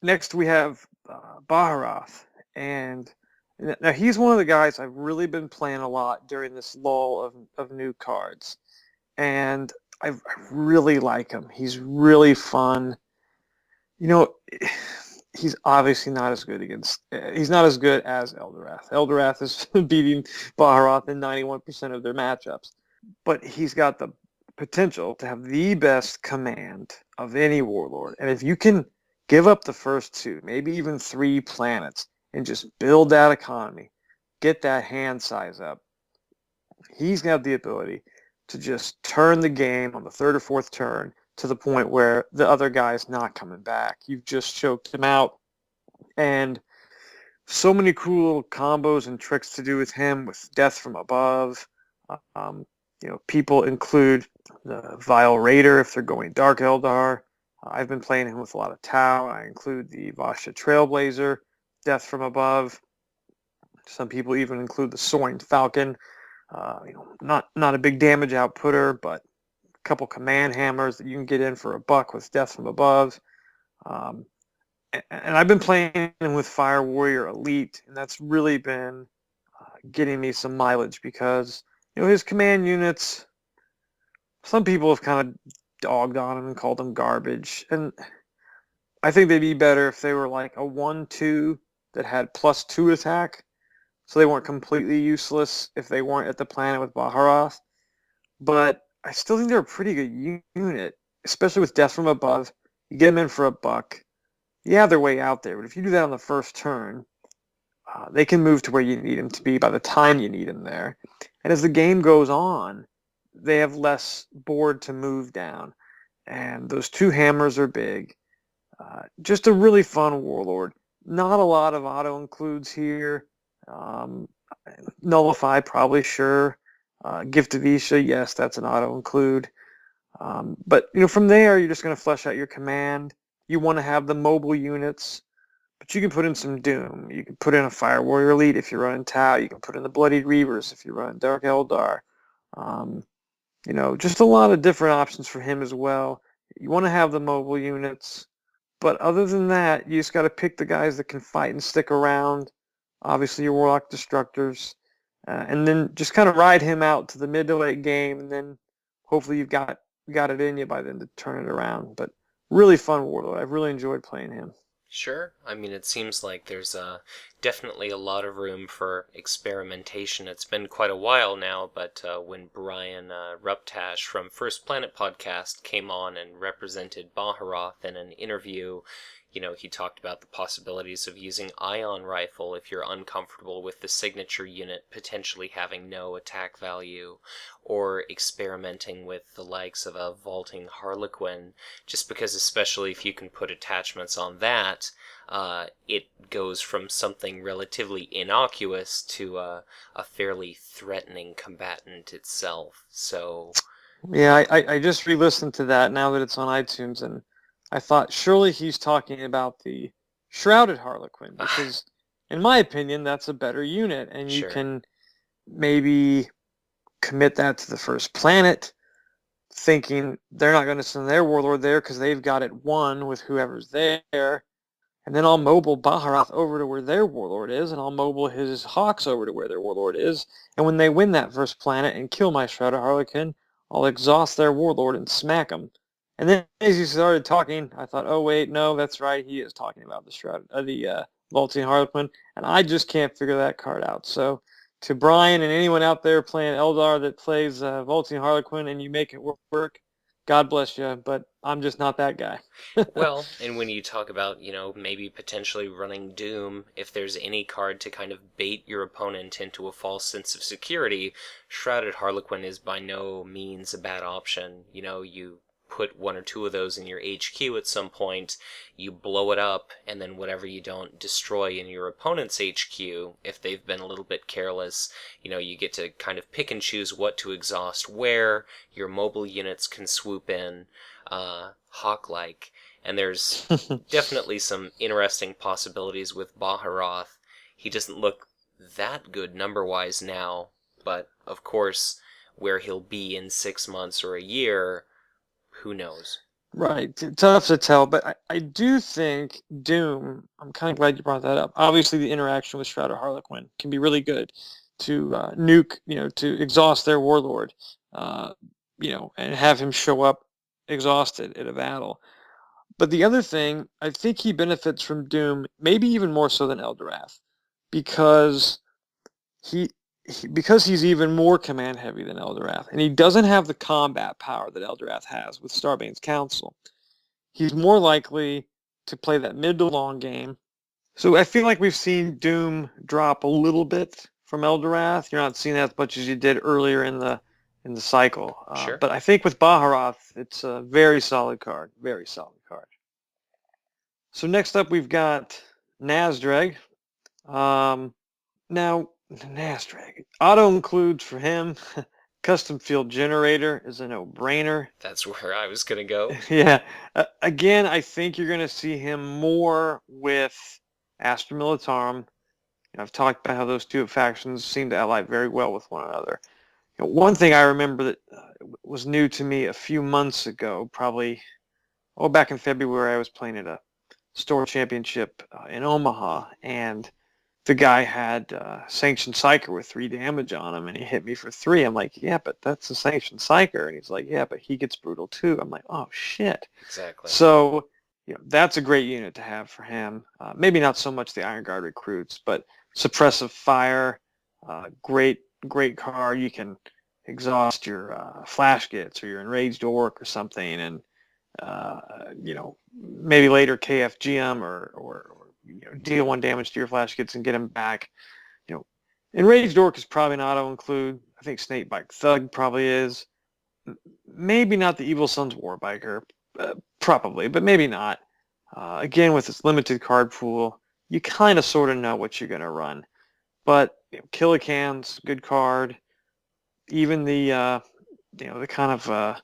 Next we have Baharroth, and now he's one of the guys I've really been playing a lot during this lull of new cards, and I really like him. He's really fun. You know, he's obviously not as good against. He's not as good as Eldorath. Eldorath is beating Baharroth in 91% of their matchups, but he's got the potential to have the best command of any warlord. And if you can give up the first two, maybe even 3 planets, and just build that economy, get that hand size up, he's got the ability to just turn the game on the 3rd or 4th turn to the point where the other guy's not coming back. You've just choked him out. And so many cool combos and tricks to do with him, with Death from Above. Um, people include the Vile Raider if they're going Dark Eldar. I've been playing him with a lot of Tau. I include the Vasha Trailblazer, Death from Above. Some people even include the Soaring Falcon. Not a big damage outputter, but a couple command hammers that you can get in for $1 with Death from Above. And I've been playing with Fire Warrior Elite, and that's really been getting me some mileage because his command units. Some people have kind of dogged on him and called him garbage, and I think they'd be better if they were like a 1/2 that had +2 attack, so they weren't completely useless if they weren't at the planet with Baharroth. But I still think they're a pretty good unit, especially with Death from Above. You get them in for $1. You have their way out there, but if you do that on the first turn, they can move to where you need them to be by the time you need them there. And as the game goes on, they have less board to move down. And those 2 hammers are big. Just a really fun warlord. Not a lot of auto includes here. Nullify, probably, sure. Gift of Isha, yes, that's an auto include. But from there, you're just going to flesh out your command. You want to have the mobile units, but you can put in some Doom. You can put in a Fire Warrior Elite if you're running Tau. You can put in the Bloodied Reavers if you're running Dark Eldar. Just a lot of different options for him as well. You want to have the mobile units, but other than that, you just got to pick the guys that can fight and stick around. Obviously, your Warlock Destructors, and then just kind of ride him out to the mid to late game, and then hopefully you've got it in you by then to turn it around. But really fun Warlord. I've really enjoyed playing him. Sure. I mean, it seems like there's definitely a lot of room for experimentation. It's been quite a while now, but when Brian Ruptash from First Planet Podcast came on and represented Baharroth in an interview, he talked about the possibilities of using Ion Rifle if you're uncomfortable with the signature unit potentially having no attack value, or experimenting with the likes of a Vaulting Harlequin, just because especially if you can put attachments on that, it goes from something relatively innocuous to a fairly threatening combatant itself. So yeah, I just re-listened to that now that it's on iTunes, and I thought surely he's talking about the Shrouded Harlequin, because in my opinion that's a better unit, and you sure. can maybe commit that to the first planet, thinking they're not going to send their warlord there because they've got it won with whoever's there, and then I'll mobile Baharroth over to where their warlord is, and I'll mobile his Hawks over to where their warlord is, and when they win that first planet and kill my Shrouded Harlequin, I'll exhaust their warlord and smack them. And then as he started talking, I thought, oh wait, no, that's right, he is talking about the Vaulting Harlequin, and I just can't figure that card out. So to Brian and anyone out there playing Eldar that plays Vaulting Harlequin and you make it work, God bless you, but I'm just not that guy. Well, and when you talk about, maybe potentially running Doom, if there's any card to kind of bait your opponent into a false sense of security, Shrouded Harlequin is by no means a bad option. You put one or two of those in your HQ at some point, you blow it up, and then whatever you don't destroy in your opponent's HQ, if they've been a little bit careless, you get to kind of pick and choose what to exhaust where. Your mobile units can swoop in, hawk-like, and there's definitely some interesting possibilities with Baharroth. He doesn't look that good number-wise now, but of course, where he'll be in 6 months or a year, who knows? Right. Tough to tell, but I do think Doom, I'm kind of glad you brought that up. Obviously, the interaction with Shroud of Harlequin can be really good to nuke, to exhaust their Warlord, and have him show up exhausted at a battle. But the other thing, I think he benefits from Doom, maybe even more so than Eldorath, because because he's even more command heavy than Eldorath, and he doesn't have the combat power that Eldorath has with Starbane's Council. He's more likely to play that mid to long game. So I feel like we've seen Doom drop a little bit from Eldorath. You're not seeing that as much as you did earlier in the cycle. Sure. But I think with Baharroth, it's a very solid card. Very solid card. So next up, we've got Nazdreg. Now, Nazdreg. Auto includes for him. Custom field generator is a no-brainer. That's where I was going to go. Yeah. Again, I think you're going to see him more with Astra Militarum. I've talked about how those two factions seem to ally very well with one another. One thing I remember that was new to me a few months ago, probably back in February, I was playing at a store championship in Omaha, and the guy had Sanctioned Psyker with 3 damage on him, and he hit me for 3. I'm like, yeah, but that's a Sanctioned Psyker. And he's like, yeah, but he gets brutal too. I'm like, oh, shit. Exactly. So, that's a great unit to have for him. Maybe not so much the Iron Guard recruits, but Suppressive Fire, great card. You can exhaust your Flash Gits or your Enraged Orc or something, and, maybe later KFG him or deal 1 damage to your Flash Gits and get him back. Enraged Orc is probably an auto-include. I think Snakebite Thug probably is. Maybe not the Evil Sun's Warbiker. Probably, but maybe not. Again, with its limited card pool, you kind of sort of know what you're going to run. But Killican's good card. Even the the kind of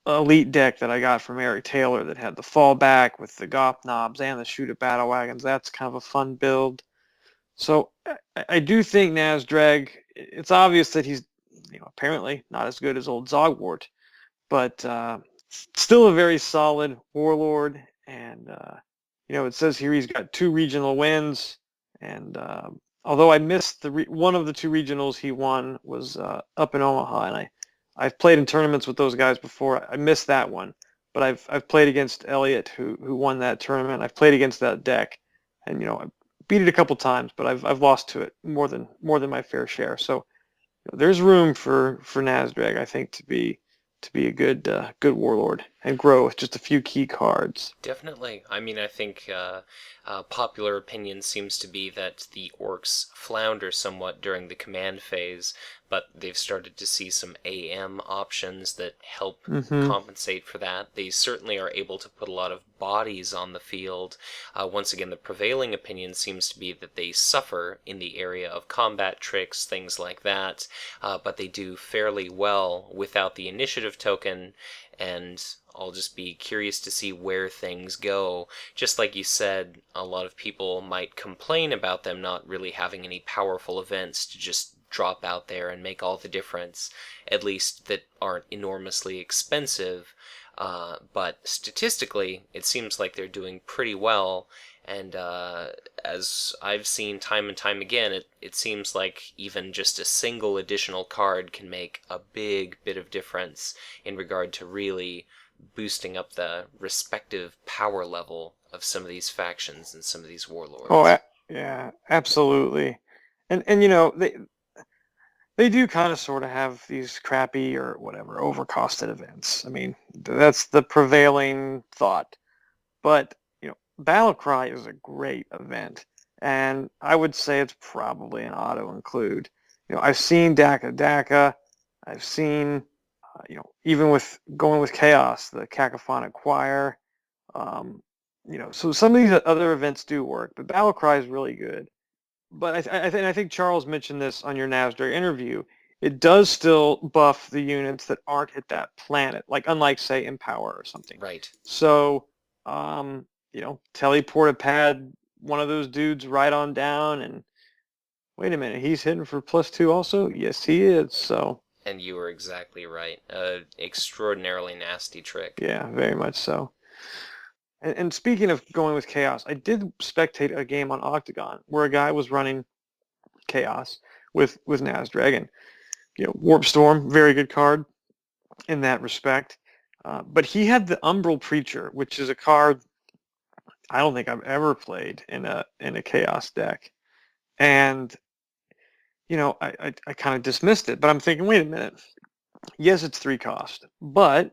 elite deck that I got from Eric Taylor that had the fallback with the Goth Knobs and the Shoot at Battle Wagons. That's kind of a fun build. So I do think Nazdreg, it's obvious that he's apparently not as good as old Zogwart, but still a very solid Warlord. And it says here he's got 2 regional wins. And although I missed one of the 2 regionals he won was up in Omaha, and I've played in tournaments with those guys before. I missed that one, but I've played against Elliot who won that tournament. I've played against that deck, and I beat it a couple times, but I've lost to it more than my fair share. So there's room for Nazdreg, I think, to be a good Warlord and grow with just a few key cards. Definitely. I mean, I think popular opinion seems to be that the orcs flounder somewhat during the command phase, but they've started to see some AM options that help compensate for that. They certainly are able to put a lot of bodies on the field. Once again, the prevailing opinion seems to be that they suffer in the area of combat tricks, things like that, but they do fairly well without the initiative token, and I'll just be curious to see where things go. Just like you said, a lot of people might complain about them not really having any powerful events to just drop out there and make all the difference, at least that aren't enormously expensive. But statistically, it seems like they're doing pretty well, and as I've seen time and time again, it seems like even just a single additional card can make a big bit of difference in regard to really boosting up the respective power level of some of these factions and some of these warlords. Oh, yeah, absolutely. And they do kind of sort of have these crappy or whatever overcosted events. I mean, that's the prevailing thought. But Battlecry is a great event, and I would say it's probably an auto include. I've seen Daka Daka, I've seen even with going with Chaos, the Cacophonic Choir, so some of these other events do work, but Battle Cry is really good. But I think Charles mentioned this on your Nazdreg interview. It does still buff the units that aren't at that planet, unlike say Empower or something. Right. So, teleport a pad one of those dudes right on down, and wait a minute, he's hitting for +2 also? Yes, he is. So. And you were exactly right. Extraordinarily nasty trick. Yeah, very much so. And speaking of going with Chaos, I did spectate a game on Octagon where a guy was running Chaos with Nazdreg, and Warp Storm, very good card in that respect. But he had the Umbral Preacher, which is a card I don't think I've ever played in a Chaos deck, and I kind of dismissed it. But I'm thinking, wait a minute. Yes, it's 3 cost, but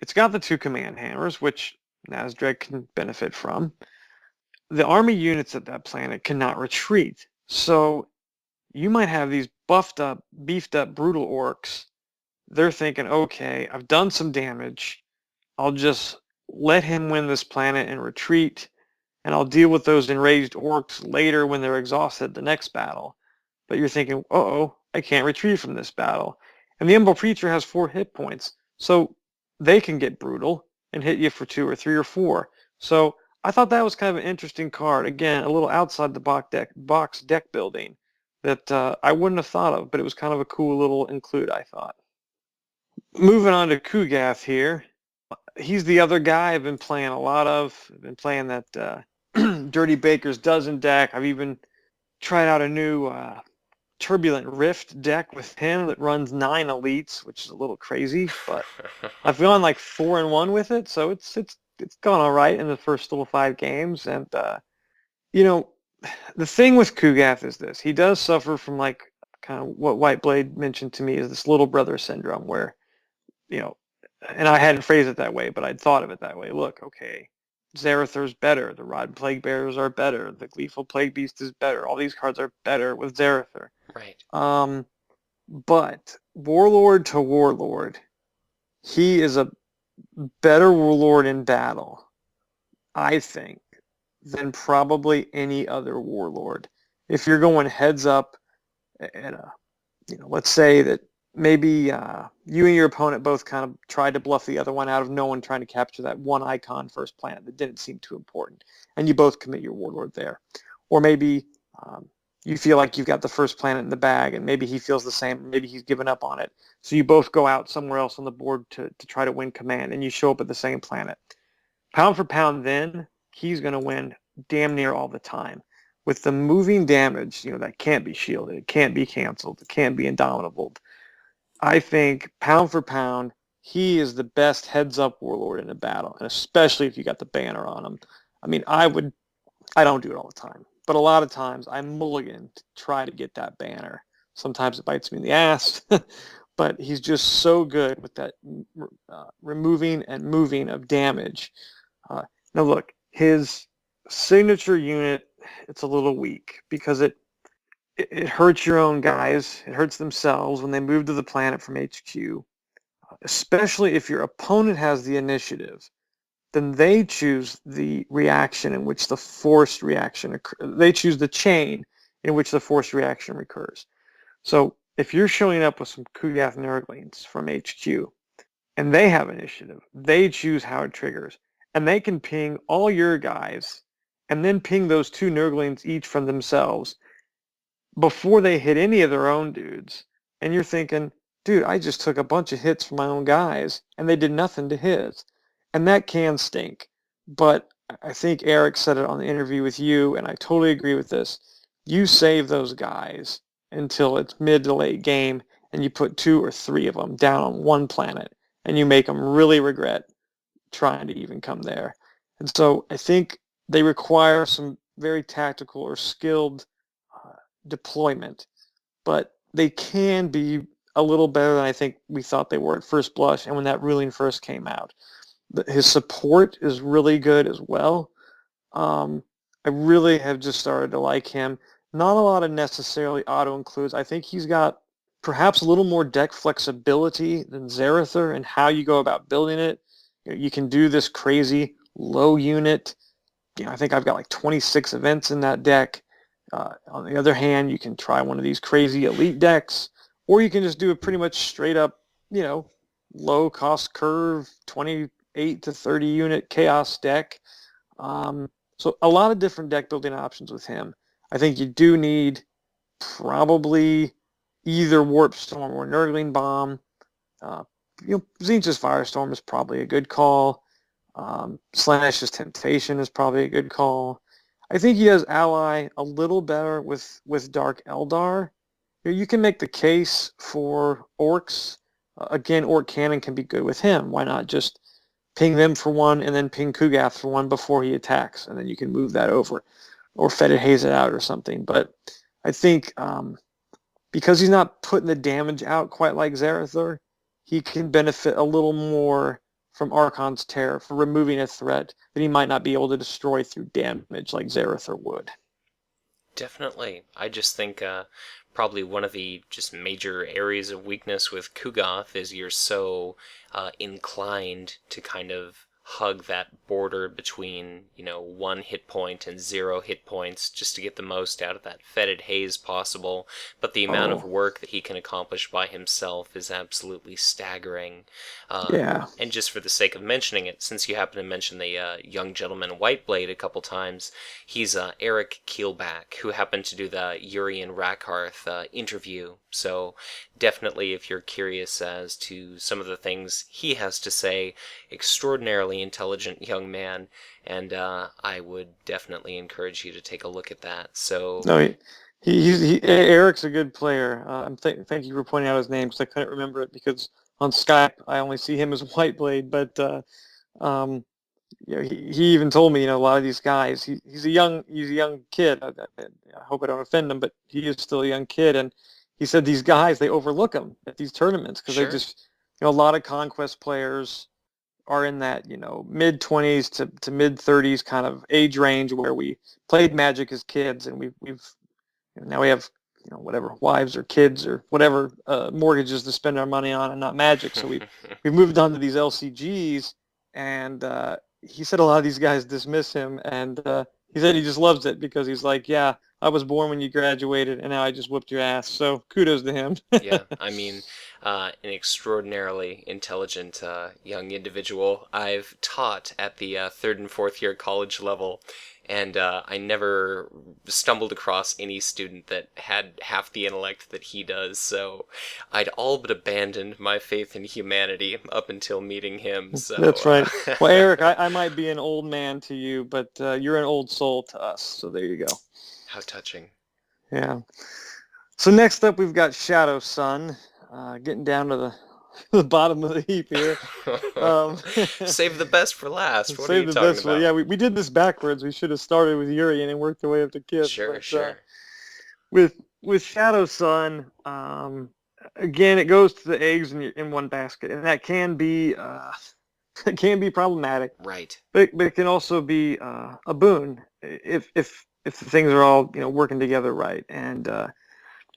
it's got the 2 command hammers, which Nazdreg can benefit from. The army units at that planet cannot retreat, so you might have these buffed up, beefed up, brutal orcs. They're thinking, okay, I've done some damage. I'll just let him win this planet and retreat, and I'll deal with those enraged orcs later when they're exhausted the next battle. But you're thinking, uh-oh, I can't retreat from this battle. And the Umbral Preacher has 4 hit points, so they can get brutal and hit you for 2 or 3 or 4. So I thought that was kind of an interesting card. Again, a little outside the box deck building that I wouldn't have thought of, but it was kind of a cool little include, I thought. Moving on to Kugath here. He's the other guy I've been playing a lot of. I've been playing that Dirty Baker's Dozen deck. I've even tried out a new Turbulent Rift deck with him that runs 9 elites, which is a little crazy, but I've gone 4-1 with it, so it's gone all right in the first little 5 games. And the thing with Kugath is this: he does suffer from kind of what Whiteblade mentioned to me is this little brother syndrome, where and I hadn't phrased it that way, but I'd thought of it that way. Look, okay, Zarathar's better. The Rod Plague Bearers are better. The Gleeful Plague Beast is better. All these cards are better with Zarathar. Right. But Warlord to Warlord, he is a better Warlord in battle, I think, than probably any other Warlord. If you're going heads up at let's say that maybe you and your opponent both kind of tried to bluff the other one out of no one trying to capture that one icon first planet that didn't seem too important, and you both commit your Warlord there. Or maybe you feel like you've got the first planet in the bag, and maybe he feels the same, maybe he's given up on it. So you both go out somewhere else on the board to try to win command, and you show up at the same planet. Pound for pound then, he's going to win damn near all the time. With the moving damage, that can't be shielded, it can't be canceled, it can't be indomitable. I think pound for pound, he is the best heads-up Warlord in a battle, and especially if you got the banner on him. I mean, I don't do it all the time, but a lot of times I mulligan to try to get that banner. Sometimes it bites me in the ass, but he's just so good with that removing and moving of damage. Now look, his signature unit, it's a little weak because it hurts your own guys. It hurts themselves when they move to the planet from HQ, especially if your opponent has the initiative. Then they choose the reaction in which the forced reaction occurs. They choose the chain in which the forced reaction recurs. So if you're showing up with some Kugath Nurglings from HQ and they have initiative, they choose how it triggers. And they can ping all your guys and then ping those 2 Nurglings each from themselves before they hit any of their own dudes. And you're thinking, dude, I just took a bunch of hits from my own guys and they did nothing to his. And that can stink. But I think Eric said it on the interview with you, and I totally agree with this. You save those guys until it's mid to late game, and you put 2 or 3 of them down on one planet, and you make them really regret trying to even come there. And so I think they require some very tactical or skilled deployment, but they can be a little better than I think we thought they were at first blush and when that ruling first came out. His support is really good as well. I really have just started to like him. Not a lot of necessarily auto includes. I think he's got perhaps a little more deck flexibility than Zarather and how you go about building it. You can do this crazy low unit. I think I've got like 26 events in that deck. On the other hand, you can try one of these crazy elite decks, or you can just do a pretty much straight up, low cost curve, 28 to 30 unit chaos deck. So a lot of different deck building options with him. I think you do need probably either Warp Storm or Nurgling Bomb. Zinch's Firestorm is probably a good call. Slash's Temptation is probably a good call. I think he does ally a little better with Dark Eldar. You can make the case for Orcs. Again, Orc Cannon can be good with him. Why not just ping them for one and then ping Kugath for one before he attacks, and then you can move that over, or Fetid Haze it out or something. But I think because he's not putting the damage out quite like Zarather, he can benefit a little more from Archon's Terror for removing a threat that he might not be able to destroy through damage like Zarather would. Definitely. I just think probably one of the just major areas of weakness with Kugath is you're so inclined to kind of hug that border between, 1 hit point and 0 hit points just to get the most out of that fetid haze possible. But the amount of work that he can accomplish by himself is absolutely staggering. Yeah. And just for the sake of mentioning it, since you happen to mention the young gentleman Whiteblade a couple times, he's Eric Keelback, who happened to do the Yuri and Rakarth interview. So definitely, if you're curious as to some of the things he has to say, extraordinarily intelligent young man, and I would definitely encourage you to take a look at that. So no, Eric's a good player. Thank you for pointing out his name, because I couldn't remember it because on Skype I only see him as Whiteblade. But he even told me, a lot of these guys. He's a young kid. I hope I don't offend him, but he is still a young kid, and he said these guys, they overlook him at these tournaments because sure. they just, a lot of Conquest players are in that, mid 20s to mid 30s kind of age range where we played Magic as kids, and we've now we have, whatever, wives or kids or whatever mortgages to spend our money on, and not Magic. So we've moved on to these LCGs, and he said a lot of these guys dismiss him, and he said he just loves it because he's like, yeah, I was born when you graduated, and now I just whooped your ass. So kudos to him. Yeah, I mean, an extraordinarily intelligent young individual. I've taught at the 3rd and 4th year college level, and I never stumbled across any student that had half the intellect that he does, so I'd all but abandoned my faith in humanity up until meeting him. So That's right. Well, Eric, I might be an old man to you, but you're an old soul to us, so there you go. How touching. Yeah. So next up, we've got Shadow Sun, getting down to the bottom of the heap here. Save the best for last. What are Save you the talking best about? Yeah, we did this backwards. We should have started with Yuri and then worked our way up to Kith. Sure, but, sure. With Shadow Sun, again, it goes to the eggs in one basket, and that can be it can be problematic. Right. But it can also be a boon if the things are all working together right. And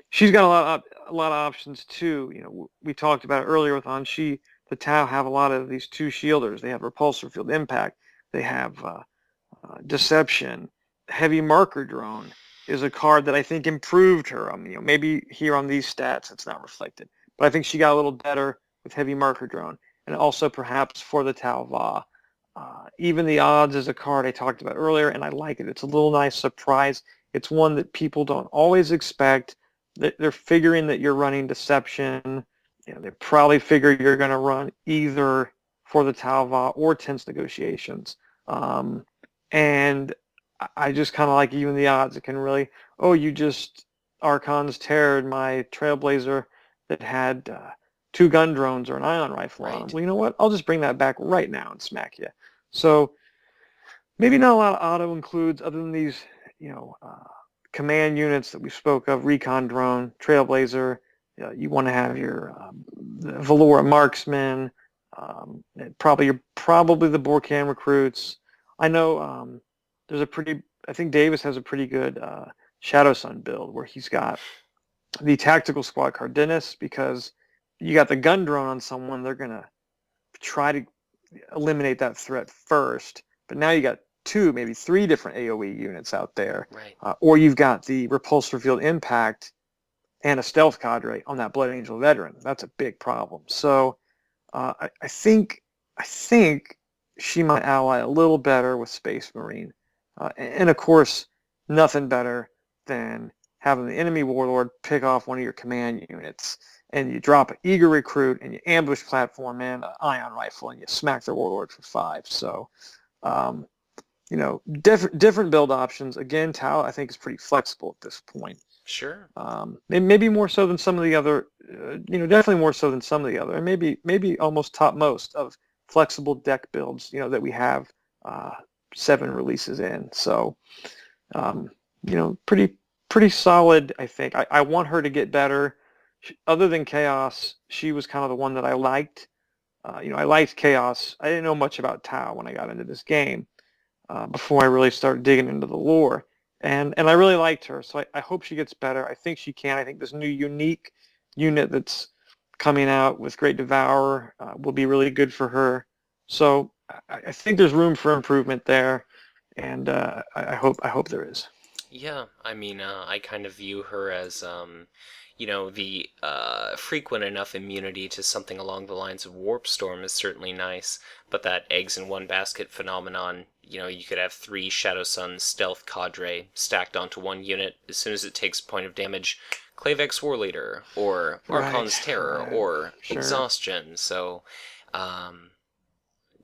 she's got a lot of options too. We talked about it earlier with Onshi. The Tau have a lot of these 2 shielders. They have repulsor field impact. They have deception. Heavy marker drone is a card that I think improved her. Maybe here on these stats it's not reflected, but I think she got a little better with heavy marker drone, and also perhaps for the Tau Va. Even the odds is a card I talked about earlier, and I like it. It's a little nice surprise. It's one that people don't always expect. They're figuring that you're running deception. They probably figure you're going to run either for the Tau Va or Tense Negotiations. And I just kind of like even the odds. It can really, you just Archon's Terrored my Trailblazer that had 2 gun drones or an ion rifle on them. Well, you know what? I'll just bring that back right now and smack you. So maybe not a lot of auto includes other than these, command units that we spoke of, recon drone, Trailblazer. You want to have your Valora marksman, probably the Borkan recruits. I know I think Davis has a pretty good Shadow Sun build where he's got the tactical squad Cardenas, because you got the gun drone on someone, they're going to try to eliminate that threat first. But now you got 2, maybe 3 different AoE units out there. Right. Or you've got the repulse revealed impact and a stealth cadre on that Blood Angel veteran. That's a big problem. So I think she might ally a little better with Space Marine. And of course, nothing better than having the enemy warlord pick off one of your command units, and you drop an eager recruit, and you ambush platform in an ion rifle, and you smack their warlord for 5. So, different build options. Again, Tau, I think, is pretty flexible at this point. Sure. Maybe more so than some of the other, definitely more so than some of the other, and maybe almost topmost of flexible deck builds, that we have 7 releases in. So, pretty solid, I think. I want her to get better. Other than Chaos, she was kind of the one that I liked. I liked Chaos. I didn't know much about Tau when I got into this game before I really started digging into the lore. And I really liked her, so I hope she gets better. I think she can. I think this new unique unit that's coming out with Great Devourer will be really good for her. So I think there's room for improvement there, and I hope there is. Yeah, I mean, I kind of view her as, the frequent enough immunity to something along the lines of Warp Storm is certainly nice, but that eggs in one basket phenomenon, you could have 3 Shadow Sun stealth cadre stacked onto one unit. As soon as it takes a point of damage, Klavex War Leader, or Archon's Terror, or Sure. Exhaustion. So,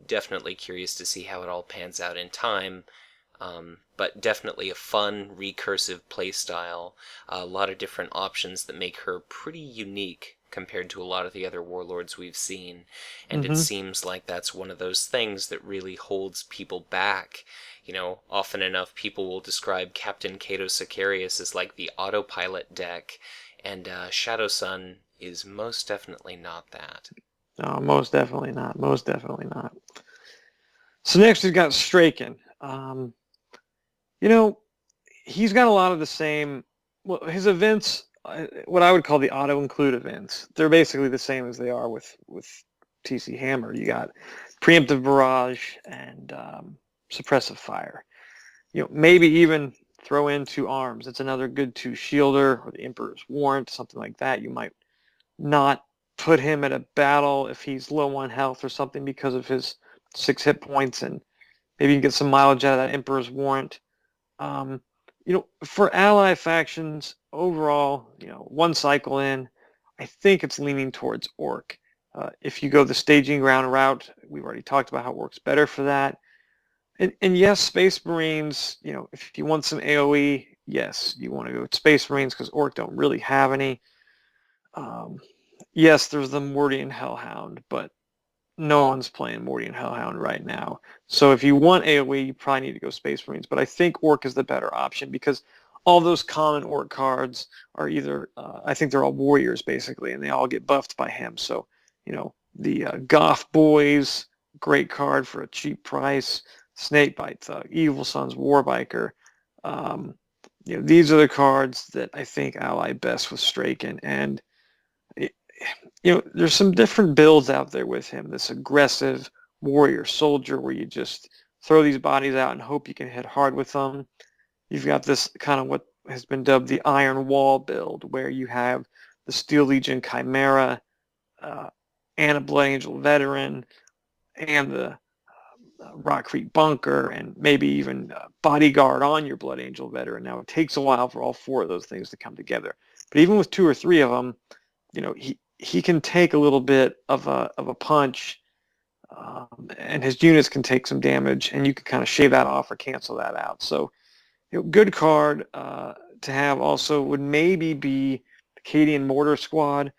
definitely curious to see how it all pans out in time. But definitely a fun, recursive playstyle. A lot of different options that make her pretty unique compared to a lot of the other warlords we've seen. And it seems like that's one of those things that really holds people back. Often enough people will describe Captain Kato Sicarius as like the autopilot deck, and Shadow Sun is most definitely not that. No, most definitely not. Most definitely not. So next we've got Straken. He's got a lot of the same. Well, his events, what I would call the auto-include events, they're basically the same as they are with TC Hammer. You got preemptive barrage and suppressive fire. Maybe even throw in 2 arms. It's another good 2 shielder, or the Emperor's Warrant, something like that. You might not put him at a battle if he's low on health or something because of his 6 hit points, and maybe you can get some mileage out of that Emperor's Warrant. For ally factions overall, 1 cycle in, I think it's leaning towards Orc. If you go the staging ground route, we've already talked about how it works better for that. And yes, Space Marines, if you want some AoE, yes, you want to go with Space Marines because Orc don't really have any. Yes, there's the Mordian Hellhound, but no one's playing Mordian Hellhound right now. So if you want AoE, you probably need to go Space Marines. But I think Orc is the better option because all those common Orc cards are either, I think they're all warriors basically, and they all get buffed by him. So, the Goth Boys, great card for a cheap price. Snakebite Thug, Evil Sun's Warbiker. These are the cards that I think ally best with Straken. And there's some different builds out there with him. This aggressive warrior soldier where you just throw these bodies out and hope you can hit hard with them. You've got this kind of what has been dubbed the Iron Wall build, where you have the Steel Legion Chimera and a Blood Angel veteran and the Rock Creek Bunker and maybe even Bodyguard on your Blood Angel veteran. Now, it takes a while for all 4 of those things to come together. But even with 2 or 3 of them, he can take a little bit of a punch, and his units can take some damage, and you can kind of shave that off or cancel that out. So, good card to have also would maybe be the Cadian Mortar Squad.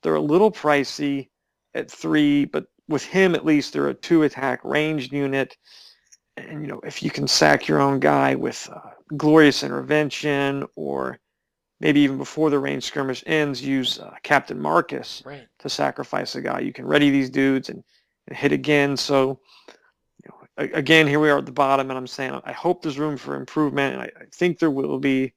They're a little pricey at 3, but with him at least they're a 2 attack ranged unit. And if you can sack your own guy with Glorious Intervention, or maybe even before the range skirmish ends, use Captain Marcus to sacrifice a guy. You can ready these dudes and hit again. So, again, here we are at the bottom, and I'm saying I hope there's room for improvement, and I think there will be.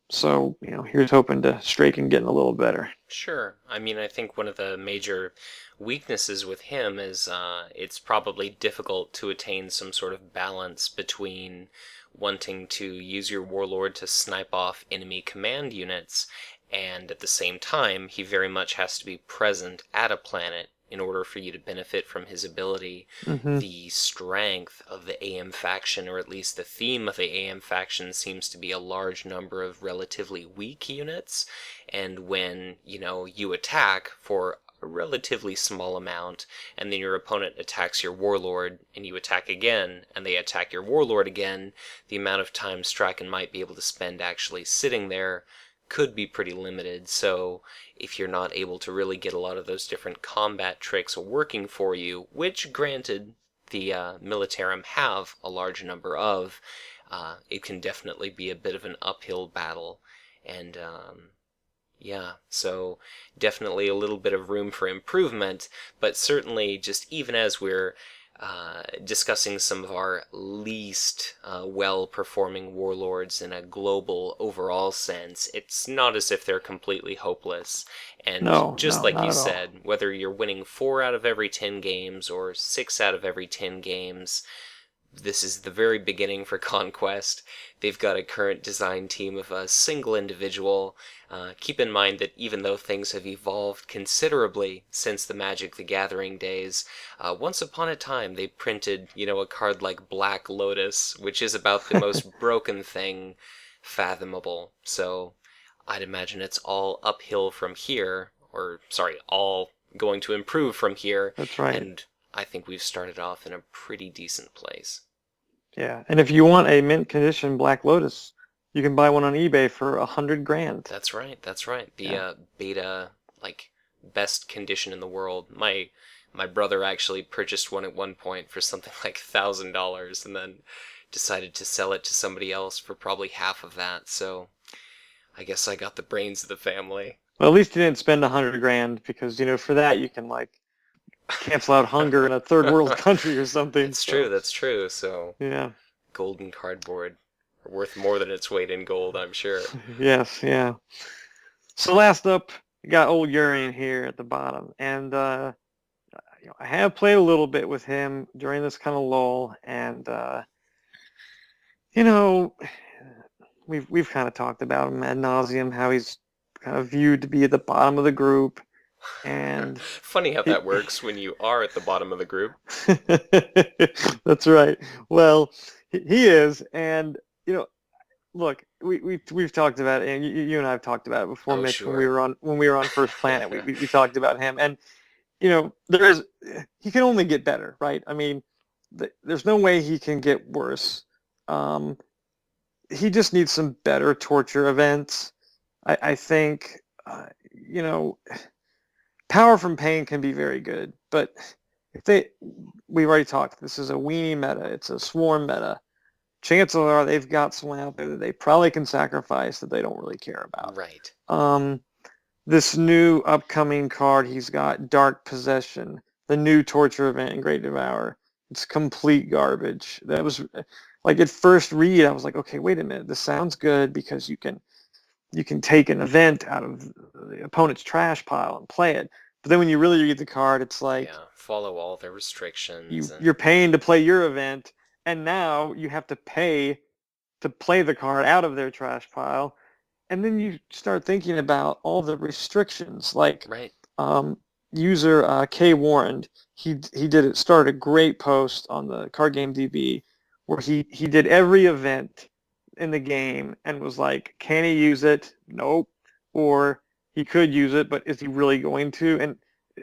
So, here's hoping to Straken getting a little better. Sure. I mean, I think one of the major weaknesses with him is it's probably difficult to attain some sort of balance between wanting to use your warlord to snipe off enemy command units, and at the same time, he very much has to be present at a planet in order for you to benefit from his ability. Hmm. The strength of the AM faction, or at least the theme of the AM faction, seems to be a large number of relatively weak units, and when, you attack for a relatively small amount, and then your opponent attacks your warlord, and you attack again, and they attack your warlord again, the amount of time Straken might be able to spend actually sitting there could be pretty limited. So if you're not able to really get a lot of those different combat tricks working for you, which granted the Militarum have a large number of, it can definitely be a bit of an uphill battle. And yeah, so definitely a little bit of room for improvement, but certainly just even as we're discussing some of our least well-performing warlords in a global overall sense, it's not as if they're completely hopeless. And No, just no, like not you at all. said, whether you're winning 4 out of every 10 games or 6 out of every 10 games, this is the very beginning for Conquest. They've got a current design team of a single individual. Keep in mind that even though things have evolved considerably since the Magic the Gathering days, once upon a time they printed, a card like Black Lotus, which is about the most broken thing fathomable. So I'd imagine it's all uphill from here, or sorry, all going to improve from here, That's right. and I think we've started off in a pretty decent place. Yeah, and if you want a mint condition Black Lotus, you can buy one on eBay for 100 grand. That's right. That's right. The Yeah. beta, like, best condition in the world. My brother actually purchased one at one point for something like $1,000, and then decided to sell it to somebody else for probably half of that. So I guess I got the brains of the family. Well, at least you didn't spend 100 grand because for that you can like cancel out hunger in a third world country or something. That's true. So That's true. So yeah, golden cardboard, worth more than its weight in gold, I'm sure. yes, yeah. So last up, we got old Urian here at the bottom, and I have played a little bit with him during this kind of lull, and you know, we've kind of talked about him ad nauseum, how he's kind of viewed to be at the bottom of the group, and Funny how that works when you are at the bottom of the group. that's right. Well, he is, and look, we've talked about it, and you and I have talked about it before, Oh, Mitch, sure. when we were on First Planet. We talked about him, and there is he can only get better, right? I mean, there's no way he can get worse. Um, he just needs some better torture events. I think, you know, power from pain can be very good, but if we've already talked, this is a weenie meta, it's a swarm meta. Chances are they've got someone out there that they probably can sacrifice that they don't really care about. Right. This new upcoming card, he's got Dark Possession, the new torture event in Great Devour. It's complete garbage. That was like at first read, I was like, okay, wait a minute, this sounds good because you can take an event out of the opponent's trash pile and play it. But then when you really read the card, it's like Yeah, follow all their restrictions you're and paying to play your event, and now you have to pay to play the card out of their trash pile. And then you start thinking about all the restrictions, like right. um, user K Warren. He started a great post on the Card Game DB where he did every event in the game and was like, can he use it? Nope. Or he could use it, but is he really going to? And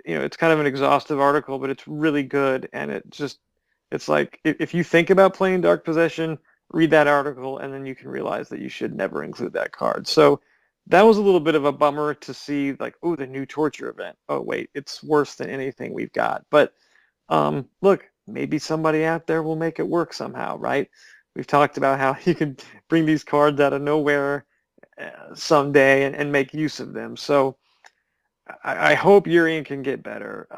it's kind of an exhaustive article, but it's really good. And it's like if you think about playing Dark Possession, read that article, and then you can realize that you should never include that card. So that was a little bit of a bummer to see, like, oh, the new torture event. Oh, wait, it's worse than anything we've got. But look, maybe somebody out there will make it work somehow, right? We've talked about how you can bring these cards out of nowhere someday and make use of them. So I hope Urian can get better.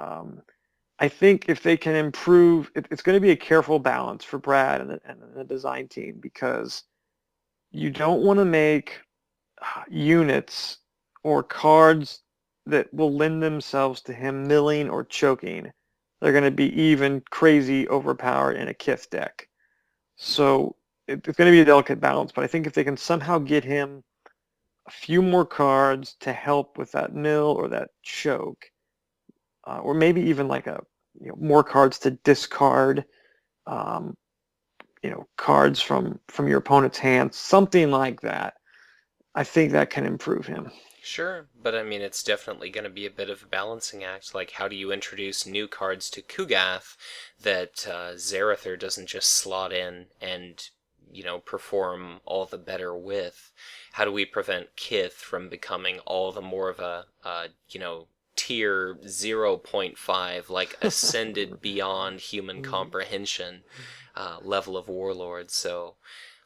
I think if they can improve, it's going to be a careful balance for Brad and the design team because you don't want to make units or cards that will lend themselves to him milling or choking. They're going to be even crazy overpowered in a Kith deck. So it's going to be a delicate balance, but I think if they can somehow get him a few more cards to help with that mill or that choke, or maybe even like more cards to discard, um, cards from your opponent's hands, something like that. I think that can improve him. Sure, but I mean, it's definitely going to be a bit of a balancing act. Like, how do you introduce new cards to Kugath that Zarthu doesn't just slot in and, perform all the better with? How do we prevent Kith from becoming all the more of a, tier 0.5, like ascended beyond human comprehension level of Warlord? So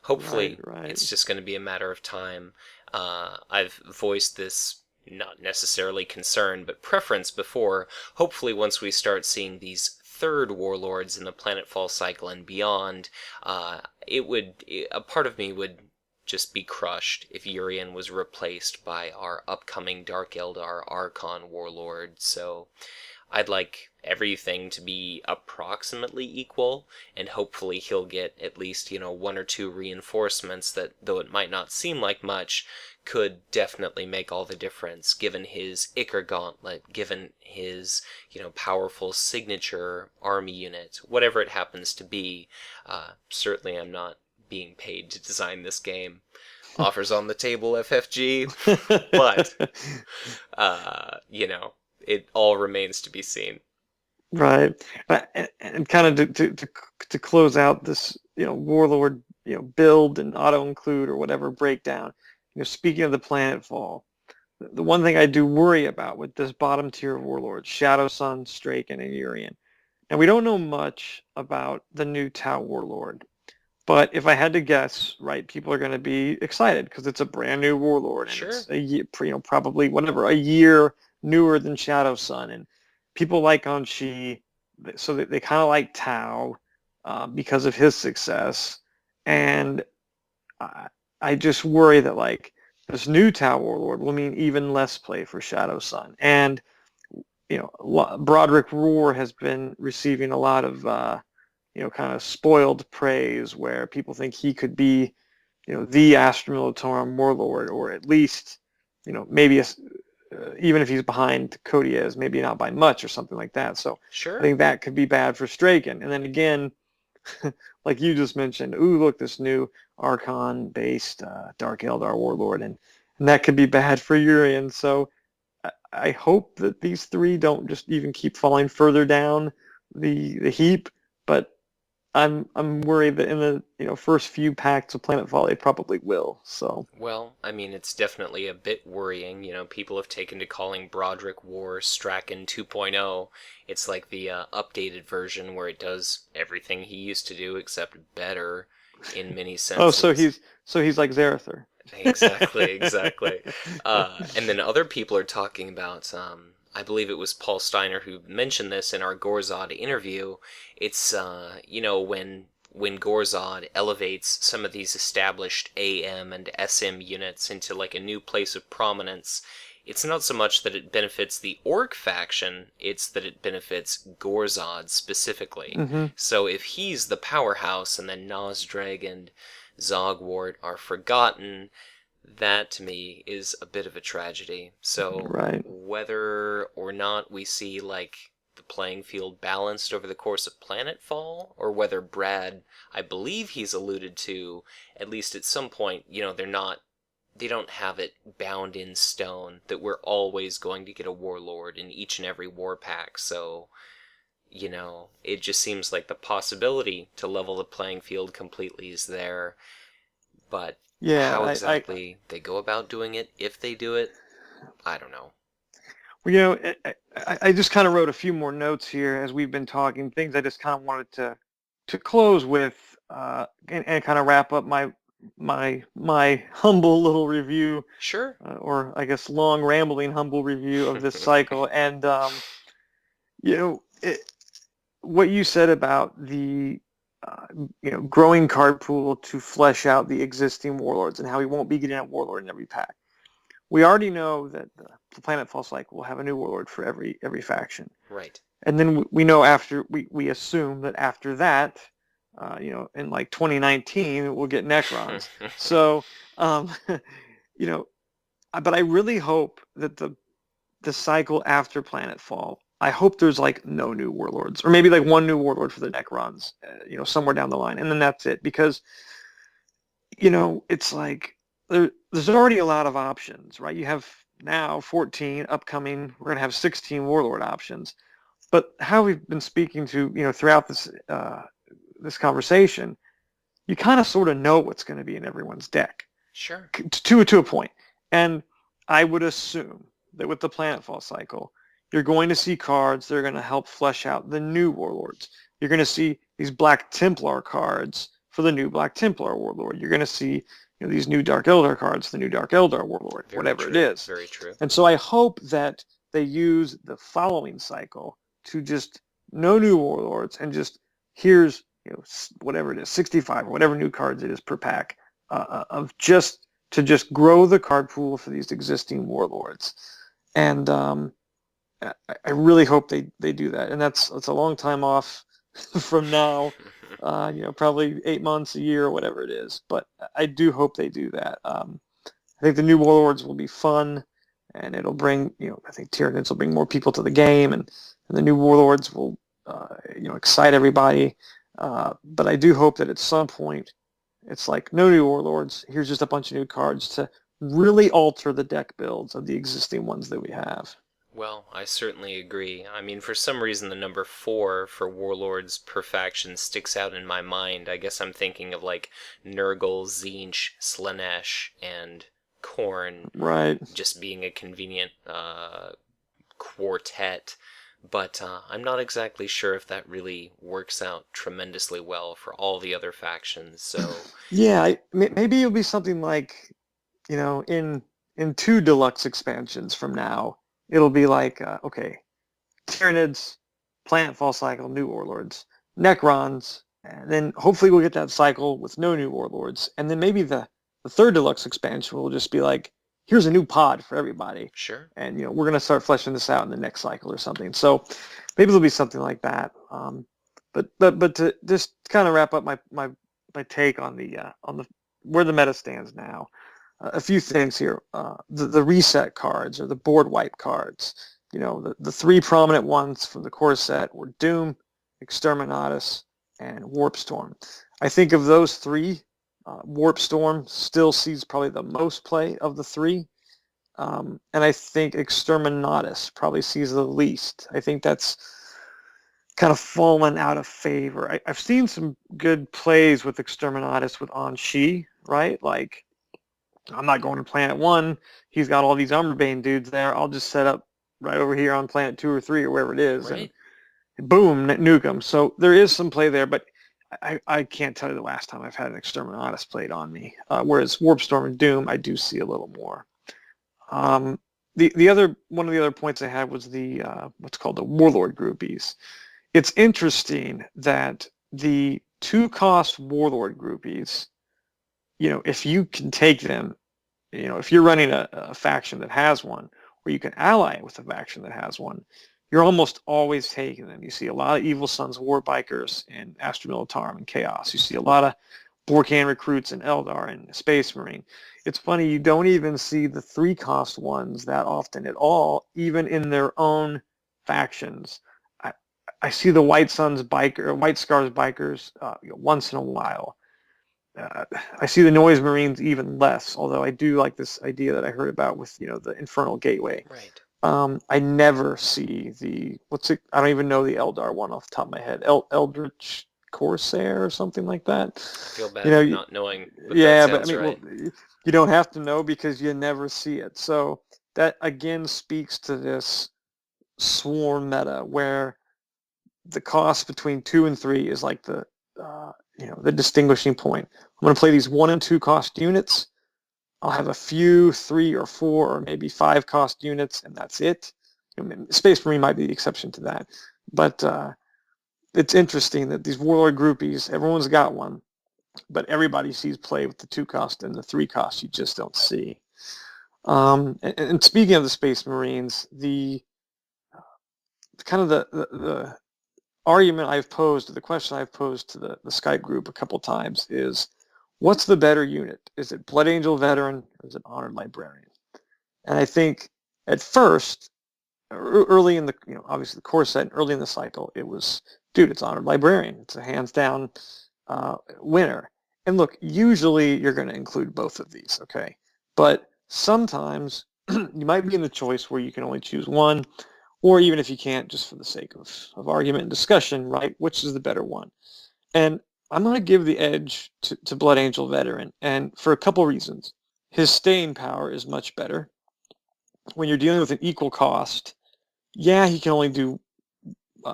hopefully Right. it's just going to be a matter of time. I've voiced this not necessarily concern, but preference before. Hopefully, once we start seeing these third warlords in the planetfall cycle and beyond, a part of me would just be crushed if Urian was replaced by our upcoming Dark Eldar Archon warlord. So I'd like everything to be approximately equal, and hopefully he'll get at least, one or two reinforcements that, though it might not seem like much, could definitely make all the difference, given his Ichor Gauntlet, given his, powerful signature army unit, whatever it happens to be. Certainly I'm not being paid to design this game. Offers on the table, FFG, but, it all remains to be seen. Right. And kind of to close out this, Warlord, build and auto include or whatever breakdown. Speaking of the planetfall, the one thing I do worry about with this bottom tier of Warlords, Shadow Sun, Straken, and Urian, and we don't know much about the new Tau Warlord. But if I had to guess, right, people are going to be excited because it's a brand new Warlord, and Sure. it's a year, probably a year newer than Shadow Sun, and people like Onshi, so they kind of like Tau because of his success, and I just worry that like this new Tau Warlord will mean even less play for Shadow Sun, and Broderick Roar has been receiving a lot of kind of spoiled praise where people think he could be, the Astra Militarum Warlord, or at least, maybe even if he's behind Codiez, maybe not by much or something like that. So Sure. I think that could be bad for Straken. And then again, like you just mentioned, ooh, look, this new Archon-based Dark Eldar Warlord, and that could be bad for Urian. So I hope that these three don't just even keep falling further down the heap, but I'm worried that in the first few packs of Planetfall they probably will. So well, I mean, it's definitely a bit worrying. People have taken to calling Broderick War Straken 2.0. It's like the updated version where it does everything he used to do except better in many senses. Oh, so he's like Zarthu. Exactly. And then other people are talking about, I believe it was Paul Steiner who mentioned this in our Gorzod interview. It's, when Gorzod elevates some of these established AM and SM units into like a new place of prominence, it's not so much that it benefits the Orc faction, it's that it benefits Gorzod specifically. Mm-hmm. So if he's the powerhouse and then Nazdreg and Zogwart are forgotten, that to me is a bit of a tragedy. So Right. whether or not we see like the playing field balanced over the course of Planetfall, or whether Brad, I believe he's alluded to, at least at some point, they don't have it bound in stone that we're always going to get a warlord in each and every war pack. So it just seems like the possibility to level the playing field completely is there. But how exactly they go about doing it, if they do it, I don't know. Well, I just kind of wrote a few more notes here as we've been talking, things I just kind of wanted to close with and kind of wrap up my humble little review. Sure. Or I guess long rambling humble review of this cycle. And what you said about the growing card pool to flesh out the existing warlords and how we won't be getting a warlord in every pack. We already know that the Planetfall cycle will have a new warlord for every faction. Right. And then we know we assume that after that, in like 2019, we'll get Necrons. So, but I really hope that the cycle after Planetfall, I hope there's like no new warlords, or maybe like one new warlord for the Necrons, somewhere down the line, and then that's it. Because, it's like there's already a lot of options, right? You have now 14 upcoming. We're gonna have 16 warlord options. But how we've been speaking to, throughout this conversation, you kind of sort of know what's going to be in everyone's deck. Sure. To a point. And I would assume that with the Planetfall cycle, you're going to see cards that are going to help flesh out the new warlords. You're going to see these Black Templar cards for the new Black Templar warlord. You're going to see these new Dark Eldar cards, the new Dark Eldar warlord, whatever it is. Very true. And so I hope that they use the following cycle to just no new warlords and just here's whatever it is, 65 or whatever new cards it is per pack, of just grow the card pool for these existing warlords. And I really hope they do that. And that's a long time off from now, probably 8 months, a year, or whatever it is. But I do hope they do that. I think the new warlords will be fun, and it'll bring, I think Tyranids will bring more people to the game, and the new warlords will, excite everybody. But I do hope that at some point it's like no new warlords. Here's just a bunch of new cards to really alter the deck builds of the existing ones that we have. Well, I certainly agree. I mean, for some reason, the number 4 for Warlords per faction sticks out in my mind. I guess I'm thinking of like Nurgle, Tzeentch, Slaanesh, and Khorne. Right. Just being a convenient quartet. But I'm not exactly sure if that really works out tremendously well for all the other factions. So yeah, maybe it'll be something like, in 2 deluxe expansions from now, it'll be like, okay, Tyranids, Planetfall cycle, new warlords, Necrons, and then hopefully we'll get that cycle with no new warlords, and then maybe the 3rd deluxe expansion will just be like, here's a new pod for everybody. Sure. And we're gonna start fleshing this out in the next cycle or something. So maybe it'll be something like that. But to just kind of wrap up my take on the where the meta stands now. A few things here. The reset cards or the board wipe cards. The 3 prominent ones from the core set were Doom, Exterminatus, and Warpstorm. I think of those 3, Warpstorm still sees probably the most play of the 3. And I think Exterminatus probably sees the least. I think that's kind of fallen out of favor. I've seen some good plays with Exterminatus with Onshi, right? Like, I'm not going to Planet 1. He's got all these Armorbane dudes there. I'll just set up right over here on Planet 2 or 3 or wherever it is. Right. And boom, nuke them. So there is some play there, but I can't tell you the last time I've had an Exterminatus played on me. Whereas Warpstorm and Doom, I do see a little more. The other one of the other points I had was the what's called the Warlord groupies. It's interesting that the 2-cost Warlord groupies, if you can take them, if you're running a faction that has one, or you can ally with a faction that has one, you're almost always taking them. You see a lot of Evil Sons War Bikers and Astra Militarum and Chaos. You see a lot of Borkan recruits in Eldar and Space Marine. It's funny, you don't even see the 3-cost ones that often at all, even in their own factions. I see the White Scars Bikers once in a while. I see the Noise Marines even less, although I do like this idea that I heard about with, the Infernal Gateway. Right. I never see I don't even know the Eldar one off the top of my head. Eldritch Corsair or something like that. I feel bad for not knowing, but that sounds right. Well, you don't have to know because you never see it. So that again speaks to this swarm meta where the cost between 2 and 3 is like the distinguishing point. I'm going to play these 1 and 2 cost units. I'll have a few 3 or 4 or maybe 5 cost units, and that's it. Space Marine might be the exception to that, but it's interesting that these Warlord groupies, everyone's got one, but everybody sees play with the 2-cost and the 3-cost you just don't see. And speaking of the Space Marines, the kind of the argument I've posed, or the question I've posed to the Skype group a couple times is, what's the better unit? Is it Blood Angel Veteran or is it Honored Librarian? And I think at first, early in the, obviously the core set, early in the cycle, it was, dude, it's Honored Librarian. It's a hands down winner. And look, usually you're going to include both of these, okay? But sometimes you might be in the choice where you can only choose one, or even if you can't, just for the sake of argument and discussion, right? Which is the better one? And I'm going to give the edge to Blood Angel Veteran, and for a couple reasons. His staying power is much better. When you're dealing with an equal cost, yeah, he can only do,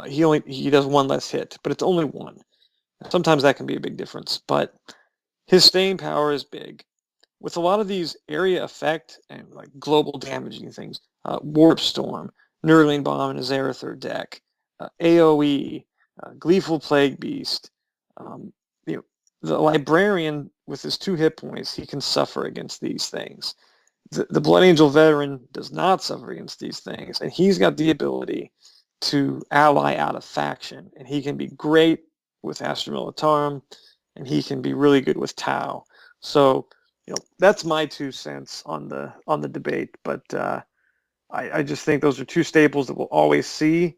he does one less hit, but it's only one. Sometimes that can be a big difference, but his staying power is big. With a lot of these area effect and like global damaging things, Warp Storm, Nurgling Bomb in a Zerathur deck, AoE, Gleeful Plague Beast, the Librarian with his 2 hit points, he can suffer against these things. The Blood Angel Veteran does not suffer against these things, and he's got the ability to ally out of faction, and he can be great with Astra Militarum, and he can be really good with Tau. So, that's my 2 cents on the debate, but I just think those are 2 staples that we'll always see.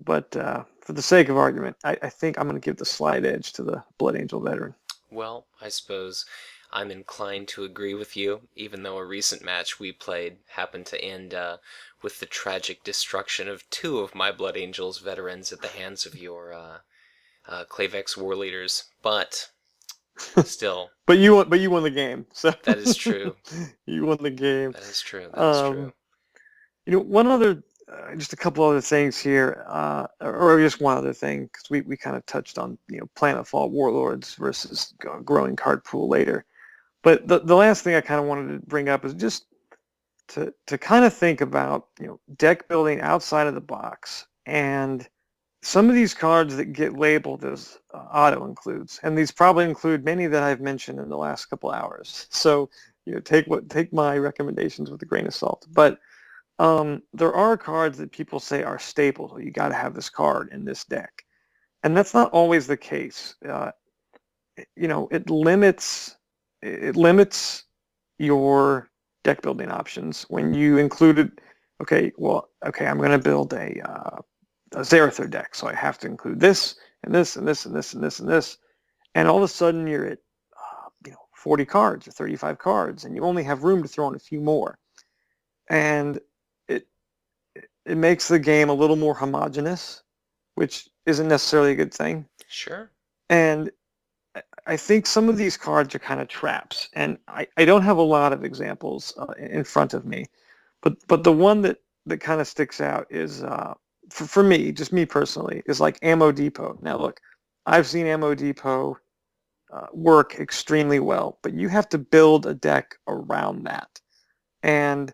But for the sake of argument, I think I'm going to give the slight edge to the Blood Angel Veteran. Well, I suppose I'm inclined to agree with you, even though a recent match we played happened to end with the tragic destruction of 2 of my Blood Angels veterans at the hands of your Clavex war leaders. But still, but you won the game. So that is true. You won the game. That is true. That is true. One other, just a couple other things here, or just one other thing, because we kind of touched on Planetfall Warlords versus growing card pool later. But the last thing I kind of wanted to bring up is just to kind of think about deck building outside of the box, and some of these cards that get labeled as auto includes, and these probably include many that I've mentioned in the last couple hours. So take my recommendations with a grain of salt. But there are cards that people say are staples. You got to have this card in this deck, and that's not always the case. It limits your deck building options when you included. Okay, I'm going to build a Zerathur deck, so I have to include this and this and this and this and this and this, and all of a sudden you're at 40 cards or 35 cards, and you only have room to throw in a few more, and it makes the game a little more homogenous, which isn't necessarily a good thing. Sure. And I think some of these cards are kind of traps, and I don't have a lot of examples in front of me, but the one that kind of sticks out is, for me, just me personally, is like Ammo Depot. Now look, I've seen Ammo Depot work extremely well, but you have to build a deck around that. And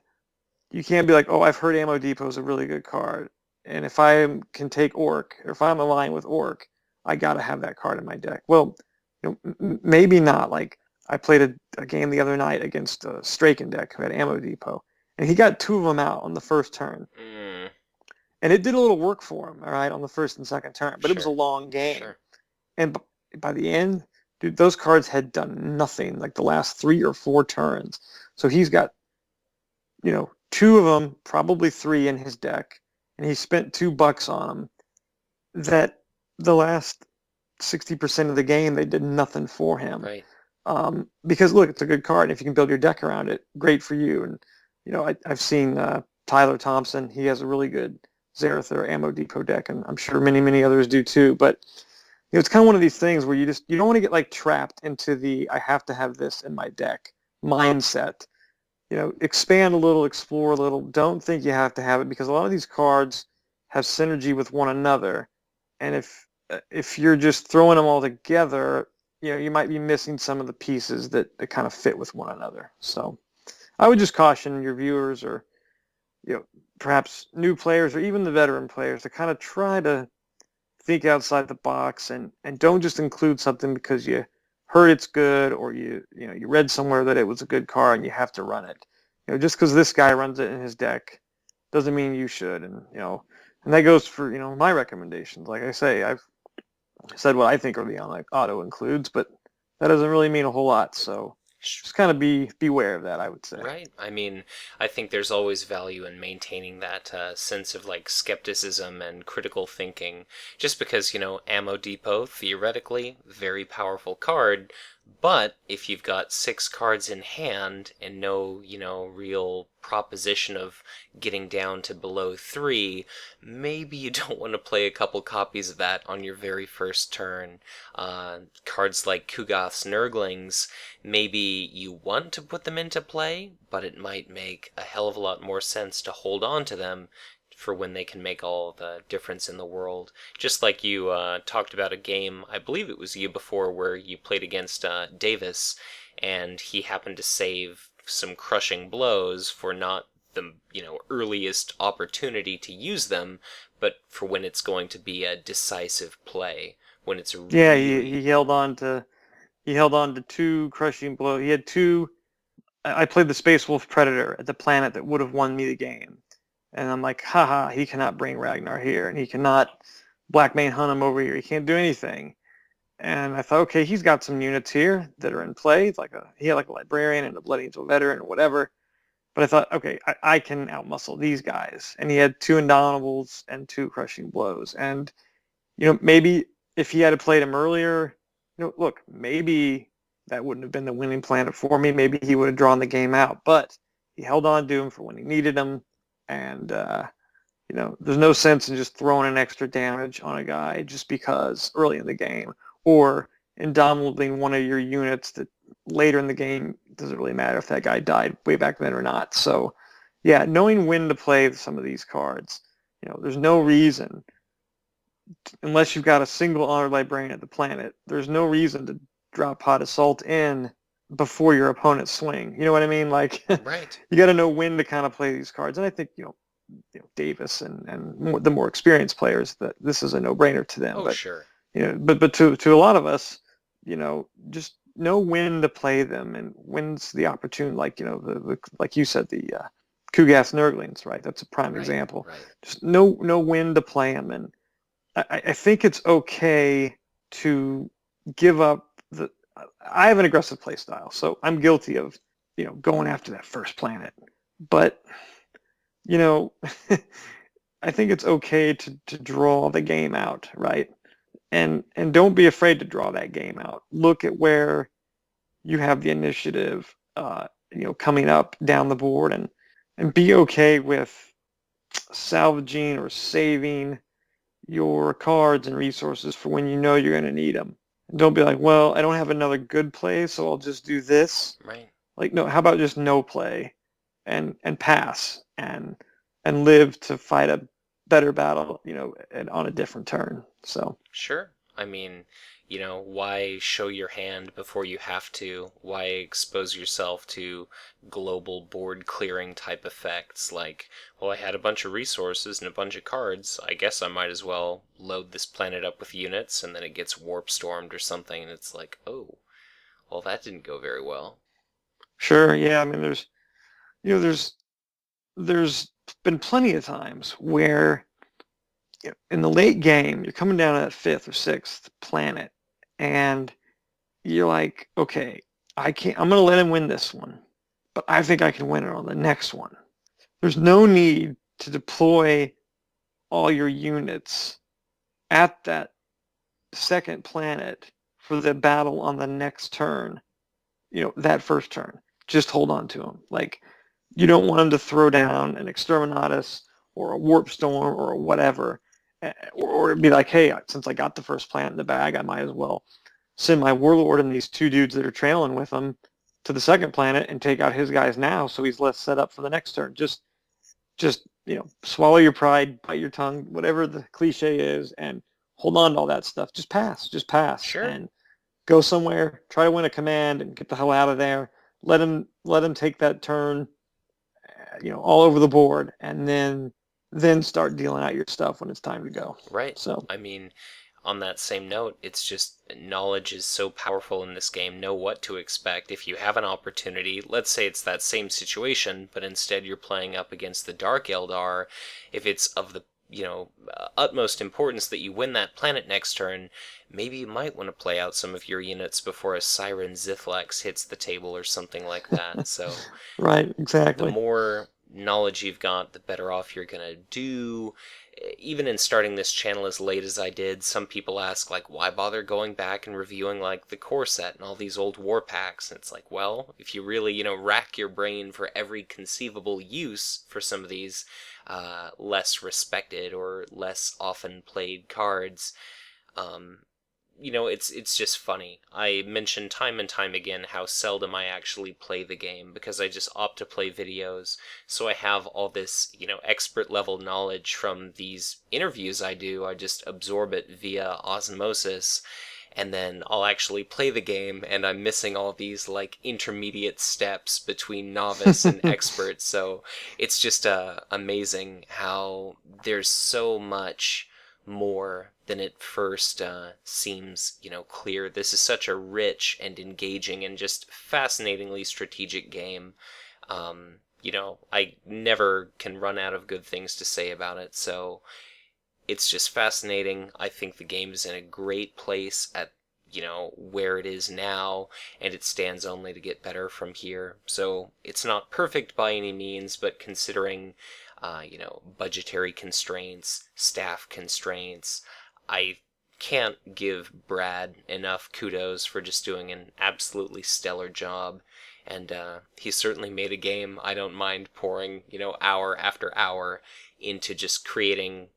you can't be like, oh, I've heard Ammo Depot is a really good card, and if I can take Orc, or if I'm aligned with Orc, I got to have that card in my deck. Well, maybe not. Like, I played a game the other night against a Straken deck who had Ammo Depot, and he got 2 of them out on the first turn. And it did a little work for him, all right, on the first and second turn, but It was a long game. Sure. And by the end, dude, those cards had done nothing, like the last 3 or 4 turns. So he's got, 2 of them, probably 3 in his deck, and he spent $2 on them. That the last 60% of the game, they did nothing for him. Right. Because look, it's a good card, and if you can build your deck around it, great for you. And I've seen Tyler Thompson. He has a really good Zerathur Ammo Depot deck, and I'm sure many others do too. But it's kind of one of these things where you don't want to get like trapped into the I have to have this in my deck mindset. Expand a little, explore a little. Don't think you have to have it, because a lot of these cards have synergy with one another, and if you're just throwing them all together, you might be missing some of the pieces that kind of fit with one another. So I would just caution your viewers, or perhaps new players, or even the veteran players, to kind of try to think outside the box and don't just include something because you heard it's good or you read somewhere that it was a good card and you have to run it. Just because this guy runs it in his deck doesn't mean you should. And that goes for my recommendations. Like I say, I've said what I think are the auto includes, but that doesn't really mean a whole lot. So just kind of beware of that, I would say. Right. I mean, I think there's always value in maintaining that sense of like skepticism and critical thinking. Just because, Ammo Depot, theoretically, very powerful card, but if you've got 6 cards in hand and no, real proposition of getting down to below 3, maybe you don't want to play a couple copies of that on your very first turn. Cards like Kugath's Nurglings, maybe you want to put them into play, but it might make a hell of a lot more sense to hold on to them for when they can make all the difference in the world. Just like you talked about a game, I believe it was you before, where you played against Davis, and he happened to save some crushing blows for not the earliest opportunity to use them, but for when it's going to be a decisive play, when it's Yeah, really... he held on to 2 crushing blows. He had 2. I played the Space Wolf Predator at the planet that would have won me the game. And I'm like, haha, he cannot bring Ragnar here, and he cannot Blackmane hunt him over here. He can't do anything. And I thought, okay, he's got some units here that are in play. He had a librarian and a Blood Angel veteran or whatever. But I thought, okay, I can outmuscle these guys. And he had 2 Indomitables and 2 crushing blows. And maybe if he had played him earlier, look, maybe that wouldn't have been the winning planet for me. Maybe he would have drawn the game out. But he held on to him for when he needed him. And, there's no sense in just throwing an extra damage on a guy just because early in the game. Or indomitably one of your units that later in the game doesn't really matter if that guy died way back then or not. So, yeah, knowing when to play some of these cards, there's no reason, unless you've got a single Honored Librarian at the planet, there's no reason to drop Pot Assault in before your opponent's swing. You know what I mean? Like, Right. You got to know when to kind of play these cards. And I think, Davis and the more experienced players, that this is a no-brainer to them. Oh, but, sure. But to a lot of us, just know when to play them and when's the opportune, like, like you said, the Kugath Nurglings, right? That's a prime example. Right. Just know when to play them. And I think it's okay to give up I have an aggressive play style, so I'm guilty of, going after that first planet. But, I think it's okay to draw the game out, right? And don't be afraid to draw that game out. Look at where you have the initiative, coming up down the board, and be okay with salvaging or saving your cards and resources for when you're going to need them. And don't be like, well, I don't have another good play, so I'll just do this. Right. Like, no, how about just no play and pass and live to fight a better battle, and on a different turn. So Sure. I mean, why show your hand before you have to? Why expose yourself to global board clearing type effects? Like, well, I had a bunch of resources and a bunch of cards. I guess I might as well load this planet up with units, and then it gets warp stormed or something, and it's like, oh, well, that didn't go very well. Sure, yeah. I mean, there's been plenty of times where in the late game you're coming down to that 5th or 6th planet, and you're like, okay, I'm going to let him win this one, but I think I can win it on the next one. There's no need to deploy all your units at that second planet for the battle on the next turn, that first turn. Just hold on to them. Like, you don't want them to throw down an Exterminatus or a Warp Storm or whatever, or be like, hey, since I got the first planet in the bag, I might as well send my Warlord and these 2 dudes that are trailing with him to the second planet and take out his guys now, so he's less set up for the next turn. Just swallow your pride, bite your tongue, whatever the cliche is, and hold on to all that stuff. Just pass, Sure. and go somewhere. Try to win a command and get the hell out of there. Let him take that turn, all over the board, and then then start dealing out your stuff when it's time to go. Right. So I mean, on that same note, it's just knowledge is so powerful in this game. Know what to expect. If you have an opportunity, let's say it's that same situation, but instead you're playing up against the Dark Eldar, if it's of the utmost importance that you win that planet next turn, maybe you might want to play out some of your units before a Siren Zithlex hits the table or something like that. So right, the exactly. more knowledge you've got, the better off you're gonna do. Even in starting this channel as late as I did, some people ask, like, why bother going back and reviewing, like, the core set and all these old war packs? And it's like, well, if you really, rack your brain for every conceivable use for some of these less respected or less often played cards, it's just funny. I mention time and time again how seldom I actually play the game because I just opt to play videos. So I have all this, expert level knowledge from these interviews I do. I just absorb it via osmosis. And then I'll actually play the game, and I'm missing all these, like, intermediate steps between novice and expert. So it's just amazing how there's so much more than it first seems, clear. This is such a rich and engaging and just fascinatingly strategic game. I never can run out of good things to say about it, so it's just fascinating. I think the game is in a great place at where it is now, and it stands only to get better from here. So it's not perfect by any means, but considering budgetary constraints, staff constraints, I can't give Brad enough kudos for just doing an absolutely stellar job. And he certainly made a game I don't mind pouring, hour after hour into just creating,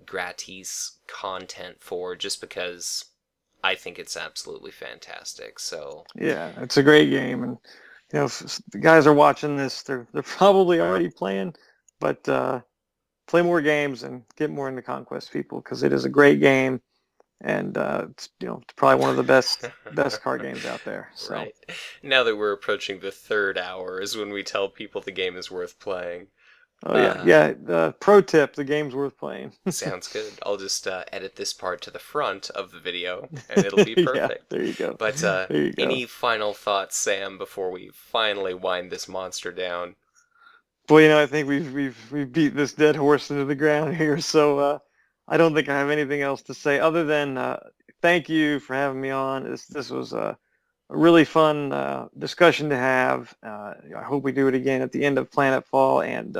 gratis content for, just because I think it's absolutely fantastic. So yeah, it's a great game, and if the guys are watching this, they're probably already playing, but play more games and get more into Conquest, people, because it is a great game, and it's probably one of the best card games out there. So. Right. Now that we're approaching the third hour is when we tell people the game is worth playing. Oh yeah. Pro tip: the game's worth playing. Sounds good. I'll just edit this part to the front of the video, and it'll be Yeah, perfect. there you go. But There you go. any final thoughts, Sam, before we finally wind this monster down? Well, I think we've beat this dead horse into the ground here, so I don't think I have anything else to say other than thank you for having me on. This was a really fun discussion to have. I hope we do it again at the end of Planetfall, and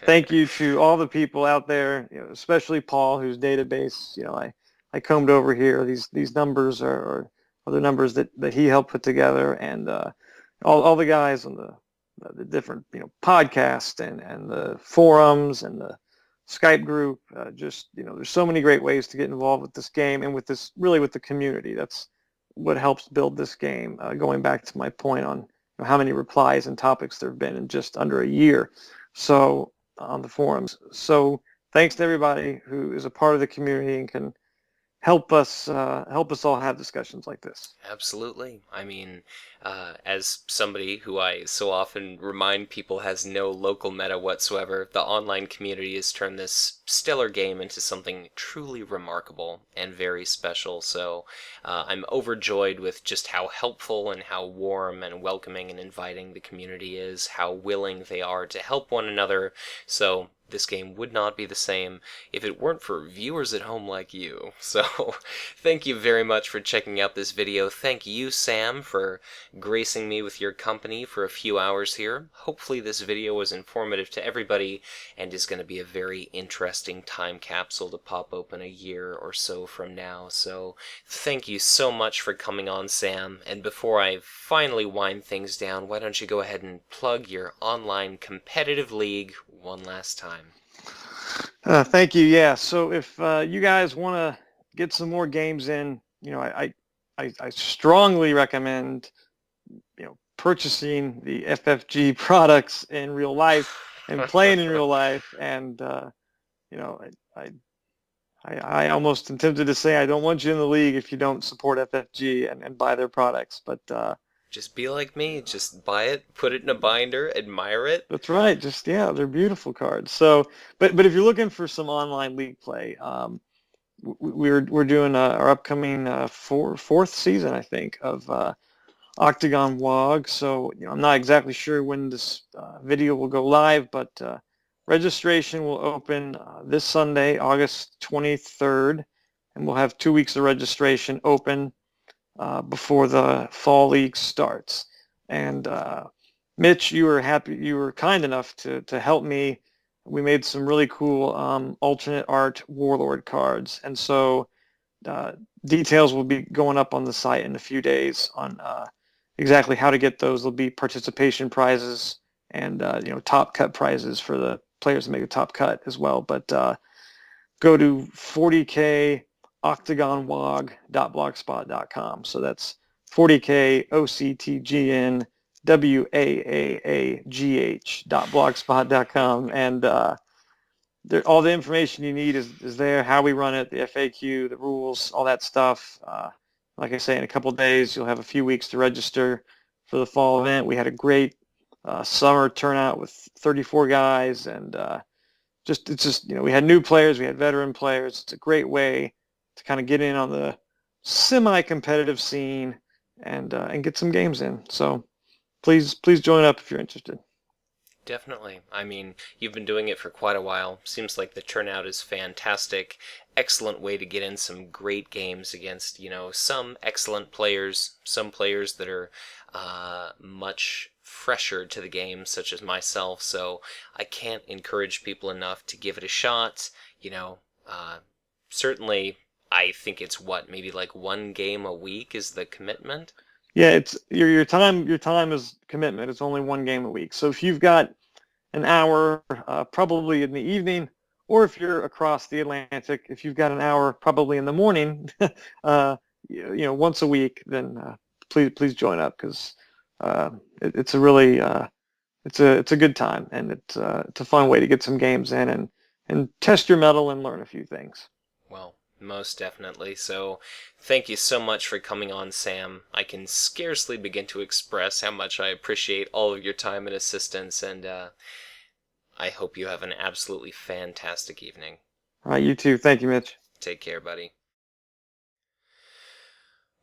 thank you to all the people out there, especially Paul, whose database, I combed over here. These numbers are the numbers that he helped put together, and all the guys on the different podcasts and the forums and the Skype group. There's so many great ways to get involved with this game and with the community. That's what helps build this game. Going back to my point on how many replies and topics there have been in just under a year. So on the forums. So thanks to everybody who is a part of the community and can help us all have discussions like this. Absolutely. I mean, as somebody who I so often remind people has no local meta whatsoever, the online community has turned this stellar game into something truly remarkable and very special. So I'm overjoyed with just how helpful and how warm and welcoming and inviting the community is, how willing they are to help one another. So this game would not be the same if it weren't for viewers at home like you. So thank you very much for checking out this video. Thank you, Sam, for gracing me with your company for a few hours here. Hopefully this video was informative to everybody and is going to be a very interesting time capsule to pop open a year or so from now. So thank you so much for coming on, Sam. And before I finally wind things down, why don't you go ahead and plug your online competitive league one last time. Thank you. Yeah. So if you guys want to get some more games in, I strongly recommend, purchasing the FFG products in real life and playing in real life. And, I almost am tempted to say I don't want you in the league if you don't support FFG and buy their products. But Just be like me. Just buy it, put it in a binder, admire it. That's right. Just yeah, they're beautiful cards. So, but if you're looking for some online league play, we're doing our upcoming fourth season, I think, of Octagon WOG. So I'm not exactly sure when this video will go live, but registration will open this Sunday, August 23rd, and we'll have 2 weeks of registration open before the fall league starts. And Mitch, you were kind enough to help me. We made some really cool alternate art Warlord cards, and so details will be going up on the site in a few days on exactly how to get those. There'll be participation prizes and top cut prizes for the players to make a top cut as well. But go to 40k octagonwog.blogspot.com. So that's 40k octagonwaagh.blogspot.com, and all the information you need is there. How we run it, the FAQ, the rules, all that stuff. Like I say, in a couple of days, you'll have a few weeks to register for the fall event. We had a great summer turnout with 34 guys, and we had new players, we had veteran players. It's a great way to kind of get in on the semi-competitive scene and get some games in. So please join up if you're interested. Definitely. I mean, you've been doing it for quite a while. Seems like the turnout is fantastic. Excellent way to get in some great games against, some excellent players, some players that are much fresher to the game, such as myself. So I can't encourage people enough to give it a shot. Certainly, I think it's maybe like one game a week is the commitment. Yeah, it's your time. Your time is commitment. It's only one game a week. So if you've got an hour, probably in the evening, or if you're across the Atlantic, if you've got an hour, probably in the morning, once a week, then please join up, because it's a really it's a good time, and it's a fun way to get some games in and test your mettle and learn a few things. Well, most definitely. So, thank you so much for coming on, Sam. I can scarcely begin to express how much I appreciate all of your time and assistance, and I hope you have an absolutely fantastic evening. All right, you too. Thank you, Mitch. Take care, buddy.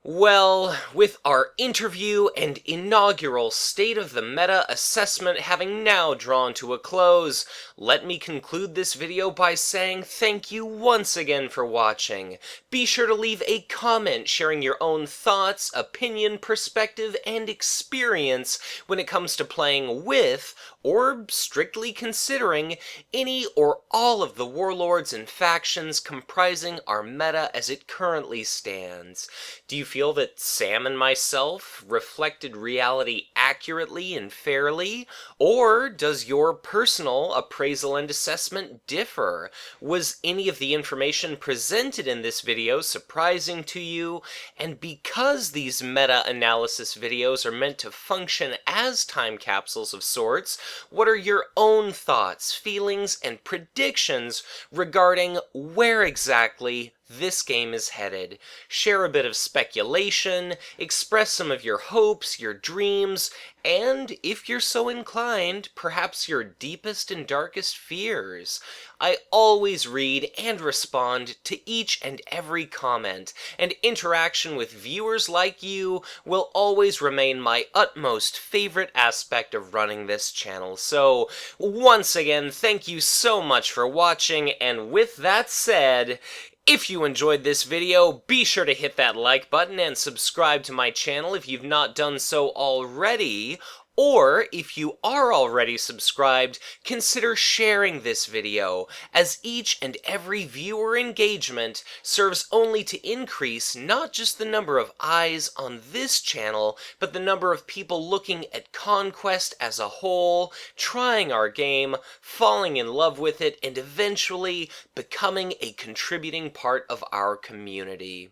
Well, with our interview and inaugural State of the Meta assessment having now drawn to a close, let me conclude this video by saying thank you once again for watching. Be sure to leave a comment sharing your own thoughts, opinion, perspective, and experience when it comes to playing with, or strictly considering, any or all of the warlords and factions comprising our meta as it currently stands. Do you feel that Sam and myself reflected reality accurately and fairly? Or does your personal appraisal and assessment differ? Was any of the information presented in this video surprising to you? And because these meta-analysis videos are meant to function as time capsules of sorts, what are your own thoughts, feelings, and predictions regarding where exactly this game is headed? Share a bit of speculation, express some of your hopes, your dreams, and, if you're so inclined, perhaps your deepest and darkest fears. I always read and respond to each and every comment, and interaction with viewers like you will always remain my utmost favorite aspect of running this channel. So, once again, thank you so much for watching, and with that said, if you enjoyed this video, be sure to hit that like button and subscribe to my channel if you've not done so already. Or, if you are already subscribed, consider sharing this video, as each and every viewer engagement serves only to increase not just the number of eyes on this channel, but the number of people looking at Conquest as a whole, trying our game, falling in love with it, and eventually becoming a contributing part of our community.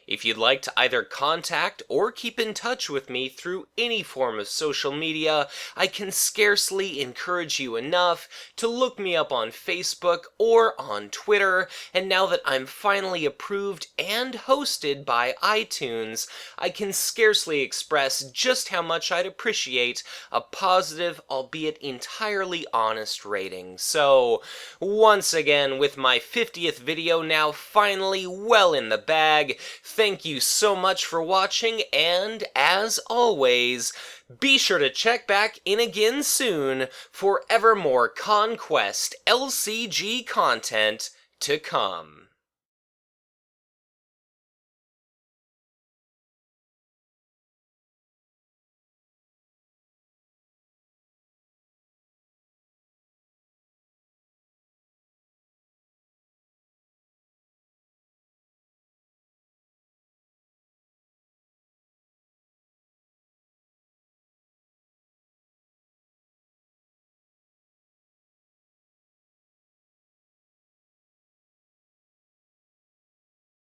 If you'd like to either contact or keep in touch with me through any form of social media, I can scarcely encourage you enough to look me up on Facebook or on Twitter, and now that I'm finally approved and hosted by iTunes, I can scarcely express just how much I'd appreciate a positive, albeit entirely honest rating. So, once again, with my 50th video now finally well in the bag, thank you so much for watching, and as always, be sure to check back in again soon for ever more Conquest LCG content to come.